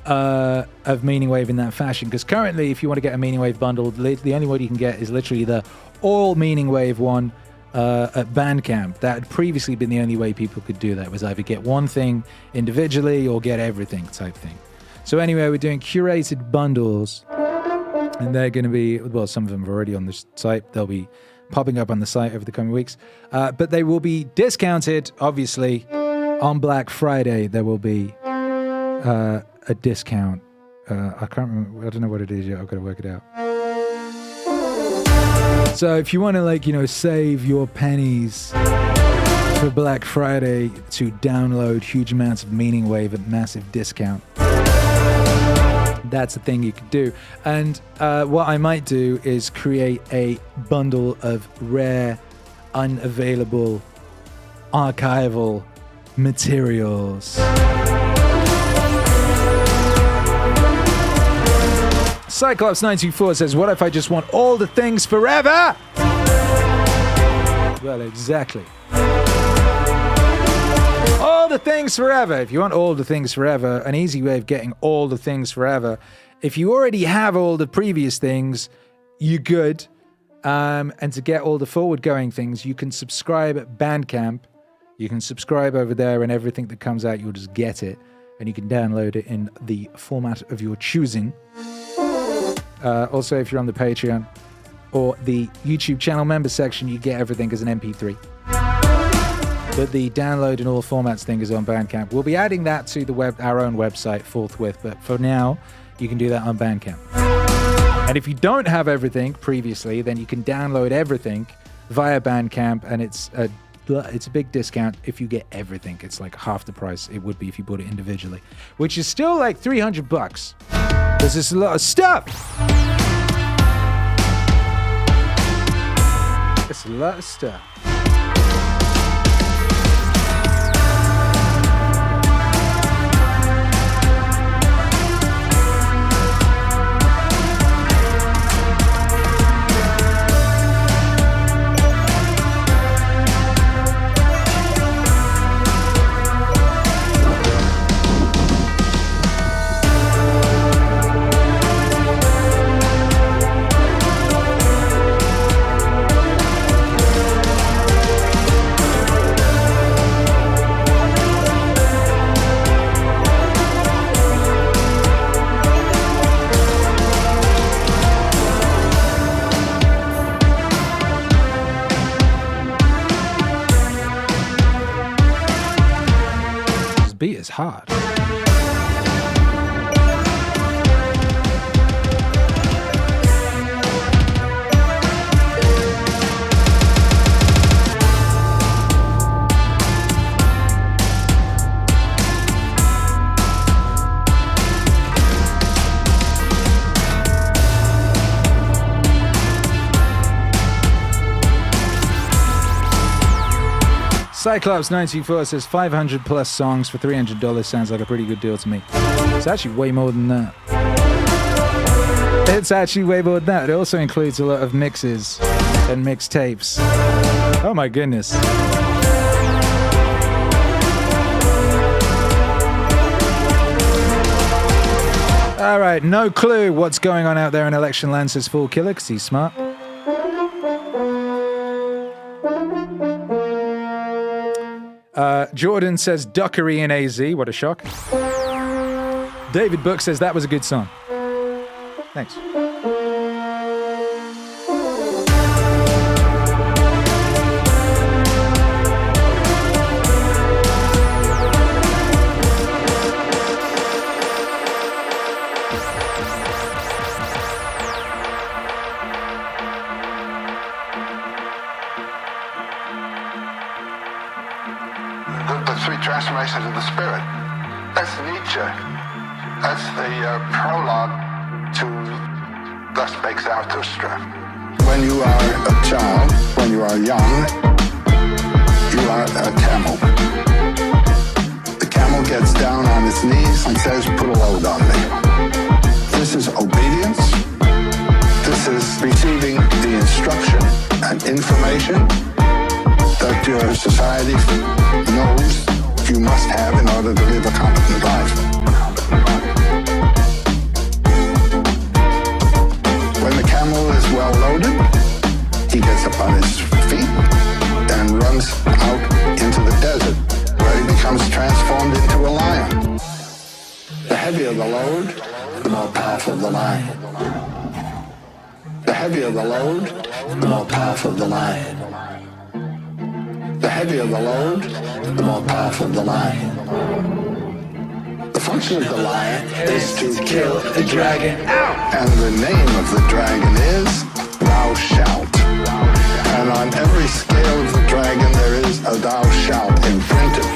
Speaker 1: of Meaningwave in that fashion, because currently if you want to get a Meaningwave bundle, the only one you can get is literally the all Meaningwave one at Bandcamp. That had previously been the only way people could do that, was either get one thing individually or get everything type thing. So anyway, we're doing curated bundles, and they're going to be, well, some of them are already on the site. They'll be popping up on the site over the coming weeks, but they will be discounted, obviously. On Black Friday there will be a discount. I can't remember. I don't know what it is yet. I've got to work it out. So if you want to save your pennies for Black Friday to download huge amounts of Meaningwave at massive discount, that's the thing you could do. And what I might do is create a bundle of rare, unavailable, archival materials. Cyclops924 says, what if I just want all the things forever? Well, exactly. All all the things forever, if you want all the things forever, an easy way of getting all the things forever, if you already have all the previous things, you're good. And to get all the forward-going things, you can subscribe at Bandcamp. You can subscribe over there, and everything that comes out, you'll just get it. And you can download it in the format of your choosing. Also, if you're on the Patreon or the YouTube channel member section, you get everything as an MP3. But the download in all formats thing is on Bandcamp. We'll be adding that to our own website forthwith, but for now, you can do that on Bandcamp. And if you don't have everything previously, then you can download everything via Bandcamp, and it's a big discount if you get everything. It's like half the price it would be if you bought it individually, which is still like $300. There's just a lot of stuff. It's a lot of stuff. Beat is hard. Cyclops924 says 500 plus songs for $300 sounds like a pretty good deal to me. It's actually way more than that. It's actually way more than that. It also includes a lot of mixes and mixtapes. Oh my goodness. All right, no clue what's going on out there in election land, says Fool Killer, because he's smart. Jordan says Duckery in AZ. What a shock. David Book says that was a good song. Thanks.
Speaker 3: Transformations of the spirit. That's Nietzsche. That's the prologue to Thus Spake Zarathustra. When you are a child, when you are young, you are a camel. The camel gets down on its knees and says, put a load on me. This is obedience. This is receiving the instruction and information that your society knows you must have in order to live a competent life. When the camel is well loaded, he gets up on his feet and runs out into the desert, where he becomes transformed into a lion. The heavier the load, the more powerful the lion. The heavier the load, the more powerful the lion. The heavier the load, the more powerful the lion. The function of the lion is to kill the dragon. And the name of the dragon is Thou Shalt. And on every scale of the dragon there is a Thou Shalt imprinted.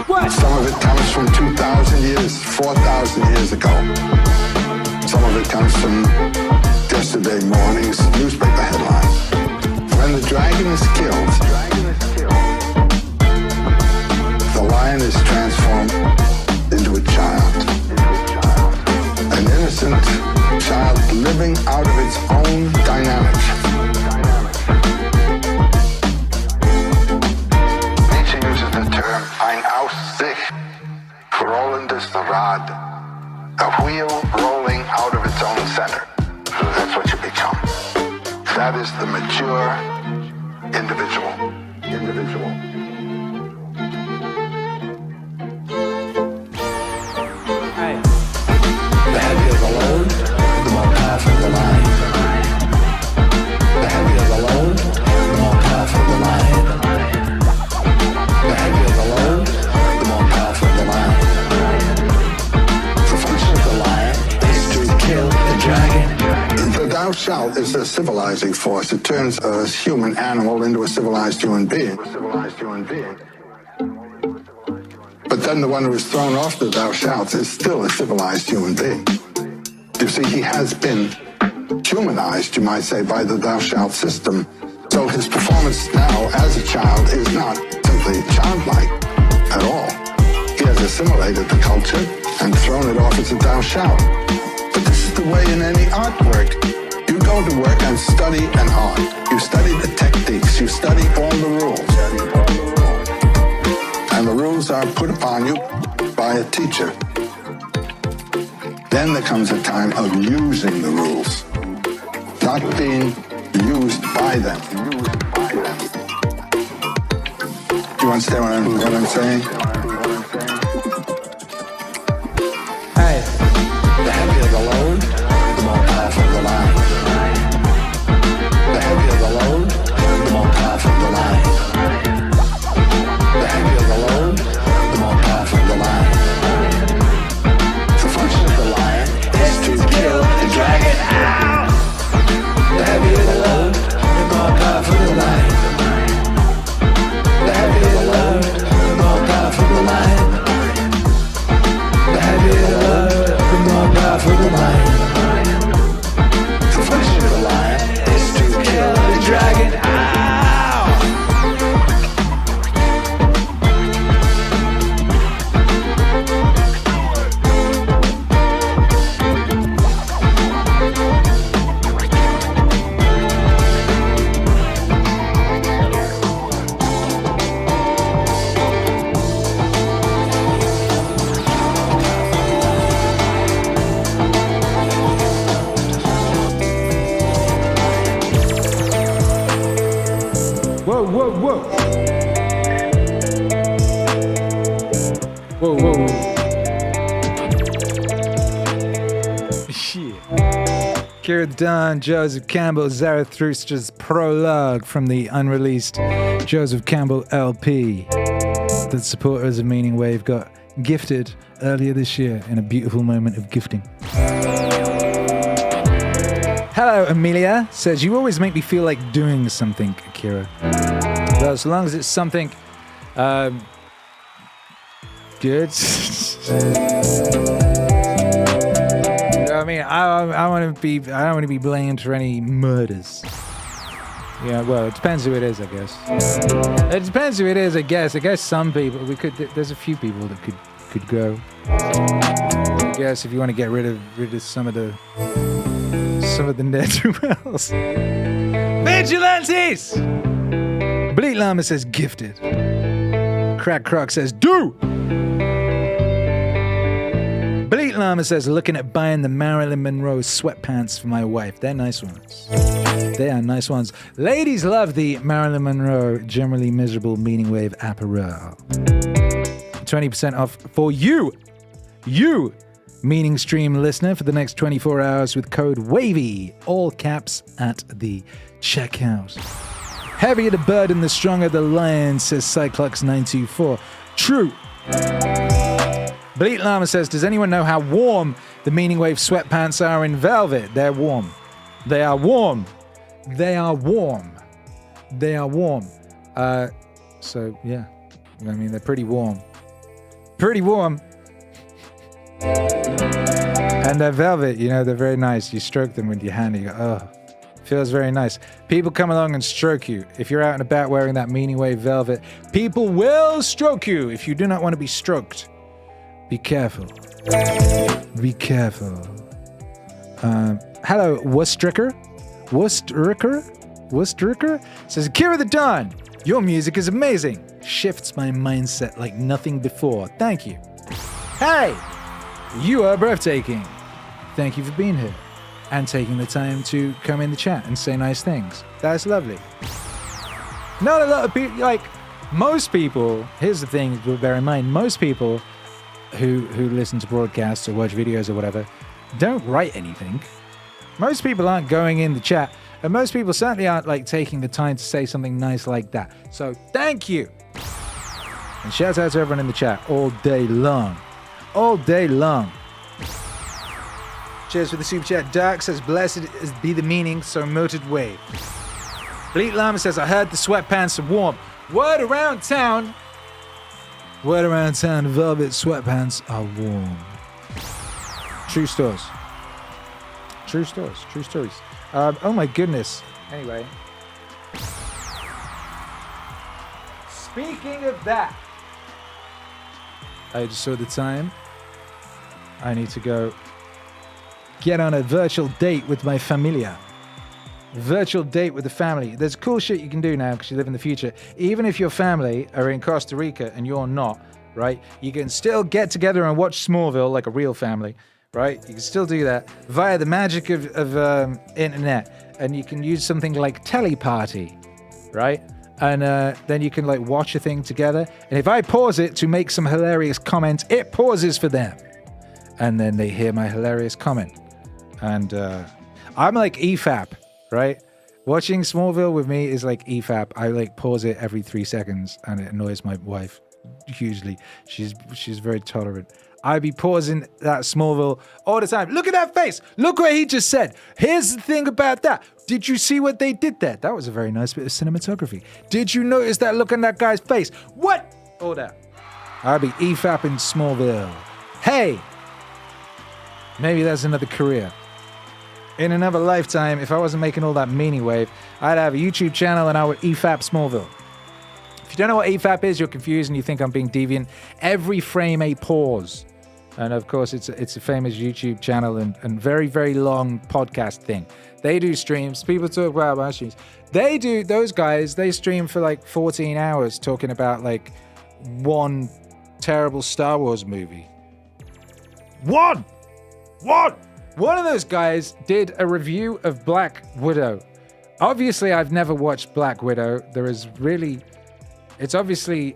Speaker 3: What? Some of it comes from 2,000 years, 4,000 years ago. Some of it comes from yesterday morning's newspaper headline. When the dragon is killed, the lion is transformed into a child. An innocent child living out of its own dynamic. Nietzsche uses the term ein Aus That is the mature individual.
Speaker 8: The heavier the load, the more powerful the lion. The heavier the load, the more powerful the lion. The heavier the load, the more powerful the lion. The function of the lion is to kill the dragon.
Speaker 3: The thou shalt is a civilizing force. It turns a human animal into a civilized human being. But then the one who is thrown off the thou shalt is still a civilized human being. You see, he has been humanized, you might say, by the thou shalt system. So his performance now as a child is not simply childlike at all. He has assimilated the culture and thrown it off as a thou shalt. But this is the way in any artwork. You go to work and study an art. You study the techniques. You study all the rules. And the rules are put upon you by a teacher. Then there comes a time of using the rules, not being used by them. Do you understand what I'm saying?
Speaker 8: Hey, the heavier the load, the more powerful the lion. The heavier the load, the more powerful the lion. The heavier the load, the more powerful the lion. The function of the lion is to kill the dragon. Ow! The heavier the load, the more powerful the lion. The heavier the load, the more powerful the lion. The heavier the load, the more powerful the lion. The function of the lion is to kill the dragon. Ow!
Speaker 1: Whoa. Shit. Akira the Don, Joseph Campbell, Zarathustra's prologue from the unreleased Joseph Campbell LP that supporters of Meaningwave got gifted earlier this year in a beautiful moment of gifting. Hello, Amelia says, you always make me feel like doing something, Akira. Well, as long as it's something good. I mean, I don't want to be blamed for any murders. Yeah, well, it depends who it is, I guess. It depends who it is, I guess. I guess some people there's a few people that could go. I guess if you want to get rid of some of the ne'er-do-wells. Vigilantes! Bleat Llama says gifted. Crack Croc says do! Bleat Llama says looking at buying the Marilyn Monroe sweatpants for my wife. They're nice ones. They are nice ones. Ladies love the Marilyn Monroe Generally Miserable Meaningwave apparel. 20% off for you, Meaningstream listener, for the next 24 hours with code WAVY, all caps, at the checkout. Heavier the burden, the stronger the lion, says Cyclox924. True. Bleat Llama says, does anyone know how warm the Meaningwave sweatpants are in velvet? They're warm. They are warm. They are warm. They are warm. So, yeah. I mean, they're pretty warm. Pretty warm. And they're velvet, you know, they're very nice. You stroke them with your hand and you go, oh, feels very nice. People come along and stroke you. If you're out and about wearing that Meaningwave velvet, people will stroke you. If you do not want to be stroked, be careful. Be careful. Hello, Wustricker says, Akira the Don, your music is amazing. Shifts my mindset like nothing before. Thank you. Hey, you are breathtaking. Thank you for being here. and taking the time to come in the chat and say nice things. That's lovely. Not a lot of people, like most people, here's the thing to bear in mind, most people who listen to broadcasts or watch videos or whatever don't write anything. Most people aren't going in the chat, and most people certainly aren't like taking the time to say something nice like that. So thank you. And shout out to everyone in the chat all day long. All day long. Cheers for the super chat. Dark says, blessed is be the meaning, so moted wave. Bleat Llama says, I heard the sweatpants are warm. Word around town. Word around town, velvet sweatpants are warm. True stories. True stories. True stories. Oh my goodness. Anyway. Speaking of that. I just saw the time. I need to go get on a virtual date with my familia. Virtual date with the family. There's cool shit you can do now because you live in the future. Even if your family are in Costa Rica and you're not, right? You can still get together and watch Smallville like a real family, right? You can still do that via the magic of internet. And you can use something like Teleparty, right? And then you can like watch a thing together. And if I pause it to make some hilarious comments, it pauses for them. And then they hear my hilarious comment. And I'm like EFAP, right? Watching Smallville with me is like EFAP. I like pause it every 3 seconds and it annoys my wife hugely. She's very tolerant. I'd be pausing that Smallville all the time. Look at that face. Look what he just said. Here's the thing about that. Did you see what they did there? That was a very nice bit of cinematography. Did you notice that look on that guy's face? What? All that. I'd be EFAP in Smallville. Hey, maybe that's another career. In another lifetime, if I wasn't making all that Meaningwave, I'd have a YouTube channel and I would EFAP Smallville. If you don't know what EFAP is, you're confused and you think I'm being deviant. Every frame a pause. And of course, it's a famous YouTube channel and very, very long podcast thing. They do streams. People talk about my streams. Those guys, they stream for like 14 hours talking about like one terrible Star Wars movie. One of those guys did a review of Black Widow. Obviously, I've never watched Black Widow. It's obviously,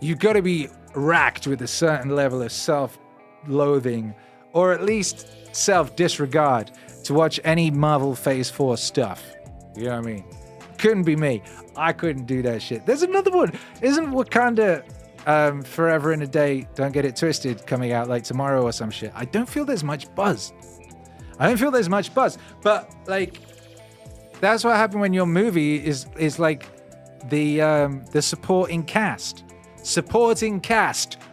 Speaker 1: you've got to be racked with a certain level of self-loathing or at least self-disregard to watch any Marvel Phase 4 stuff. You know what I mean? Couldn't be me. I couldn't do that shit. There's another one. Isn't Wakanda Forever in a Day, Don't Get It Twisted, coming out like tomorrow or some shit? I don't feel there's much buzz. But like, that's what happened when your movie is like the supporting cast,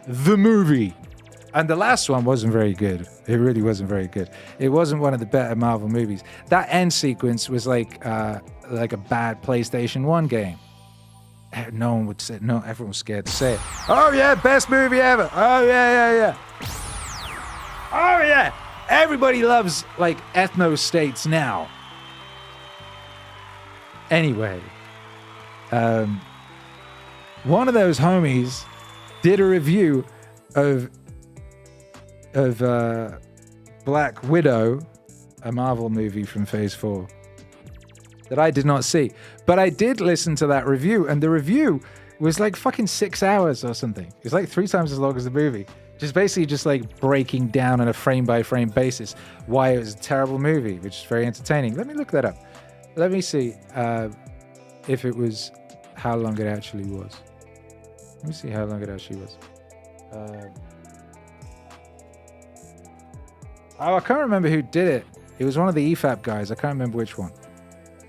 Speaker 1: the movie. And the last one wasn't very good. It really wasn't very good. It wasn't one of the better Marvel movies. That end sequence was like a bad PlayStation 1 game. No one would say, no, everyone was scared to say it. Oh yeah, best movie ever. Oh yeah. Oh yeah. Everybody loves like ethno states now. Anyway, one of those homies did a review of Black Widow, a Marvel movie from Phase 4 that I did not see. But I did listen to that review, and the review was like fucking 6 hours or something. It's like 3 times as long as the movie. Just basically just like breaking down on a frame-by-frame basis why it was a terrible movie, which is very entertaining. Let me look that up. Let me see if it was how long it actually was. Let me see how long it actually was. I can't remember who did it. It was one of the EFAP guys. I can't remember which one.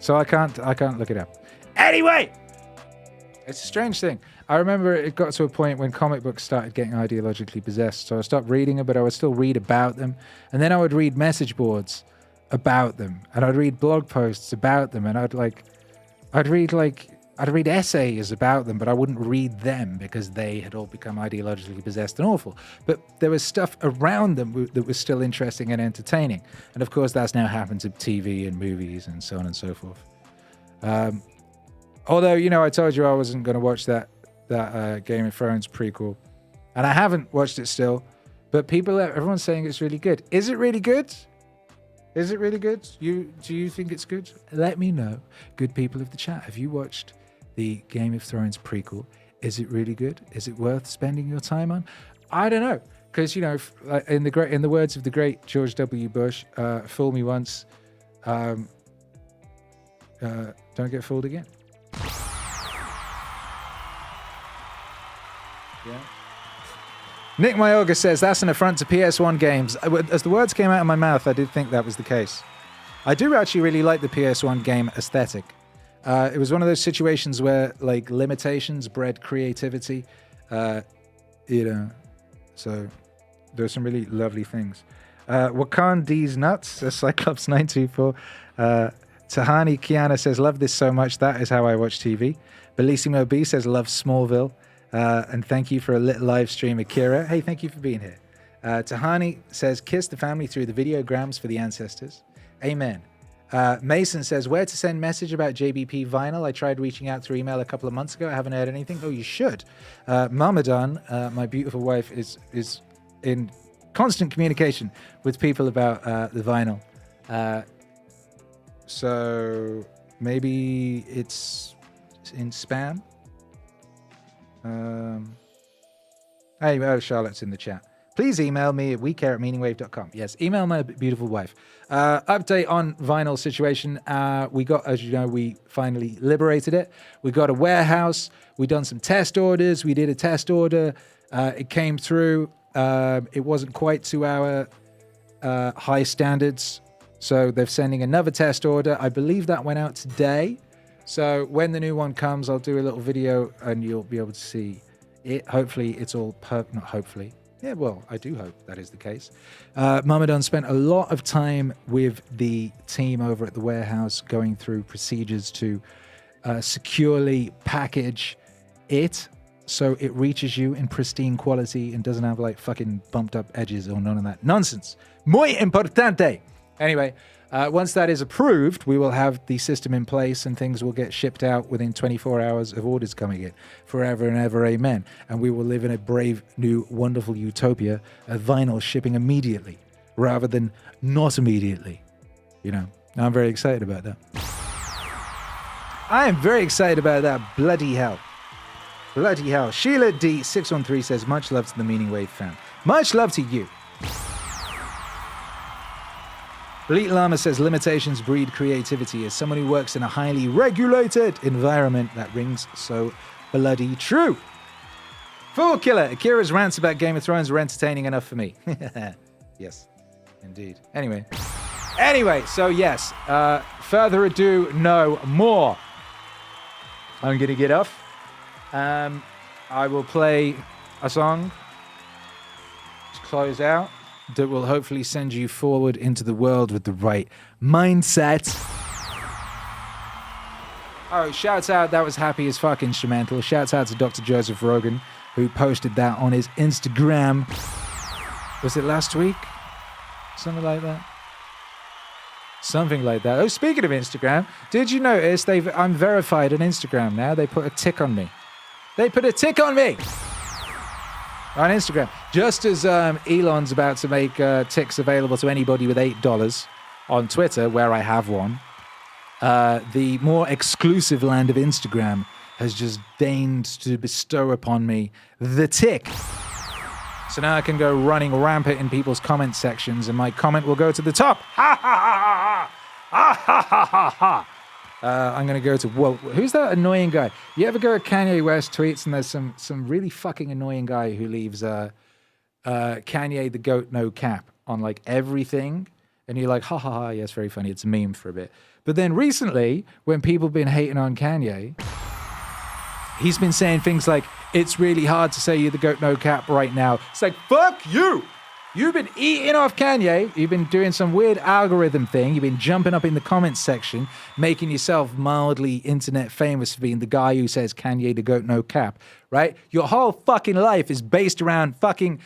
Speaker 1: So I can't look it up. Anyway, it's a strange thing. I remember it got to a point when comic books started getting ideologically possessed. So I stopped reading them, but I would still read about them. And then I would read message boards about them. And I'd read blog posts about them. And I'd read essays about them, but I wouldn't read them because they had all become ideologically possessed and awful. But there was stuff around them that was still interesting and entertaining. And of course, that's now happened to TV and movies and so on and so forth. Although, I told you I wasn't going to watch that Game of Thrones prequel. And I haven't watched it still But everyone's saying it's really good. Is it really good? Is it really good? Do you think it's good? Let me know, good people of the chat. Have you watched the Game of Thrones prequel? Is it really good? Is it worth spending your time on? I don't know, because in the words of the great George W. Bush, "Fool me once, don't get fooled again." Yeah. Nick Mayoga says, that's an affront to PS1 games. As the words came out of my mouth, I did think that was the case. I do actually really like the PS1 game aesthetic. It was one of those situations where like limitations bred creativity. So there's some really lovely things. Wakandi's nuts, Cyclops 924. Tahani Kiana says, love this so much. That is how I watch TV. Bellissimo B says, love Smallville. And thank you for a lit live stream, Akira. Hey, thank you for being here. Tahani says, kiss the family through the videograms for the ancestors. Amen. Mason says, where to send message about JBP vinyl? I tried reaching out through email a couple of months ago. I haven't heard anything. Oh, you should. Mamadan, my beautiful wife, is in constant communication with people about the vinyl. So maybe it's in spam. Charlotte's in the chat. Please email me at wecare@meaningwave.com. Yes, email my beautiful wife. Update on vinyl situation. We got, as you know, we finally liberated it. We got a warehouse. We done some test orders. We did a test order. It came through. It wasn't quite to our high standards. So they're sending another test order. I believe that went out today. So when the new one comes, I'll do a little video and you'll be able to see it. Hopefully it's all not hopefully. Yeah, well, I do hope that is the case. Mamadan spent a lot of time with the team over at the warehouse going through procedures to securely package it so it reaches you in pristine quality and doesn't have like fucking bumped up edges or none of that nonsense. Muy importante. Anyway, once that is approved, we will have the system in place and things will get shipped out within 24 hours of orders coming in. Forever and ever, amen. And we will live in a brave, new, wonderful utopia of vinyl shipping immediately rather than not immediately. You know, I'm very excited about that. I am very excited about that. Bloody hell. Bloody hell. Sheila D613 says, much love to the Meaningwave fam. Much love to you. Elite Llama says, limitations breed creativity. As someone who works in a highly regulated environment, that rings so bloody true. Fool Killer, Akira's rants about Game of Thrones were entertaining enough for me. Yes, indeed. Anyway, so yes, further ado, no more. I'm going to get off. I will play a song to close out that will hopefully send you forward into the world with the right mindset. Oh, shouts out, that was happy as fuck instrumental. Shouts out to Dr. Joseph Rogan, who posted that on his Instagram. Was it last week? Something like that. Something like that. Oh, speaking of Instagram, did you notice I'm verified on Instagram now? They put a tick on me. They put a tick on me! On Instagram. Just as Elon's about to make ticks available to anybody with $8 on Twitter, where I have one, the more exclusive land of Instagram has just deigned to bestow upon me the tick. So now I can go running rampant in people's comment sections and my comment will go to the top. Ha ha ha ha ha ha ha ha ha. I'm going to go to, whoa, who's that annoying guy? You ever go to Kanye West tweets and there's some really fucking annoying guy who leaves Kanye the goat no cap on like everything. And you're like, ha ha ha, yeah, it's very funny. It's a meme for a bit. But then recently, when people have been hating on Kanye, he's been saying things like, it's really hard to say you're the goat no cap right now. It's like, fuck you. You've been eating off Kanye. You've been doing some weird algorithm thing. You've been jumping up in the comments section, making yourself mildly internet famous for being the guy who says Kanye the goat no cap, right? Your whole fucking life is based around fucking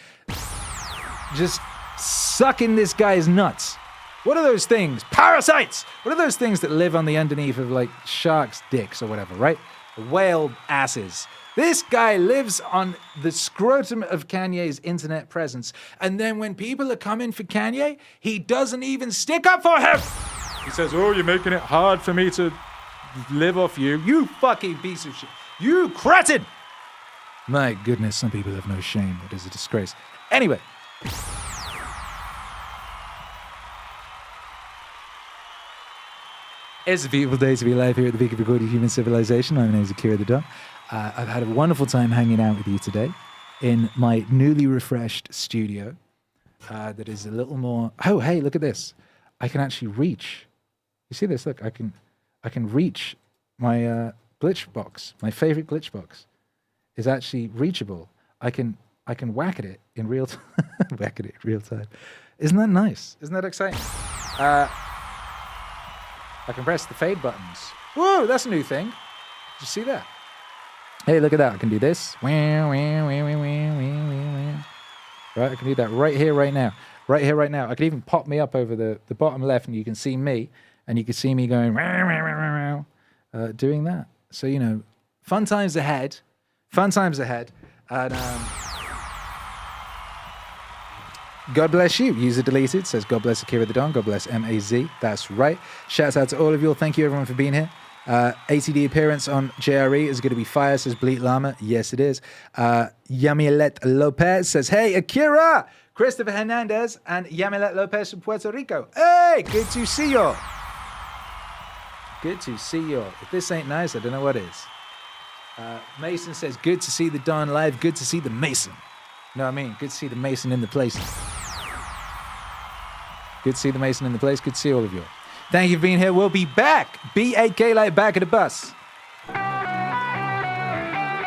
Speaker 1: just sucking this guy's nuts. What are those things? Parasites! What are those things that live on the underneath of like sharks' dicks or whatever, right? Whale asses. This guy lives on the scrotum of Kanye's internet presence. And then when people are coming for Kanye, he doesn't even stick up for him. He says, oh, you're making it hard for me to live off you. You fucking piece of shit. You cretin. My goodness, some people have no shame. It is a disgrace. Anyway. It's a beautiful day to be alive here at the peak of recorded human civilization. My name is Akira the Don. I've had a wonderful time hanging out with you today in my newly refreshed studio that is a little more... Oh, hey, look at this. I can actually reach. You see this? Look, I can reach my glitch box. My favorite glitch box is actually reachable. I can whack at it in real time. Whack at it in real time. Isn't that nice? Isn't that exciting? I can press the fade buttons. Whoa, that's a new thing. Did you see that? Hey, look at that. I can do this. Right, I can do that right here, right now. Right here, right now. I can even pop me up over the bottom left and you can see me. And you can see me going, doing that. So, you know, fun times ahead. Fun times ahead. And God bless you. User deleted. Says God bless Akira the Don. God bless MAZ. That's right. Shouts out to all of you all. Thank you everyone for being here. ATD appearance on JRE is going to be fire, says Bleat Llama. Yes, it is. Yamilet Lopez says, hey, Akira! Christopher Hernandez and Yamilet Lopez from Puerto Rico. Hey, good to see you. Good to see you. If this ain't nice, I don't know what is. Mason says, good to see the Don live. Good to see the Mason. You know what I mean? Good to see the Mason in the place. Good to see the Mason in the place. Good to see all of you. Thank you for being here. We'll be back. B-A-K like back of the bus.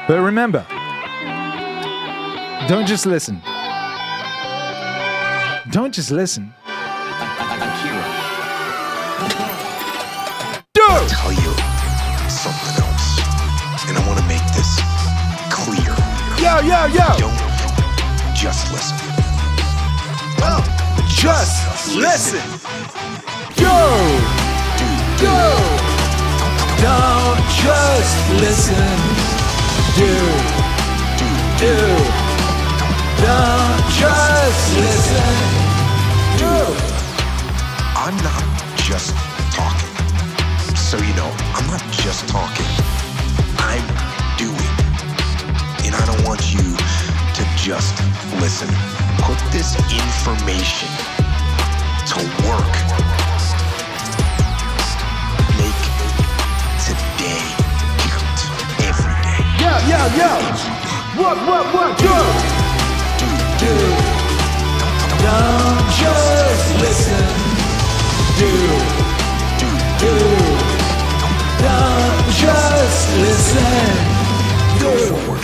Speaker 1: But remember, don't just listen. Don't just listen.
Speaker 6: I'll tell you something else. And I want to make this clear.
Speaker 1: Yo.
Speaker 6: Don't just listen.
Speaker 1: Just listen. Go. Don't just listen. Do. Don't just listen. Do.
Speaker 6: I'm not just talking. So you know, I'm not just talking. I'm doing. And I don't want you to just listen. Put this information to work. Make today count every day.
Speaker 1: Yo. What? Do. Don't just listen. Do. Don't just listen.
Speaker 6: Go forward.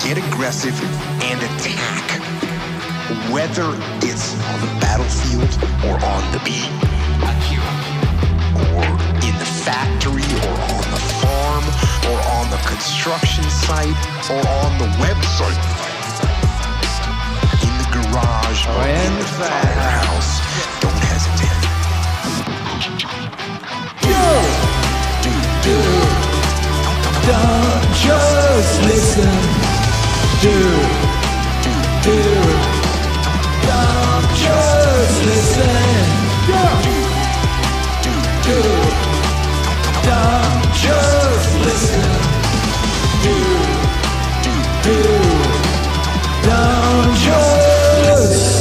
Speaker 6: Get aggressive and attack. Whether it's on the battlefield or on the beat, or in the factory, or on the farm, or on the construction site, or on the website, in the garage, or in the firehouse, don't hesitate.
Speaker 1: Do. Don't just listen. Do. Don't just listen. Do. Don't just listen. Do. Don't just.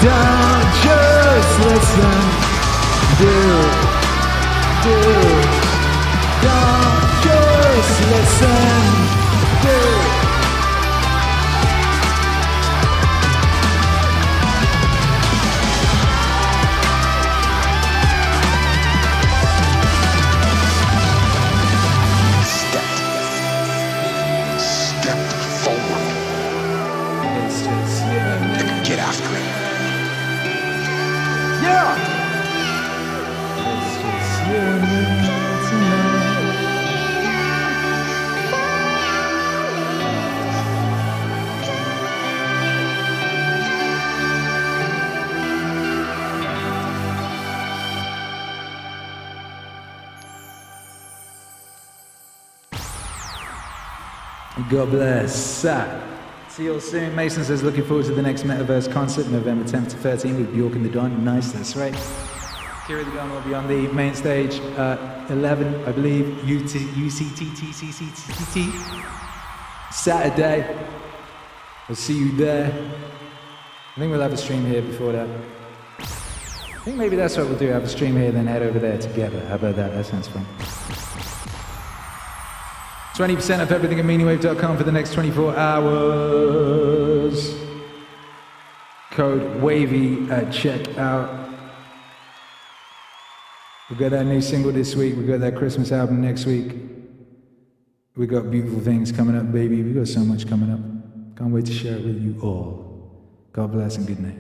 Speaker 1: Don't just listen. Do. Don't just listen. Do. God bless. See you all soon. Mason says, looking forward to the next Metaverse concert, November 10th to 13th with Bjork and the Don. Nice, that's right. Akira the Don will be on the main stage 11, I believe, UCTTCCTT. Saturday. We'll see you there. I think we'll have a stream here before that. I think maybe that's what we'll do, have a stream here, then head over there together. How about that? That sounds fun. 20% off everything at meaningwave.com for the next 24 hours. Code WAVY at checkout. We've got that new single this week. We've got that Christmas album next week. We got beautiful things coming up, baby. We got so much coming up. Can't wait to share it with you all. God bless and good night.